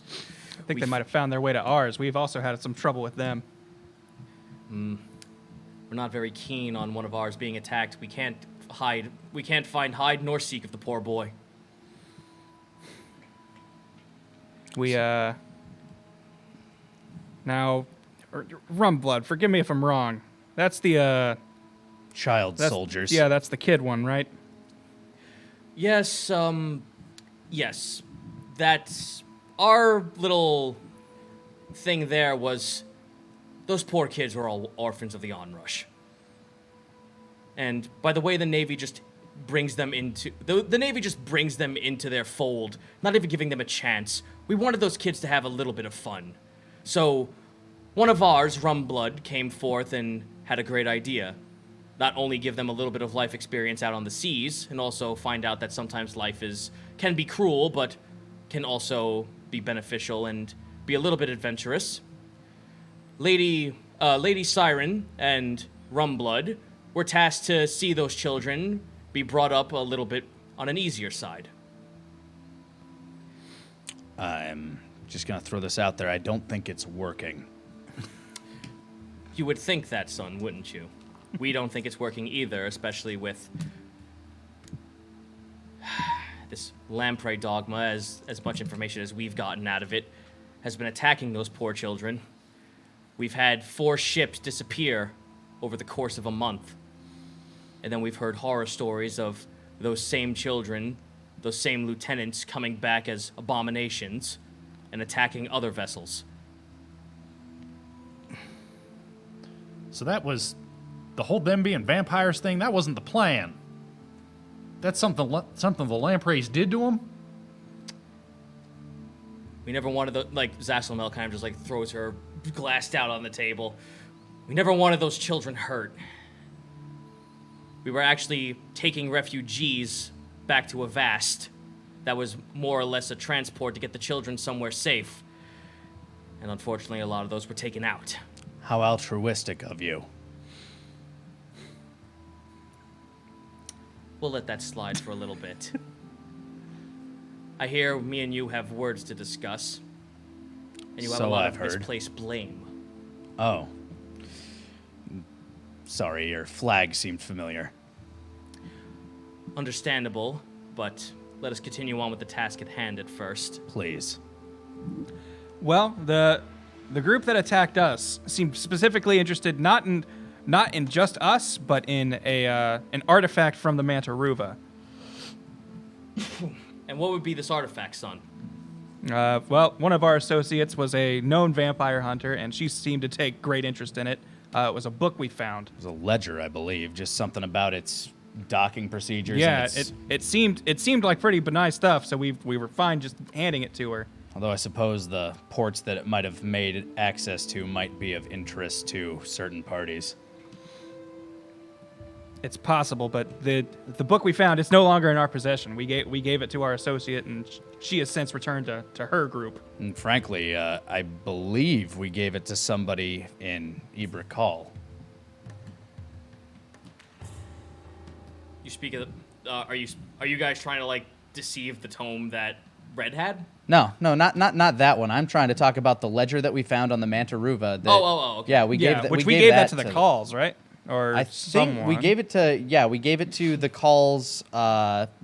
I think they might have found their way to ours. We've also had some trouble with them. We're not very keen on one of ours being attacked. We can't find hide nor seek of the poor boy. We now or Rumblood. Forgive me if I'm wrong. That's the Child soldiers. Yeah, that's the kid one, right? Yes, yes. That's our little thing there was those poor kids were all orphans of the onrush. And by the way the Navy just brings them into the Navy just brings them into their fold, not even giving them a chance. We wanted those kids to have a little bit of fun. So one of ours, Rumblood, came forth and had a great idea. Not only give them a little bit of life experience out on the seas, and also find out that sometimes life can be cruel, but can also be beneficial and be a little bit adventurous. Lady Siren and Rumblood were tasked to see those children be brought up a little bit on an easier side. I'm just gonna throw this out there. I don't think it's working. You would think that, son, wouldn't you? We don't think it's working either, especially with this lamprey dogma, as much information as we've gotten out of it, has been attacking those poor children. We've had 4 ships disappear over the course of a month. And then we've heard horror stories of those same children, those same lieutenants coming back as abominations and attacking other vessels. So that was the whole them being vampires thing. That wasn't the plan. That's something the lampreys did to them. We never wanted the, like, Zasselmel kind of just, like, throws her glassed out on the table. We never wanted those children hurt. We were actually taking refugees back to Avast. That was more or less a transport to get the children somewhere safe. And unfortunately, a lot of those were taken out. How altruistic of you. We'll let that slide for a little bit. I hear me and you have words to discuss. And you have a So lot I've of heard. misplaced blame. Oh. Sorry, your flag seemed familiar. Understandable, but let us continue on with the task at hand at first. Please. Well, the group that attacked us seemed specifically interested not in just us, but in an artifact from the Mantaruva. And what would be this artifact, son? Well, one of our associates was a known vampire hunter, and she seemed to take great interest in it. It was a book we found. It was a ledger, I believe. Just something about its docking procedures. Yeah, and its, it seemed like pretty benign stuff, so we were fine just handing it to her. although I suppose the ports that it might have made access to might be of interest to certain parties. It's possible, but the book we found, it's no longer in our possession. We gave it to our associate, and she has since returned to her group. And frankly, I believe we gave it to somebody in Ibrakal. You speak of the, are you guys trying to, like, deceive the tome that Red had? No, not that one. I'm trying to talk about the ledger that we found on the Mantaruva. That, Okay. Yeah, we gave which we we gave that to the calls, right? Or I think we gave it to the calls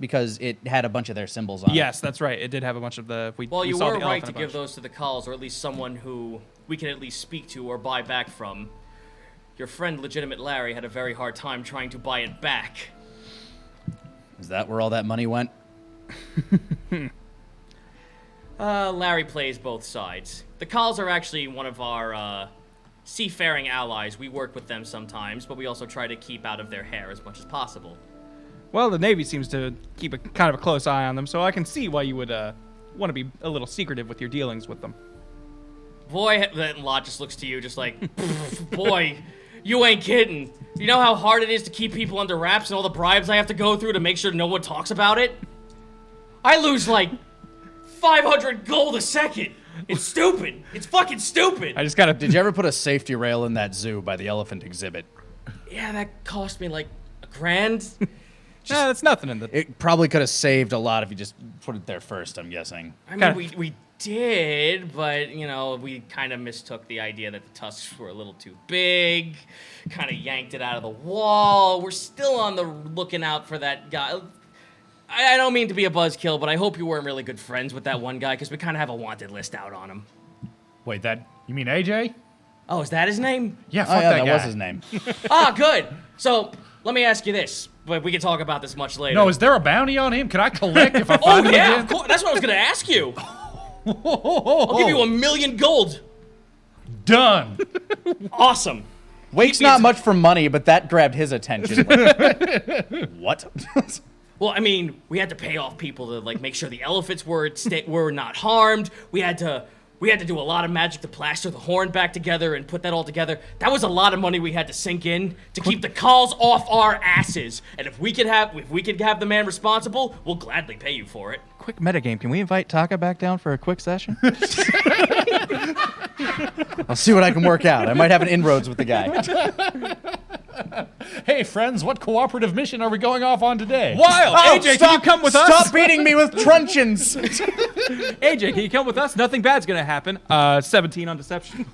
because it had a bunch of their symbols on it. Yes, that's right. It did have a bunch of the. Well, you saw were the right elephant to a give bunch. those to the Culls, or at least someone who we can at least speak to or buy back from. Your friend, Legitimate Larry, had a very hard time trying to buy it back. Is that where all that money went? Larry plays both sides. The Culls are actually one of our seafaring allies. We work with them sometimes, but we also try to keep out of their hair as much as possible. Well, the Navy seems to keep a kind of a close eye on them, so I can see why you would want to be a little secretive with your dealings with them. Boy, that lot just looks to you just like, boy, you ain't kidding. You know how hard it is to keep people under wraps and all the bribes I have to go through to make sure no one talks about it? I lose like 500 gold a second. It's stupid. It's fucking stupid. I just gotta. Did you ever put a safety rail in that zoo by the elephant exhibit? Yeah, that cost me like $1,000. Nah, that's nothing in the. It probably could have saved a lot if you just put it there first, I'm guessing. I mean, we did, but, you know, we kind of mistook the idea that the tusks were a little too big, kind of yanked it out of the wall. We're still on the looking out for that guy. I don't mean to be a buzzkill, but I hope you weren't really good friends with that one guy, because we kind of have a wanted list out on him. Wait, you mean AJ? Oh, is that his name? Yeah, Oh fuck yeah, that guy. was his name. Ah, good. So, let me ask you this. But we can talk about this much later. No, is there a bounty on him? Can I collect if I Oh, find him yeah, again? of course. That's what I was going to ask you. I'll give you 1,000,000 gold. Done. Awesome. Wake's not much for money, but that grabbed his attention. Like, what? Well, I mean, we had to pay off people to like make sure the elephants were not harmed. We had to do a lot of magic to plaster the horn back together and put that all together. That was a lot of money we had to sink in to keep the calls off our asses. And if we could have the man responsible, we'll gladly pay you for it. Quick metagame. Can we invite Taka back down for a quick session? I'll see what I can work out. I might have an inroads with the guy. Hey, friends, what cooperative mission are we going off on today? Wild! AJ, can you come with us? Stop beating me with truncheons. AJ, can you come with us? Nothing bad's gonna happen. 17 on deception.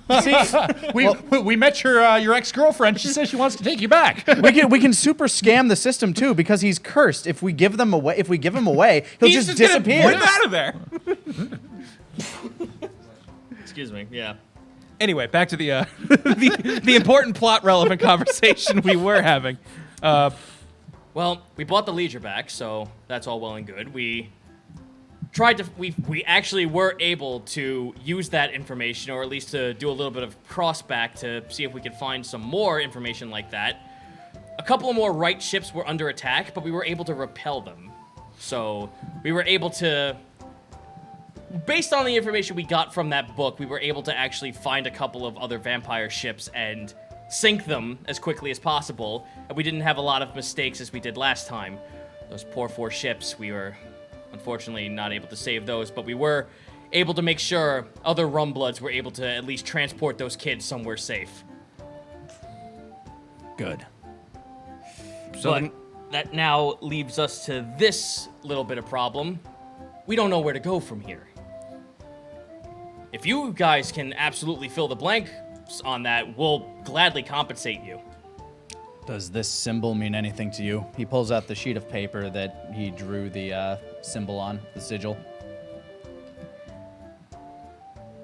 We met your ex-girlfriend. She says she wants to take you back. we can super scam the system too because he's cursed. If we give him away, he'll He's just gonna disappear. whip out of there. Excuse me. Yeah. Anyway, back to the the important plot relevant conversation we were having. Well, we bought the leisure back, so that's all well and good. We actually were able to use that information, or at least to do a little bit of cross back to see if we could find some more information like that. A couple of more right ships were under attack, but we were able to repel them. So we were able to, based on the information we got from that book, we were able to actually find a couple of other vampire ships and sink them as quickly as possible. And we didn't have a lot of mistakes as we did last time. Those poor 4 ships, we were unfortunately not able to save those, but we were able to make sure other Rumbloods were able to at least transport those kids somewhere safe. Good. But that now leaves us to this little bit of problem. We don't know where to go from here. If you guys can absolutely fill the blanks on that, we'll gladly compensate you. Does this symbol mean anything to you? He pulls out the sheet of paper that he drew the symbol on, the sigil.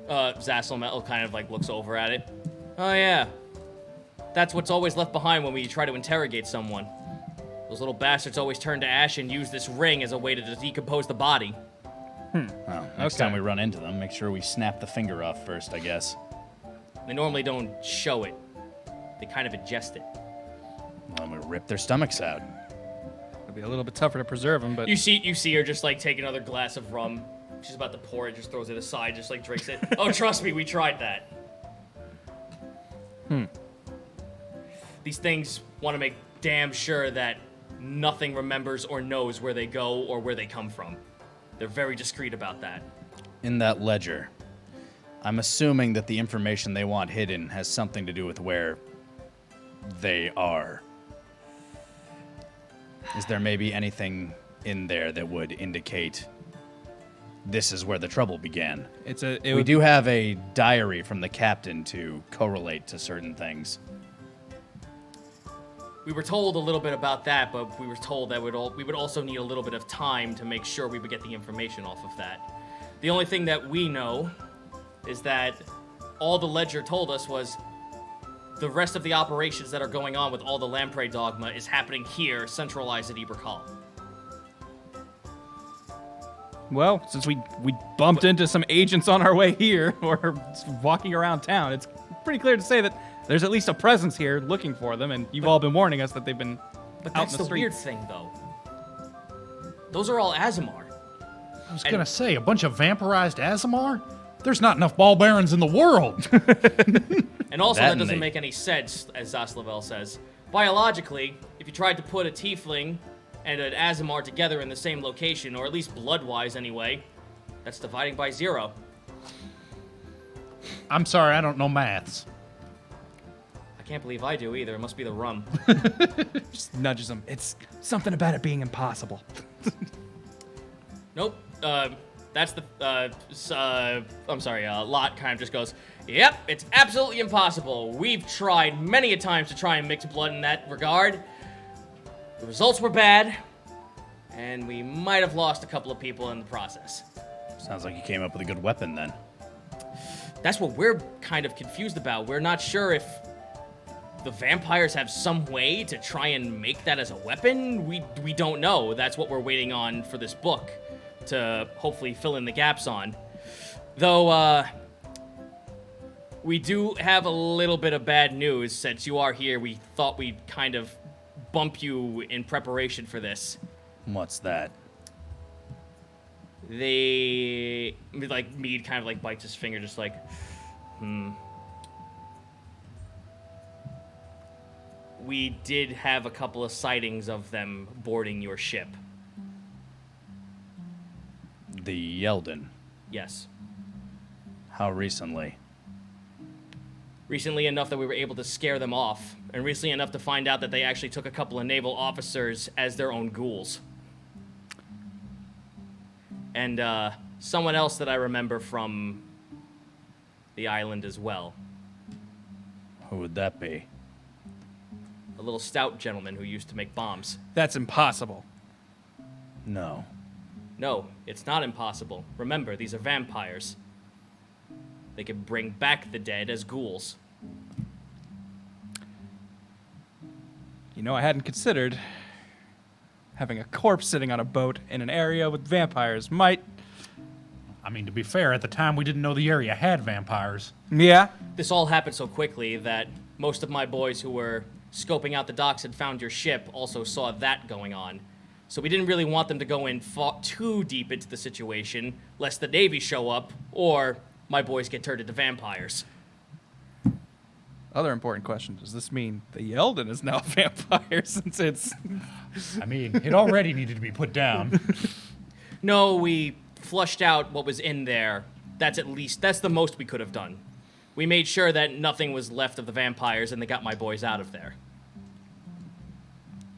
Zasselmetal kind of like looks over at it. Oh yeah. That's what's always left behind when we try to interrogate someone. Those little bastards always turn to ash and use this ring as a way to decompose the body. Well, next time we run into them, make sure we snap the finger off first, I guess. They normally don't show it. They kind of ingest it. Well, we rip their stomachs out. It'll be a little bit tougher to preserve them, but You see her just like take another glass of rum. She's about to pour it, just throws it aside, just like drinks it. Oh, trust me, we tried that. These things want to make damn sure that nothing remembers or knows where they go or where they come from. They're very discreet about that. In that ledger, I'm assuming that the information they want hidden has something to do with where they are. Is there maybe anything in there that would indicate this is where the trouble began? We do have a diary from the captain to correlate to certain things. We were told a little bit about that, but we were told that we would also need a little bit of time to make sure we would get the information off of that. The only thing that we know is that all the ledger told us was the rest of the operations that are going on with all the Lamprey dogma is happening here, centralized at Eberkal. well, since we bumped into some agents on our way here or walking around town, it's pretty clear to say that there's at least a presence here looking for them, and you've all been warning us that they've been But out that's in the the street. weird thing, though. Those are all Azamar. I was gonna say, a bunch of vampirized Azamar? There's not enough ball barons in the world. And also, That that and doesn't they- make any sense, as Zaslavel says. Biologically, if you tried to put a tiefling and an Azamar together in the same location, or at least blood-wise anyway, that's dividing by 0. I'm sorry, I don't know maths. I can't believe I do either. It must be the rum. Just nudges them. It's something about it being impossible. Nope. That's the. I'm sorry. Lot kind of just goes, "Yep, it's absolutely impossible. We've tried many a times to try and mix blood in that regard. The results were bad, and we might have lost a couple of people in the process." Sounds like you came up with a good weapon then. That's what we're kind of confused about. We're not sure if the vampires have some way to try and make that as a weapon. We don't know. That's what we're waiting on for this book to hopefully fill in the gaps on. Though, we do have a little bit of bad news. Since you are here, we thought we'd kind of bump you in preparation for this. What's that? Mead kind of like bites his finger, just like, We did have a couple of sightings of them boarding your ship. The Yeldon. Yes. How recently? Recently enough that we were able to scare them off, and recently enough to find out that they actually took a couple of naval officers as their own ghouls. And, someone else that I remember from the island as well. Who would that be? A little stout gentleman who used to make bombs. That's impossible. No. No, it's not impossible. Remember, these are vampires. They can bring back the dead as ghouls. You know, I hadn't considered having a corpse sitting on a boat in an area with vampires might... I mean, to be fair, at the time we didn't know the area had vampires. Yeah? This all happened so quickly that most of my boys who were scoping out the docks and found your ship also saw that going on. So we didn't really want them to go in too deep into the situation, lest the Navy show up, or my boys get turned into vampires. Other important question. Does this mean the Yeldon is now a vampire since it's... I mean, it already needed to be put down. No, we flushed out what was in there. That's the most we could have done. We made sure that nothing was left of the vampires, and they got my boys out of there.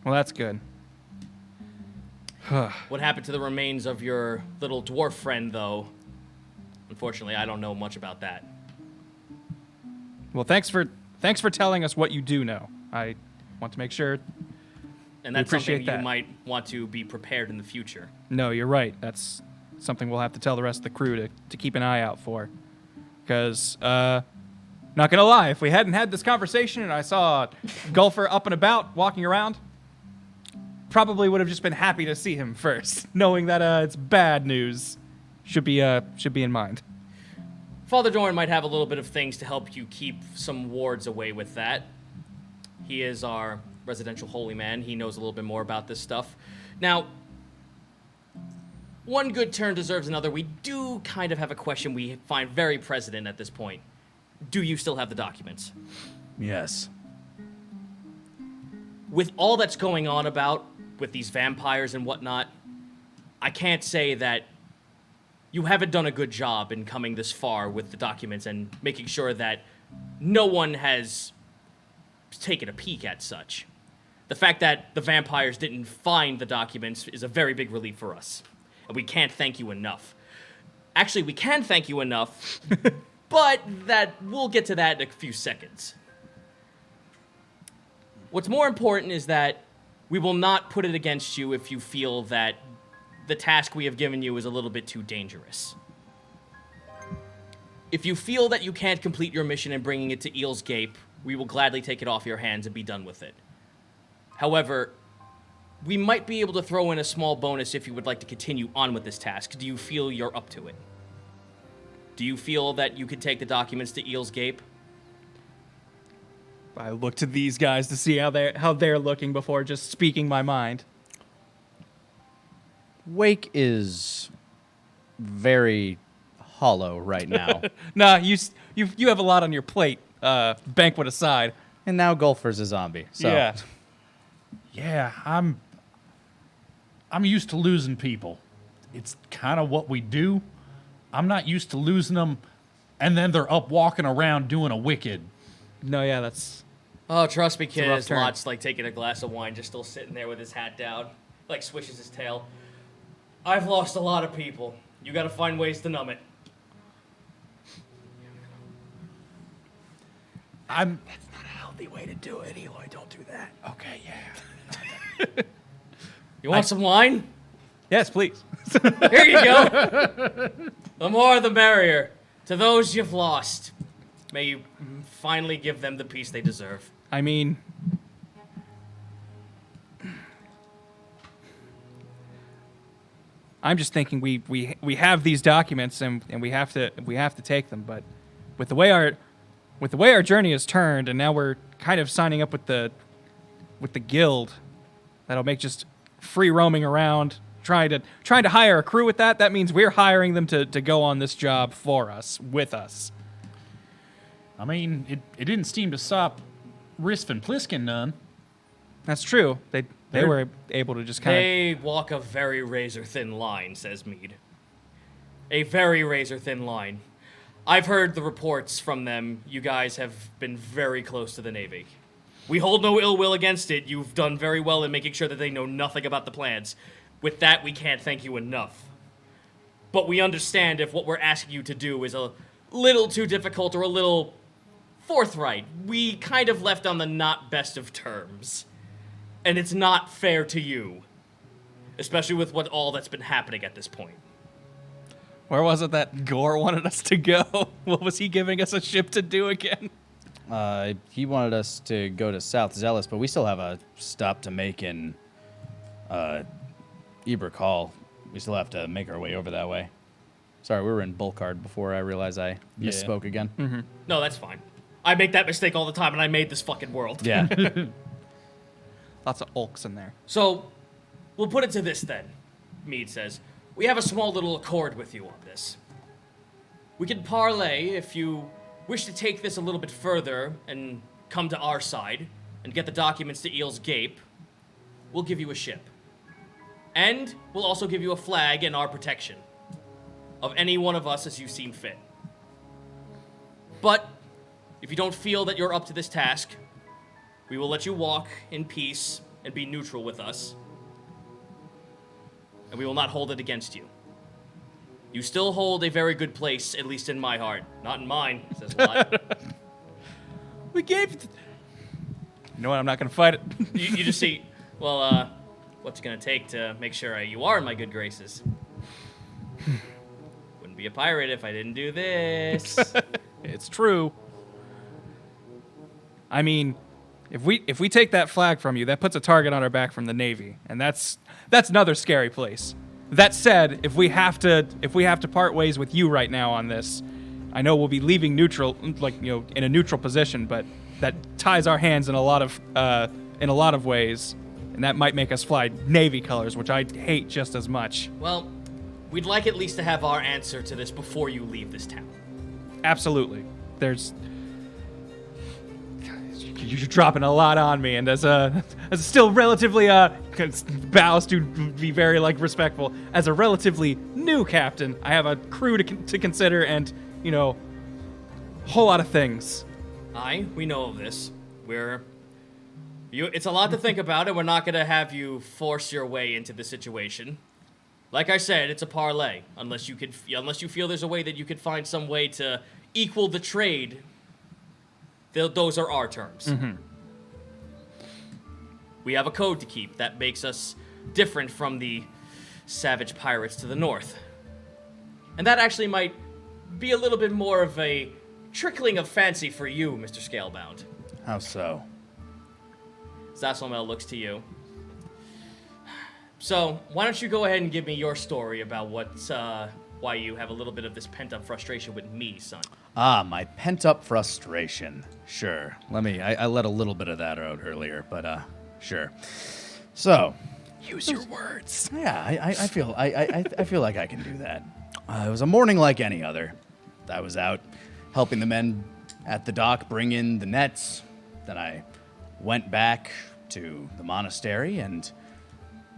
Well, that's good. What happened to the remains of your little dwarf friend, though? Unfortunately, I don't know much about that. Well, thanks for telling us what you do know. I want to make sure. And that's appreciate something that. you might want to be prepared in the future. No, you're right. That's something we'll have to tell the rest of the crew to keep an eye out for. Because, not gonna lie, if we hadn't had this conversation and I saw Gulfer up and about, walking around, probably would have just been happy to see him first, knowing that it's bad news. Should be in mind. Father Dorn might have a little bit of things to help you keep some wards away with that. He is our residential holy man. He knows a little bit more about this stuff. Now, one good turn deserves another. We do kind of have a question we find very present at this point. Do you still have the documents? Yes. With all that's going on about with these vampires and whatnot, I can't say that you haven't done a good job in coming this far with the documents and making sure that no one has taken a peek at such. The fact that the vampires didn't find the documents is a very big relief for us. And we can't thank you enough. Actually, we can thank you enough, but we'll get to that in a few seconds. What's more important is that we will not put it against you if you feel that the task we have given you is a little bit too dangerous. If you feel that you can't complete your mission in bringing it to Eel's Gape, we will gladly take it off your hands and be done with it. However, we might be able to throw in a small bonus if you would like to continue on with this task. Do you feel you're up to it? Do you feel that you could take the documents to Eel's Gape? I look to these guys to see how they're looking before just speaking my mind. Wake is very hollow right now. Nah, you have a lot on your plate, banquet aside. And now Gulfer's a zombie. So. Yeah. Yeah, I'm used to losing people. It's kind of what we do. I'm not used to losing them, and then they're up walking around doing a wicked. No, yeah, that's... Oh, trust me, kid. rough His turn. Lot's like taking a glass of wine, just still sitting there with his hat down, like swishes his tail. I've lost a lot of people. You gotta find ways to numb it. That's not a healthy way to do it, Eloy. Don't do that. Okay, yeah. You want some wine? Yes, please. Here you go. The more the merrier. To those you've lost, may you finally give them the peace they deserve. I mean, I'm just thinking we have these documents and we have to take them, but with the way our journey has turned, and now we're kind of signing up with the guild, that'll make just free roaming around, trying to hire a crew with that. That means we're hiring them to go on this job for us, with us. I mean, it didn't seem to stop Risf and Pliskin none. That's true. They were able to just kind of. They walk a very razor-thin line, says Mead. A very razor-thin line. I've heard the reports from them. You guys have been very close to the Navy. We hold no ill will against it. You've done very well in making sure that they know nothing about the plans. With that, we can't thank you enough. But we understand if what we're asking you to do is a little too difficult or a little forthright. We kind of left on the not best of terms. And it's not fair to you. Especially with all that's been happening at this point. Where was it that Gore wanted us to go? What was he giving us a ship to do again? He wanted us to go to South Zealous, but we still have a stop to make in Ebrook Hall. We still have to make our way over that way. Sorry, we were in Bulkard before I realized I misspoke again. Mm-hmm. No, that's fine. I make that mistake all the time, and I made this fucking world. Yeah. Lots of ulks in there. So, we'll put it to this then, Mead says. We have a small little accord with you on this. We can parlay if you wish to take this a little bit further and come to our side and get the documents to Eel's Gape. We'll give you a ship. And we'll also give you a flag and our protection of any one of us as you seem fit. But if you don't feel that you're up to this task, we will let you walk in peace and be neutral with us. And we will not hold it against you. You still hold a very good place, at least in my heart. Not in mine, says Lot. We gave. You know what? I'm not gonna fight it. you just see, well, what's it gonna take to make sure you are in my good graces? Wouldn't be a pirate if I didn't do this. It's true. I mean, if we take that flag from you, that puts a target on our back from the Navy, and that's another scary place. That said, if we have to part ways with you right now on this, I know we'll be leaving neutral, in a neutral position, but that ties our hands in a lot of ways, and that might make us fly Navy colors, which I hate just as much. Well, we'd like at least to have our answer to this before you leave this town. Absolutely. You're dropping a lot on me, and as a still relatively bows to be very respectful, as a relatively new captain, I have a crew to consider, and a whole lot of things. Aye, we know of this. It's a lot to think about, and we're not gonna have you force your way into the situation. Like I said, it's a parlay. Unless you feel there's a way that you could find some way to equal the trade. Those are our terms. Mm-hmm. We have a code to keep that makes us different from the savage pirates to the north. And that actually might be a little bit more of a trickling of fancy for you, Mr. Scalebound. How so? Zasselmel looks to you. So, why don't you go ahead and give me your story about why you have a little bit of this pent-up frustration with me, son. Ah, my pent-up frustration. Sure. I let a little bit of that out earlier, but sure. So, Use your words. yeah, I feel like I can do that. It was a morning like any other. I was out helping the men at the dock bring in the nets. Then I went back to the monastery and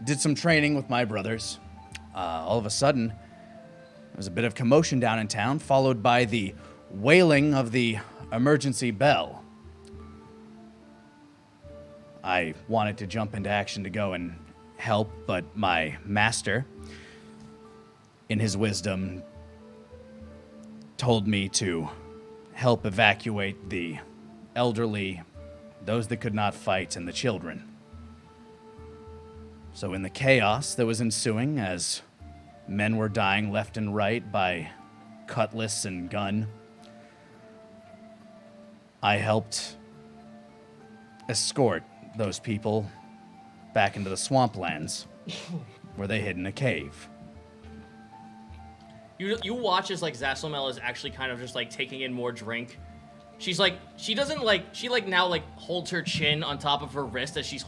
did some training with my brothers. All of a sudden, there was a bit of commotion down in town, followed by the wailing of the emergency bell. I wanted to jump into action to go and help, but my master, in his wisdom, told me to help evacuate the elderly, those that could not fight, and the children. So in the chaos that was ensuing, as men were dying left and right by cutlass and gun. I helped escort those people back into the swamplands where they hid in a cave. You watch as like Zasselmel is actually kind of just like taking in more drink. She's like, she now like holds her chin on top of her wrist as she's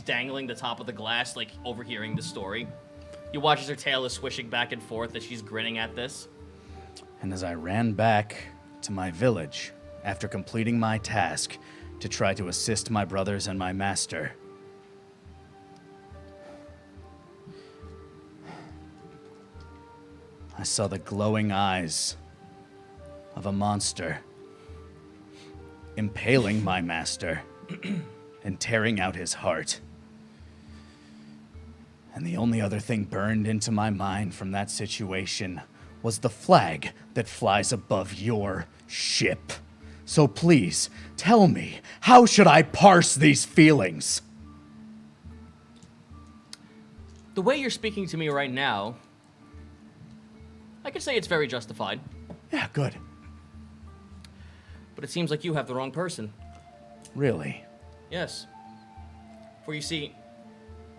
dangling the top of the glass, like overhearing the story. You watch as her tail is swishing back and forth as she's grinning at this. And as I ran back to my village after completing my task to try to assist my brothers and my master, I saw the glowing eyes of a monster impaling my master and tearing out his heart. And the only other thing burned into my mind from that situation was the flag that flies above your ship. So please, tell me, how should I parse these feelings? The way you're speaking to me right now, I could say it's very justified. Yeah, good. But it seems like you have the wrong person. Really? Yes. For you see,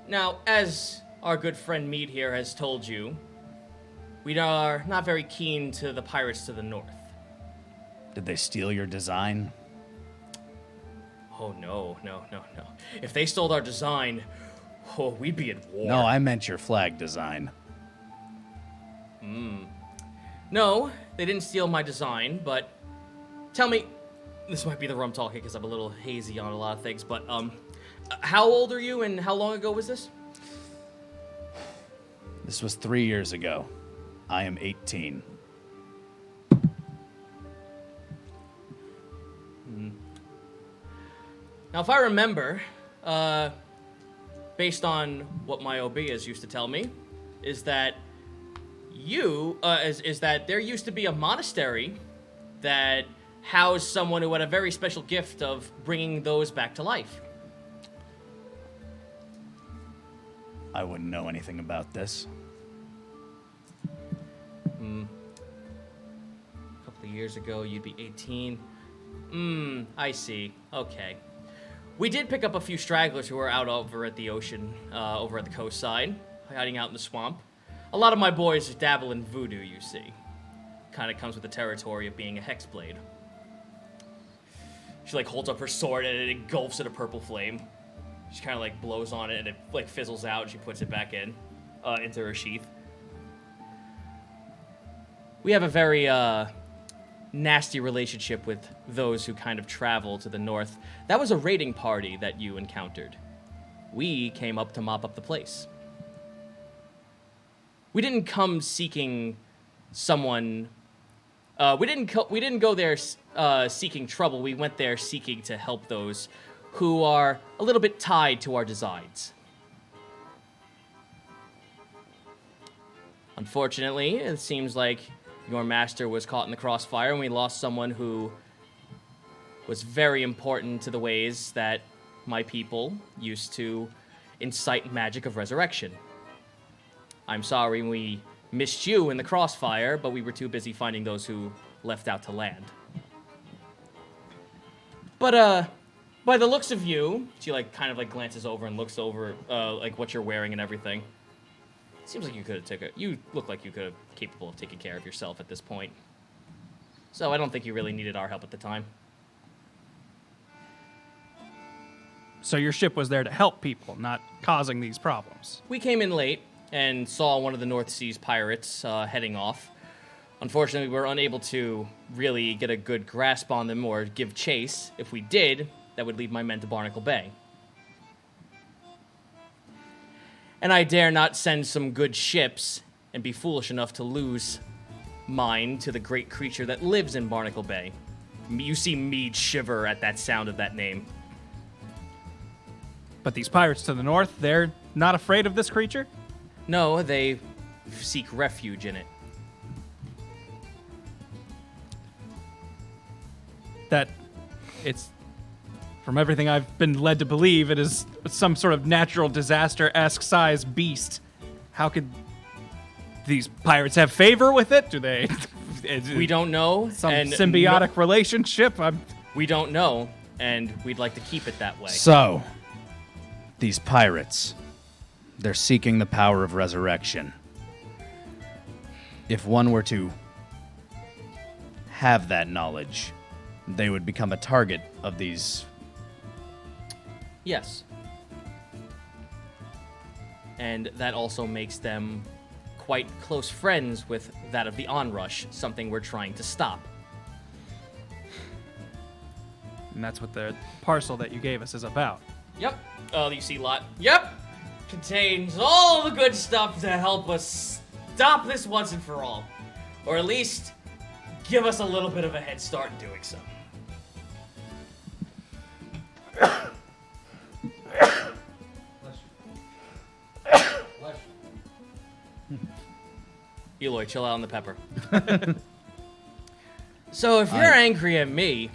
now, as our good friend Mead here has told you, we are not very keen to the pirates to the north. Did they steal your design? Oh, no. If they stole our design, we'd be at war. No, I meant your flag design. No, they didn't steal my design, but tell me, this might be the rum talking because I'm a little hazy on a lot of things, but how old are you and how long ago was this? This was 3 years ago. I am 18. Now, if I remember, based on what my OB used to tell me, is that that there used to be a monastery that housed someone who had a very special gift of bringing those back to life. I wouldn't know anything about this. A couple of years ago, you'd be 18. I see. Okay. We did pick up a few stragglers who were out over at the ocean, over at the coast side, hiding out in the swamp. A lot of my boys dabble in voodoo, you see. Kind of comes with the territory of being a hexblade. She like holds up her sword and it engulfs in a purple flame. She kind of like blows on it and it like fizzles out and she puts it back in, into her sheath. We have a very, nasty relationship with those who kind of travel to the north. That was a raiding party that you encountered. We came up to mop up the place. We didn't come seeking someone. We didn't go there seeking trouble. We went there seeking to help those who are a little bit tied to our designs. Unfortunately, it seems like your master was caught in the crossfire, and we lost someone who was very important to the ways that my people used to incite magic of resurrection. I'm sorry we missed you in the crossfire, but we were too busy finding those who left out to land. But, by the looks of you, she, like, kind of, like, glances over and looks over, like, what you're wearing and everything. Seems like you could have you look like you could have capable of taking care of yourself at this point. So I don't think you really needed our help at the time. So your ship was there to help people, not causing these problems. We came in late and saw one of the North Seas pirates heading off. Unfortunately, we were unable to really get a good grasp on them or give chase. If we did, that would lead my men to Barnacle Bay. And I dare not send some good ships and be foolish enough to lose mine to the great creature that lives in Barnacle Bay. You see Mead shiver at that sound of that name. But these pirates to the north, they're not afraid of this creature? No, they seek refuge in it. That it's, from everything I've been led to believe, it is some sort of natural disaster-esque size beast. How could these pirates have favor with it? Do they We don't know. Some and symbiotic relationship. we don't know, and we'd like to keep it that way. So, these pirates, they're seeking the power of resurrection. If one were to have that knowledge, they would become a target of these. Yes. And that also makes them quite close friends with that of the onrush, something we're trying to stop. And that's what the parcel that you gave us is about. Yep. Oh, you see lot. Yep. Contains all the good stuff to help us stop this once and for all. Or at least give us a little bit of a head start in doing so. Eloy, chill out on the pepper. So if you're angry at me,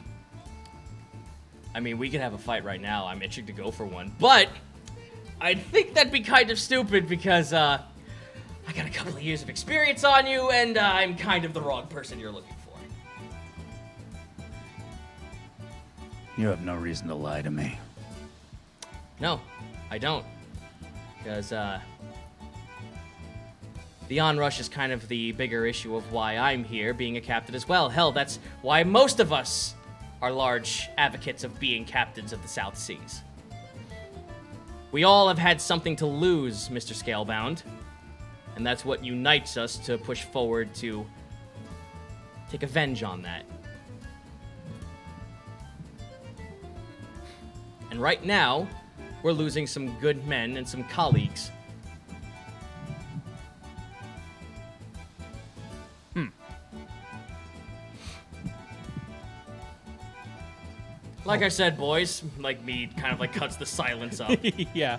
I mean, we could have a fight right now. I'm itching to go for one. But I think that'd be kind of stupid because I got a couple of years of experience on you, and I'm kind of the wrong person you're looking for. You have no reason to lie to me. No, I don't. Because the onrush is kind of the bigger issue of why I'm here, being a captain as well. Hell, that's why most of us are large advocates of being captains of the South Seas. We all have had something to lose, Mr. Scalebound, and that's what unites us to push forward to take revenge on that. And right now, we're losing some good men and some colleagues. Like I said, boys, like me kind of like cuts the silence up. Yeah,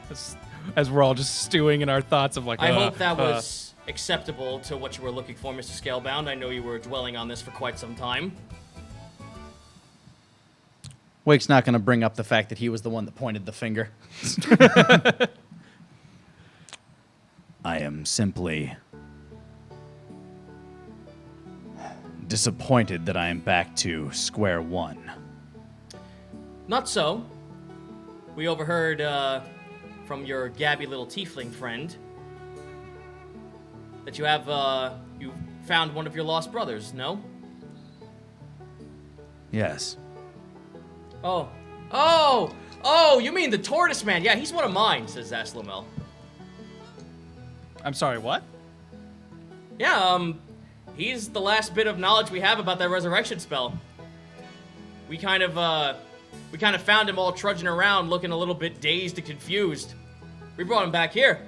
as we're all just stewing in our thoughts of like. I hope that was acceptable to what you were looking for, Mr. Scalebound. I know you were dwelling on this for quite some time. Wake's not going to bring up the fact that he was the one that pointed the finger. I am simply disappointed that I am back to square one. Not so. We overheard from your gabby little tiefling friend that you have you found one of your lost brothers, no? Yes. Oh, you mean the tortoise man? Yeah, he's one of mine, says Zaslamel. I'm sorry, what? Yeah, he's the last bit of knowledge we have about that resurrection spell. We kind of found him all trudging around, looking a little bit dazed and confused. We brought him back here.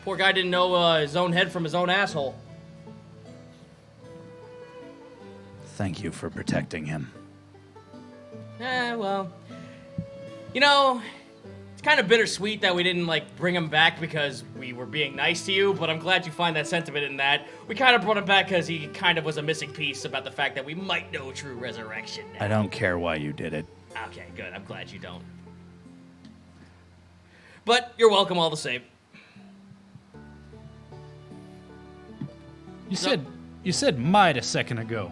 Poor guy didn't know his own head from his own asshole. Thank you for protecting him. Well, you know, it's kind of bittersweet that we didn't, like, bring him back because we were being nice to you, but I'm glad you find that sentiment in that. We kind of brought him back because he kind of was a missing piece about the fact that we might know true resurrection now. I don't care why you did it. Okay, good. I'm glad you don't. But you're welcome all the same. You said might a second ago.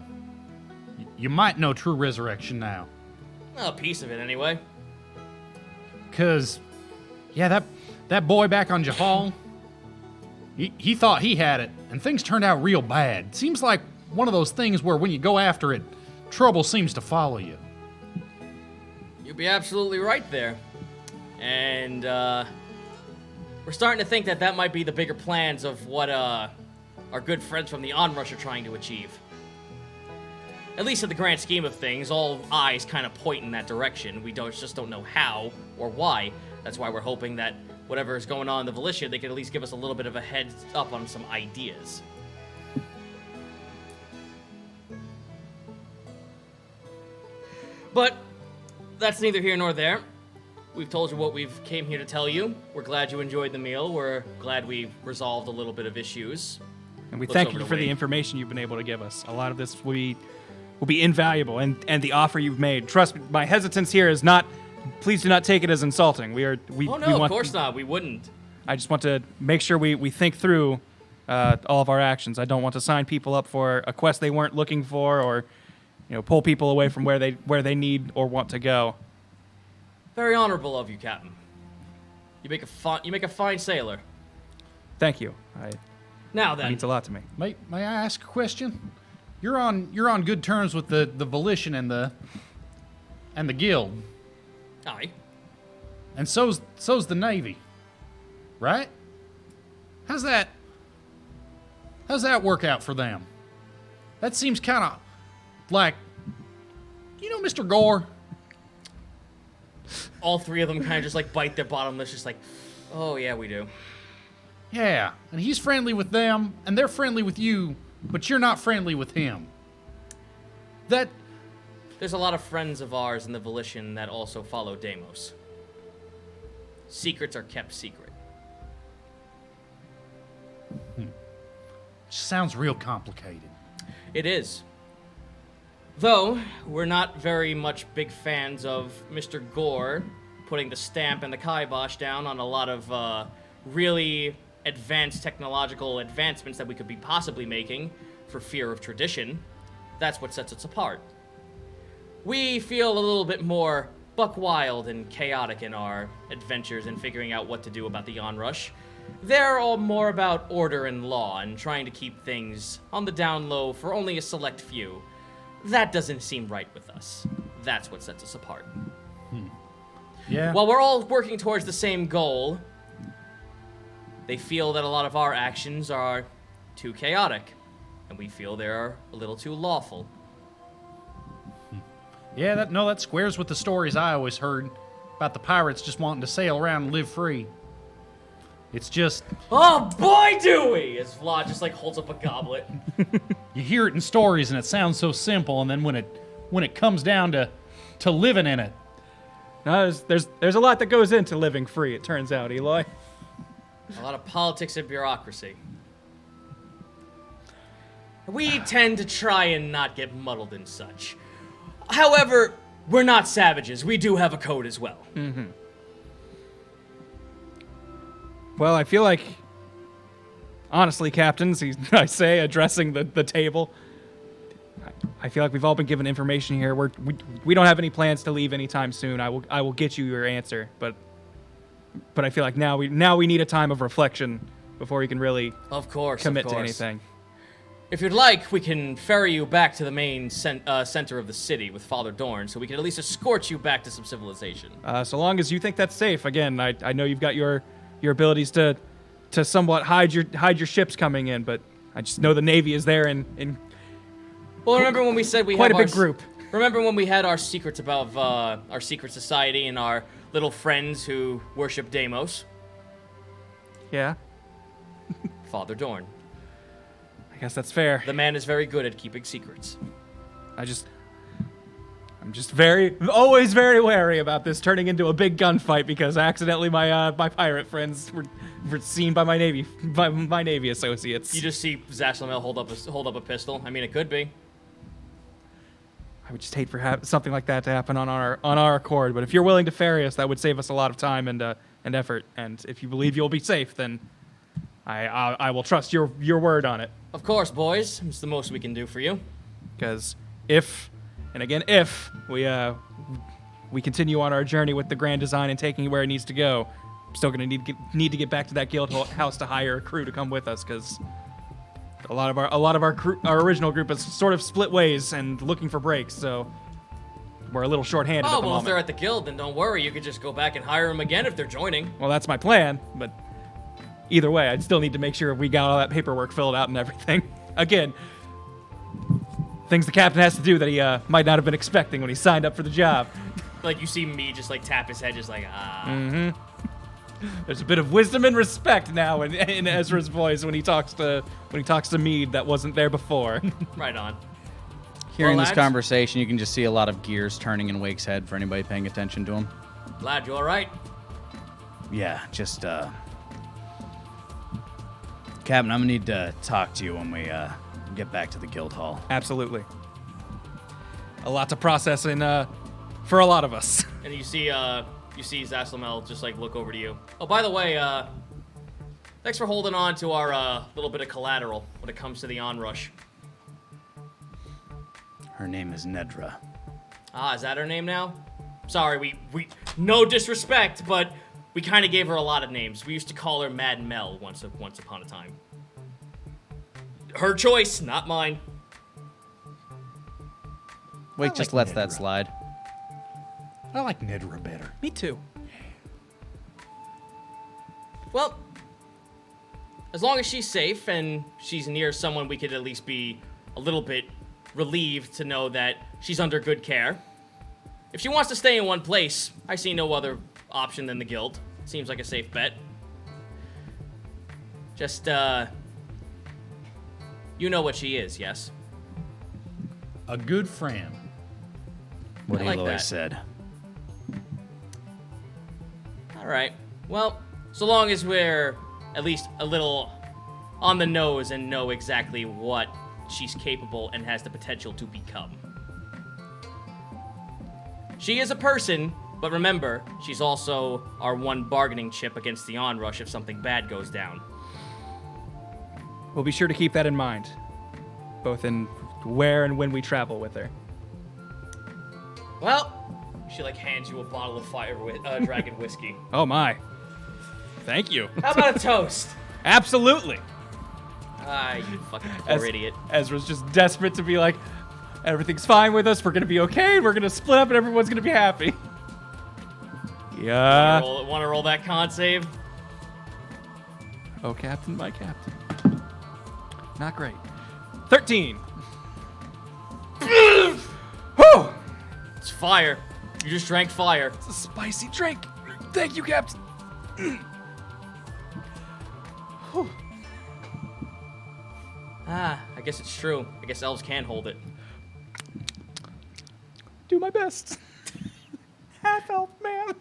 You might know true resurrection now. A piece of it, anyway. 'Cause, yeah, that boy back on Jahal, he thought he had it, and things turned out real bad. Seems like one of those things where when you go after it, trouble seems to follow you. You'd be absolutely right there. And, we're starting to think that might be the bigger plans of what, our good friends from the Onrush are trying to achieve. At least in the grand scheme of things, all eyes kind of point in that direction. We just don't know how or why. That's why we're hoping that whatever is going on in the Volitia, they could at least give us a little bit of a heads up on some ideas. But that's neither here nor there. We've told you what we've came here to tell you. We're glad you enjoyed the meal. We're glad we resolved a little bit of issues. And we Looks thank over you to for the Wade. information you've been able to give us. A lot of this will be invaluable, and the offer you've made. Trust me, my hesitance here is not. Please do not take it as insulting. We Oh no, we of want, course not. We wouldn't. I just want to make sure we think through all of our actions. I don't want to sign people up for a quest they weren't looking for, or pull people away from where they need or want to go. Very honorable of you, Captain. You make a fine sailor. Thank you. Now That then, means a lot to me. May I ask a question? You're on good terms with the Volition and the Guild, aye. and so's the Navy, right? How's that work out for them? That seems kind of like, Mr. Gore. All three of them kind of just like bite their bottom lips, just like, oh yeah, we do. Yeah, and he's friendly with them, and they're friendly with you, but you're not friendly with him. There's a lot of friends of ours in the Volition that also follow Deimos. Secrets are kept secret. Sounds real complicated. It is. Though, we're not very much big fans of Mr. Gore putting the stamp and the kibosh down on a lot of really advanced technological advancements that we could be possibly making for fear of tradition. That's what sets us apart. We feel a little bit more buck wild and chaotic in our adventures and figuring out what to do about the onrush. They're all more about order and law and trying to keep things on the down low for only a select few. That doesn't seem right with us. That's what sets us apart. Yeah. While we're all working towards the same goal, they feel that a lot of our actions are too chaotic, and we feel they're a little too lawful. Yeah, that squares with the stories I always heard about the pirates just wanting to sail around and live free. It's just, Oh boy, do we! As Vlad just like holds up a goblet. you hear it in stories and it sounds so simple, and then when it comes down to living in it, No, there's a lot that goes into living free, it turns out, Eloy. A lot of politics and bureaucracy. We tend to try and not get muddled in such. However, we're not savages. We do have a code as well. Well, I feel like, honestly, captains, I say, addressing the table, I feel like we've all been given information here. We don't have any plans to leave anytime soon. I will get you your answer, but I feel like now we need a time of reflection before we can really Of course, commit of to course. anything. If you'd like, we can ferry you back to the main center of the city with Father Dorn, so we can at least escort you back to some civilization. So long as you think that's safe. Again, I know you've got your abilities to somewhat hide your ships coming in, but I just know the Navy is there in Well, remember when we said we quite have a big group. Remember when we had our secrets about our secret society and our little friends who worship Deimos? Yeah, Father Dorn. I guess that's fair. The man is very good at keeping secrets. I'm just always very wary about this turning into a big gunfight because accidentally my pirate friends were seen by my Navy associates. You just see Zaslamel hold up a pistol. I mean, it could be. I would just hate for something like that to happen on our accord. But if you're willing to ferry us, that would save us a lot of time and effort. And if you believe you'll be safe, then I will trust your word on it. Of course, boys. It's the most we can do for you. Because if we continue on our journey with the grand design and taking it where it needs to go, I'm still going to need to get back to that guild house to hire a crew to come with us because a lot of our original group is sort of split ways and looking for breaks, so we're a little short-handed at Oh, the well, if moment. they're at the guild, then don't worry. You could just go back and hire them again if they're joining. Well, that's my plan, but either way, I'd still need to make sure we got all that paperwork filled out and everything. Again, things the captain has to do that he might not have been expecting when he signed up for the job. Like, you see me just, like, tap his head, just like, ah. There's a bit of wisdom and respect now in Ezra's voice when he talks to Mead that wasn't there before. Right on. Hearing Well, this lads? conversation, you can just see a lot of gears turning in Wake's head for anybody paying attention to him. Lad, you alright? Yeah, just, Captain, I'm gonna need to talk to you when we, get back to the guild hall. Absolutely. A lot to process for a lot of us. And you see Zaslamel just, like, look over to you. Oh, by the way, Thanks for holding on to our little bit of collateral when it comes to the onrush. Her name is Nedra. Ah, is that her name now? Sorry, we no disrespect, but we kind of gave her a lot of names. We used to call her Mad Mel once upon a time. Her choice, not mine. Wake just lets that slide. I like Nedra better. Me too. Well, as long as she's safe and she's near someone we could at least be a little bit relieved to know that she's under good care. If she wants to stay in one place, I see no other option than the guild. Seems like a safe bet. Just, you know what she is, yes? A good friend. What I like Eloy that. said. Alright. Well, so long as we're at least a little on the nose and know exactly what she's capable and has the potential to become. She is a person, but remember, she's also our one bargaining chip against the onrush if something bad goes down. We'll be sure to keep that in mind, both in where and when we travel with her. Well, she hands you a bottle of dragon whiskey. Oh my. Thank you. How about a toast? Absolutely. Ah, you fucking poor idiot. Ezra's just desperate to be like, everything's fine with us, we're gonna be okay, we're gonna split up and everyone's gonna be happy. Yeah. Want to roll that con save? Oh, Captain, my Captain. Not great. 13. Whew! It's fire. You just drank fire. It's a spicy drink. Thank you, Captain. Ah, I guess it's true. I guess elves can hold it. Do my best. Half elf man.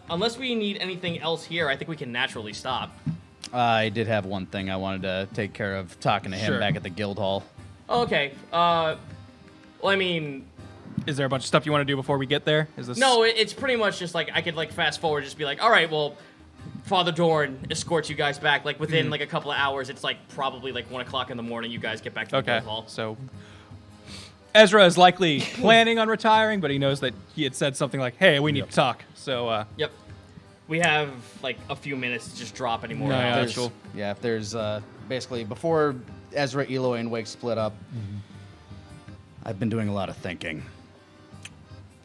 Unless we need anything else here, I think we can naturally stop. I did have one thing I wanted to take care of, talking to him Sure. back at the guild hall. Okay. Well, I mean, Is there a bunch of stuff you want to do before we get there? Is this no, it's pretty much just I could fast forward, just be like, all right, well, Father Dorn escorts you guys back. Within a couple of hours, it's probably 1 o'clock in the morning. You guys get back to the Okay. guild hall. So Ezra is likely planning on retiring, but he knows that he had said something like, "Hey, we need to talk." So Yep. We have a few minutes to just drop any more. No, yeah, knowledge. that's cool. Yeah, if there's basically before Ezra, Eloy, and Wake split up, I've been doing a lot of thinking.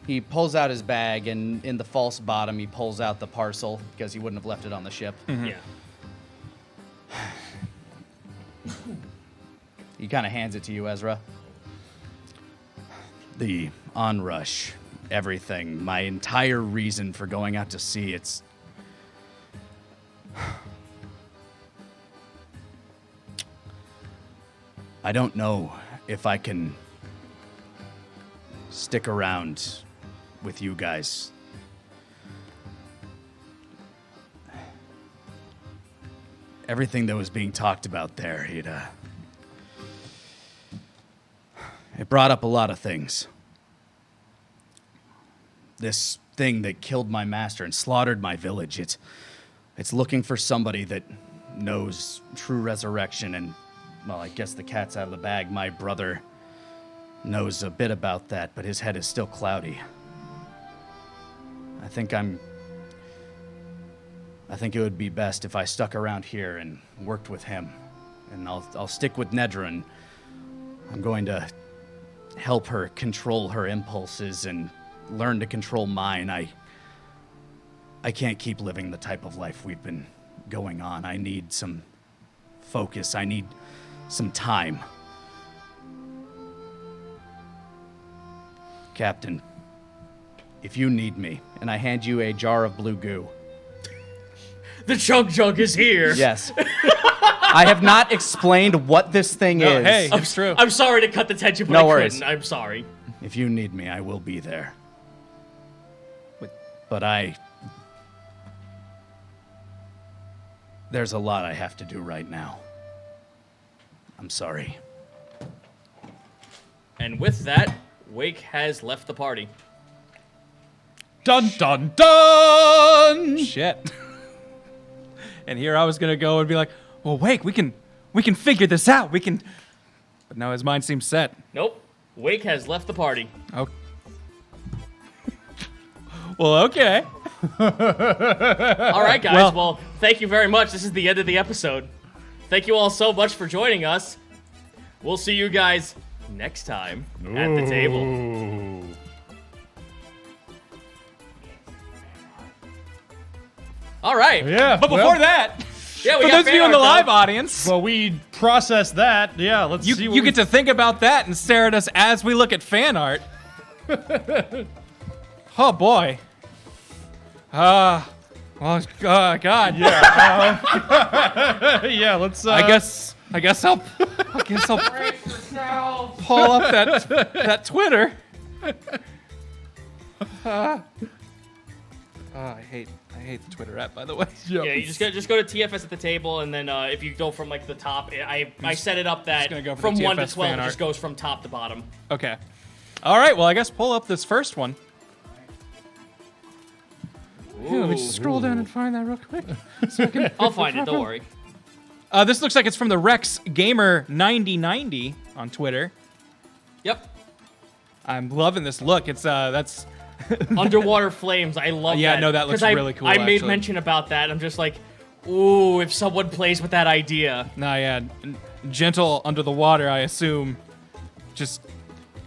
He pulls out his bag, and in the false bottom, he pulls out the parcel because he wouldn't have left it on the ship. Yeah. He kind of hands it to you, Ezra. The onrush, everything, my entire reason for going out to sea, it's... I don't know if I can stick around with you guys. Everything that was being talked about there, it brought up a lot of things. This thing that killed my master and slaughtered my village, it's looking for somebody that knows true resurrection, and, well, I guess the cat's out of the bag. My brother knows a bit about that, but his head is still cloudy. I think it would be best if I stuck around here and worked with him. And I'll stick with Nedra, and I'm going to help her control her impulses and learn to control mine. I can't keep living the type of life we've been going on. I need some focus. I need some time. Captain, if you need me, and I hand you a jar of blue goo. The chug jug is here. Yes. I have not explained what this thing No, is. hey, it's true. I'm sorry to cut the tension, but No I worries. couldn't. I'm sorry. If you need me, I will be there. But there's a lot I have to do right now. I'm sorry. And with that, Wake has left the party. Dun dun dun! Shit. And here I was gonna go and be like, well, Wake, we can figure this out. We can. But no, his mind seems set. Nope. Wake has left the party. Oh. Well, okay. All right, guys. Well, thank you very much. This is the end of the episode. Thank you all so much for joining us. We'll see you guys next time at the table. Ooh. All right. Yeah. But before that, Yeah, we for got those of you fan in the art, live though. audience, Well, we process that. Yeah, let's see what you get to think about that and stare at us as we look at fan art. Oh boy. Oh God. Yeah. Yeah, let's. I guess I'll pull up that Twitter. I hate the Twitter app, by the way. Yeah, you just go to TFS at the table, and then if you go from like the top, I set it up that gonna go for from the 1 to TFS 12, fan it art. just goes from top to bottom. Okay. All right. Well, I guess pull up this first one. Yeah, let me just scroll down and find that real quick. I'll find it. Don't worry. This looks like it's from the Rex Gamer 9090 on Twitter. Yep. I'm loving this look. It's that's Underwater flames. I love Yeah, that. no, that looks 'Cause really cool, I made actually. mention about that. I'm just like, ooh, if someone plays with that idea. nah, yeah, gentle under the water. I assume, just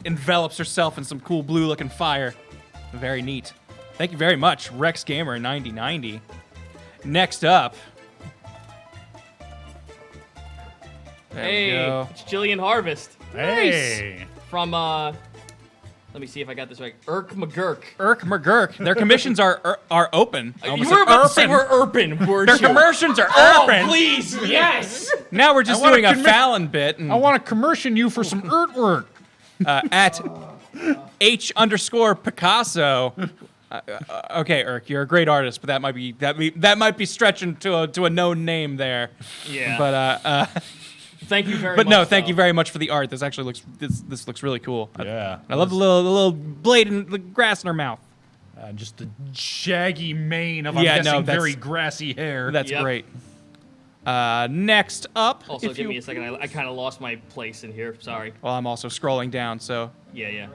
envelops herself in some cool blue-looking fire. Very neat. Thank you very much, Rex Gamer 9090. Next up. There we Hey, go. it's Jillian Harvest Hey. from let me see if I got this right. Irk McGurk. Irk McGurk. Their commissions are open. I You almost were said about to say Irpin. we're urban, weren't Their you? commercials are Oh, open. please, yes. Now we're just I wanna doing a commi- Fallon bit. And, I want to commercial you for some artwork. at H_Picasso. Okay, Irk, you're a great artist, but that might be stretching to a known name there. Yeah. But Thank you very much. thank you though. very much for the art. This actually this looks really cool. Yeah. I love the little blade and the grass in her mouth. Just the shaggy mane of, I'm Yeah, no, guessing, that's- very grassy hair. That's Yep. great. Next up, Also, if give you, me a second. I kind of lost my place in here. Sorry. well, I'm also scrolling down, so Yeah.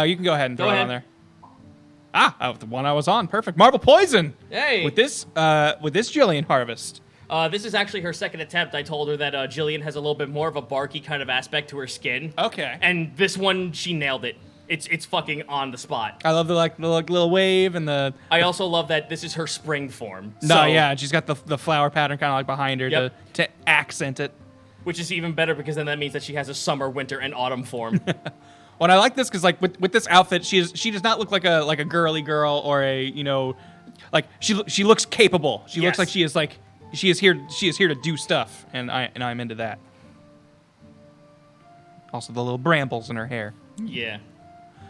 you can go ahead and Go throw it ahead. on there. The one I was on, perfect. Marble Poison. Hey. With this Jillian Harvest. This is actually her second attempt. I told her that Jillian has a little bit more of a barky kind of aspect to her skin. Okay. And this one, she nailed it. It's fucking on the spot. I love the little wave and the. I also love that this is her spring form. No, So- yeah, and she's got the flower pattern kind of like behind her Yep. to accent it. Which is even better because then that means that she has a summer, winter, and autumn form. Well, and I like this because like with this outfit, she does not look like a girly girl or a like she looks capable. She looks Yes. like she is here to do stuff, and I'm into that. Also, the little brambles in her hair. Yeah.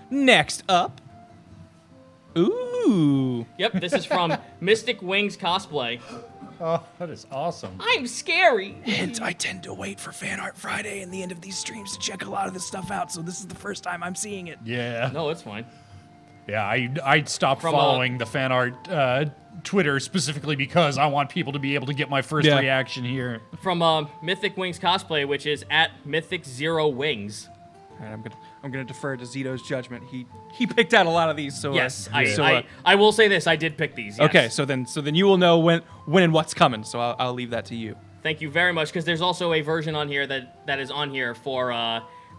Next up, ooh, Yep, this is from Mystic Wings Cosplay. Oh, that is awesome. I'm scary. And I tend to wait for Fan Art Friday and the end of these streams to check a lot of this stuff out, so this is the first time I'm seeing it. Yeah. No, it's fine. Yeah, I stopped From, following the fan art Twitter specifically because I want people to be able to get my first Yeah. reaction here. From Mythic Wings Cosplay, which is at Mythic Zero Wings. all right, I'm gonna defer to Zito's judgment. He picked out a lot of these, so Yes, so, I will say this. I did pick these. Yes. okay, so then you will know when and what's coming. So I'll leave that to you. Thank you very much, because there's also a version on here that is on here for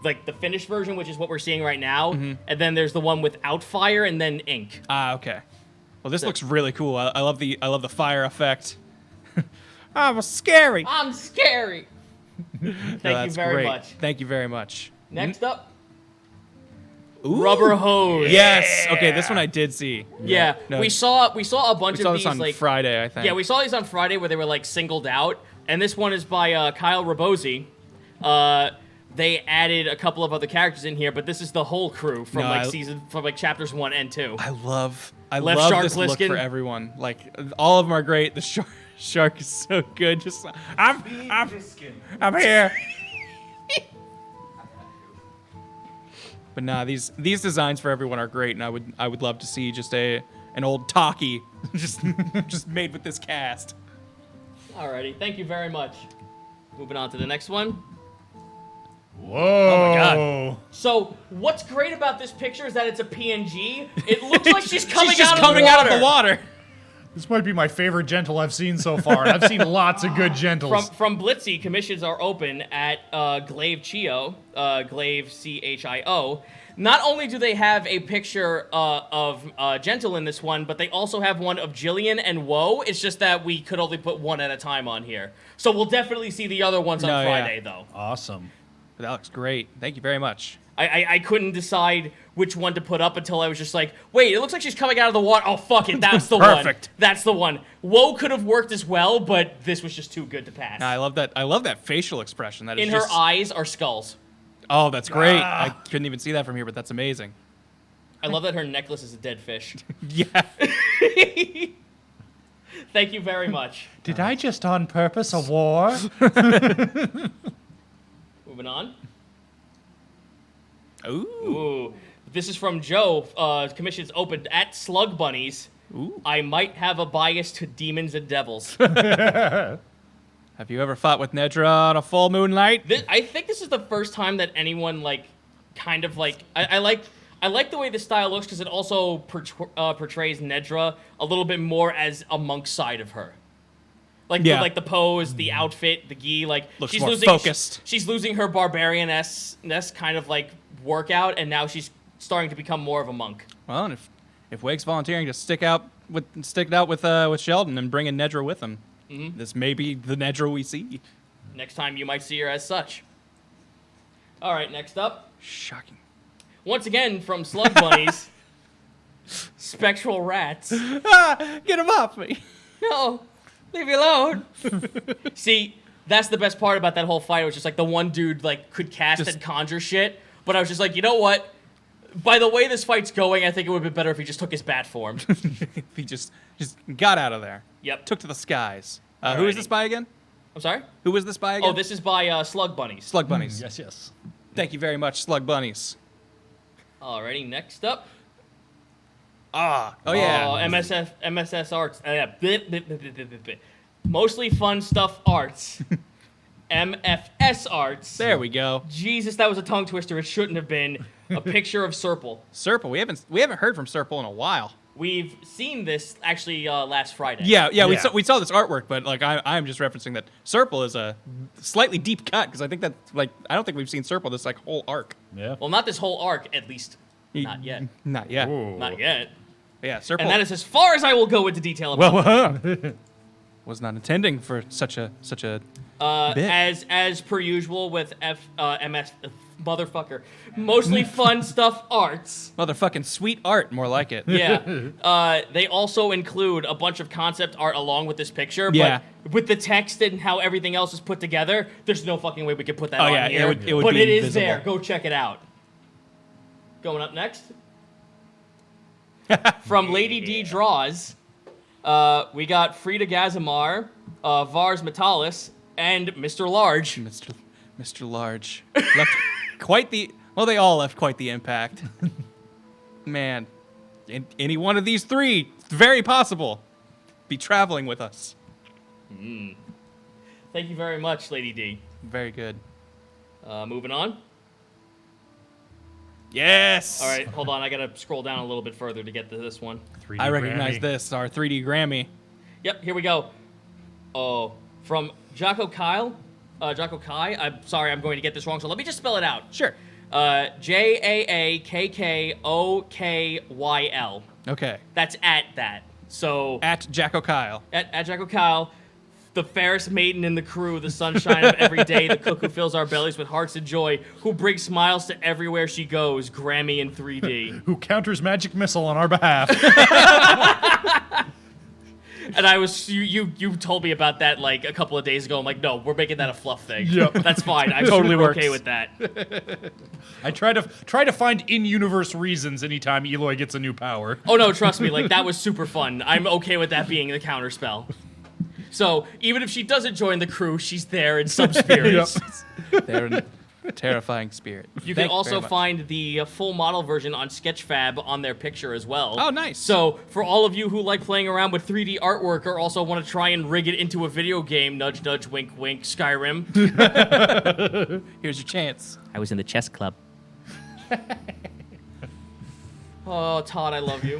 like the finished version, which is what we're seeing right now, and then there's the one without fire and then ink. Okay. Well, this looks really cool. I love the fire effect. I'm scary. I'm scary. Thank you very much. Thank you very much. Next up, Ooh. Rubber Hose. Yes. Okay, this one I did see. Yeah, No. we saw a bunch We saw of this these on like Friday, I think. yeah, we saw these on Friday where they were like singled out, and this one is by Kyle Rabosi. They added a couple of other characters in here, but this is the whole crew from No, chapters 1 and 2. I love Left love Shark this look Pliskin. for everyone. Like all of them are great. The shark is so good. Just I'm here. But nah, these designs for everyone are great, and I would love to see just an old talkie just made with this cast. Alrighty, thank you very much. Moving on to the next one. Whoa. Oh my God. So, what's great about this picture is that it's a PNG. It looks like she's coming She's just out coming of out of the water. This might be my favorite gentle I've seen so far, and I've seen lots of good gentles. From Blitzy, commissions are open at Glaive Chio, Glaive Chio. Not only do they have a picture of Gentle in this one, but they also have one of Jillian and Woe. It's just that we could only put one at a time on here. So we'll definitely see the other ones on No, yeah. Friday, though. Awesome. That looks great. Thank you very much. I couldn't decide which one to put up until I was just like, wait, it looks like she's coming out of the water. Oh, fuck it, that's the one. Perfect. That's the one. Woe could have worked as well, but this was just too good to pass. I love that. I love that facial expression. That is In her just, eyes are skulls. Oh, that's great. I couldn't even see that from here, but that's amazing. I love that her necklace is a dead fish. Yeah. Thank you very much. Did I just on purpose a war? Moving on. Ooh. Ooh. This is from Joe. Commissions opened at Slug Bunnies. Ooh. I might have a bias to demons and devils. Have you ever fought with Nedra on a full moon night? I think this is the first time that anyone I like the way the style looks because it also portrays Nedra a little bit more as a monk side of her. Yeah. The pose, the outfit, the gi, Looks she's more losing focused. She's losing her barbarian-ness kind of like workout, and now she's starting to become more of a monk. Well, and if Wake's volunteering to stick it out with Sheldon and bring in Nedra with him, this may be the Nedra we see. Next time you might see her as such. All right, next up. Shocking. Once again, from Slug Bunnies, Spectral Rats. Get him off me. No, leave me alone. See, that's the best part about that whole fight. It was just like the one dude could cast and conjure shit, but I was just like, you know what? By the way this fight's going, I think it would have been better if he just took his bat form. He just got out of there. Yep. Took to the skies. Who is Alrighty. this by again? I'm sorry? Who was this by again? Oh, this is by Slug Bunnies. Slug Bunnies. Yes. Thank you very much, Slug Bunnies. Alrighty, next up. Oh yeah. MSS Arts. Mostly Fun Stuff Arts. MFS Arts. There we go. Jesus, that was a tongue twister. It shouldn't have been. A picture of Serple. Serple. We haven't heard from Serple in a while. We've seen this actually last Friday. Yeah. Yeah. We saw this artwork, but I'm just referencing that Serple is a slightly deep cut because I think that I don't think we've seen Serple this whole arc. Yeah. Well, not this whole arc, at least. Not yet. Not yet. Ooh. Not yet. Yeah, Serple. And that is as far as I will go into detail about it. Was not intending for such a bit. As per usual with MS motherfucker. Mostly Fun Stuff Arts. Motherfucking sweet art, more like it. Yeah. They also include a bunch of concept art along with this picture. Yeah. But with the text and how everything else is put together, there's no fucking way we could put that on yeah, here. it would but be it is invisible. there. Go check it out. Going up next. From Lady D Draws, we got Frida Gazimar, Vars Metalis, and Mr. Large. Mr. Large left quite the. Well, they all left quite the impact. Man, any one of these three, it's very possible, be traveling with us. Thank you very much, Lady D. Very good. Moving on. Yes. All right, hold on. I gotta scroll down a little bit further to get to this one. 3D I recognize Grammy. this. Our 3D Grammy. Yep, here we go. Oh, from Jocko Kyle. Jocko Kai. I'm sorry, I'm going to get this wrong, so let me just spell it out. Sure. JAAKKOKYL. Okay. That's at that. So At Jacko Kyle. at Jocko Kyle, the fairest maiden in the crew, the sunshine of every day, the cook who fills our bellies with hearts of joy, who brings smiles to everywhere she goes, Grammy in 3D. Who counters magic missile on our behalf. And I was you told me about that a couple of days ago. I'm like, no, we're making that a fluff thing. Yep. That's fine. I'm Totally super works. okay with that. I try to find in-universe reasons anytime Eloy gets a new power. Oh no, trust me, that was super fun. I'm okay with that being the counter spell. So even if she doesn't join the crew, she's there in some spirit. There A terrifying spirit. You Thank can also very much. find the full model version on Sketchfab on their picture as well. Oh, nice. So, for all of you who like playing around with 3D artwork or also want to try and rig it into a video game, nudge, nudge, wink, wink, Skyrim. Here's your chance. I was in the chess club. Oh, Todd, I love you.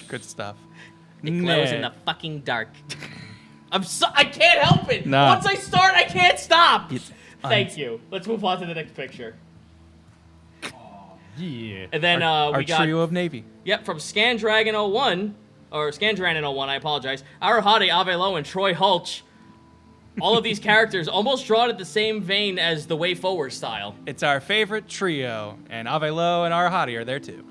Good stuff. It glows in Nah. the fucking dark. I can't help it. Nah. Once I start, I can't stop. It's Thank you. Let's move on to the next picture. Yeah. And then Our we got trio of Navy. Yep, from Scandragon 01, or Scandragon 01, I apologize. Arahade, Avelo, and Troy Hulch. All of these characters almost drawn at the same vein as the Way Forward style. It's our favorite trio, and Avelo and Arahadi are there too.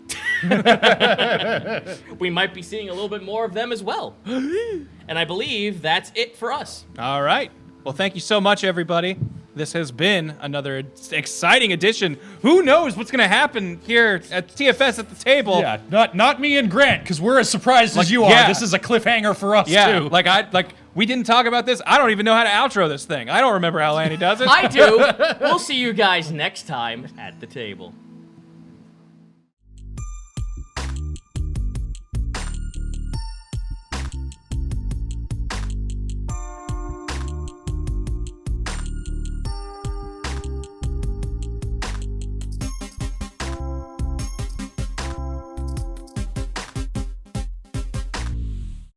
We might be seeing a little bit more of them as well. And I believe that's it for us. All right. Well, thank you so much, everybody. This has been another exciting edition. Who knows what's going to happen here at TFS at the table? Yeah, not me and Grant, because we're as surprised as you yeah. are. This is a cliffhanger for us Yeah, too. we didn't talk about this. I don't even know how to outro this thing. I don't remember how Lanny does it. I do. We'll see you guys next time at the table.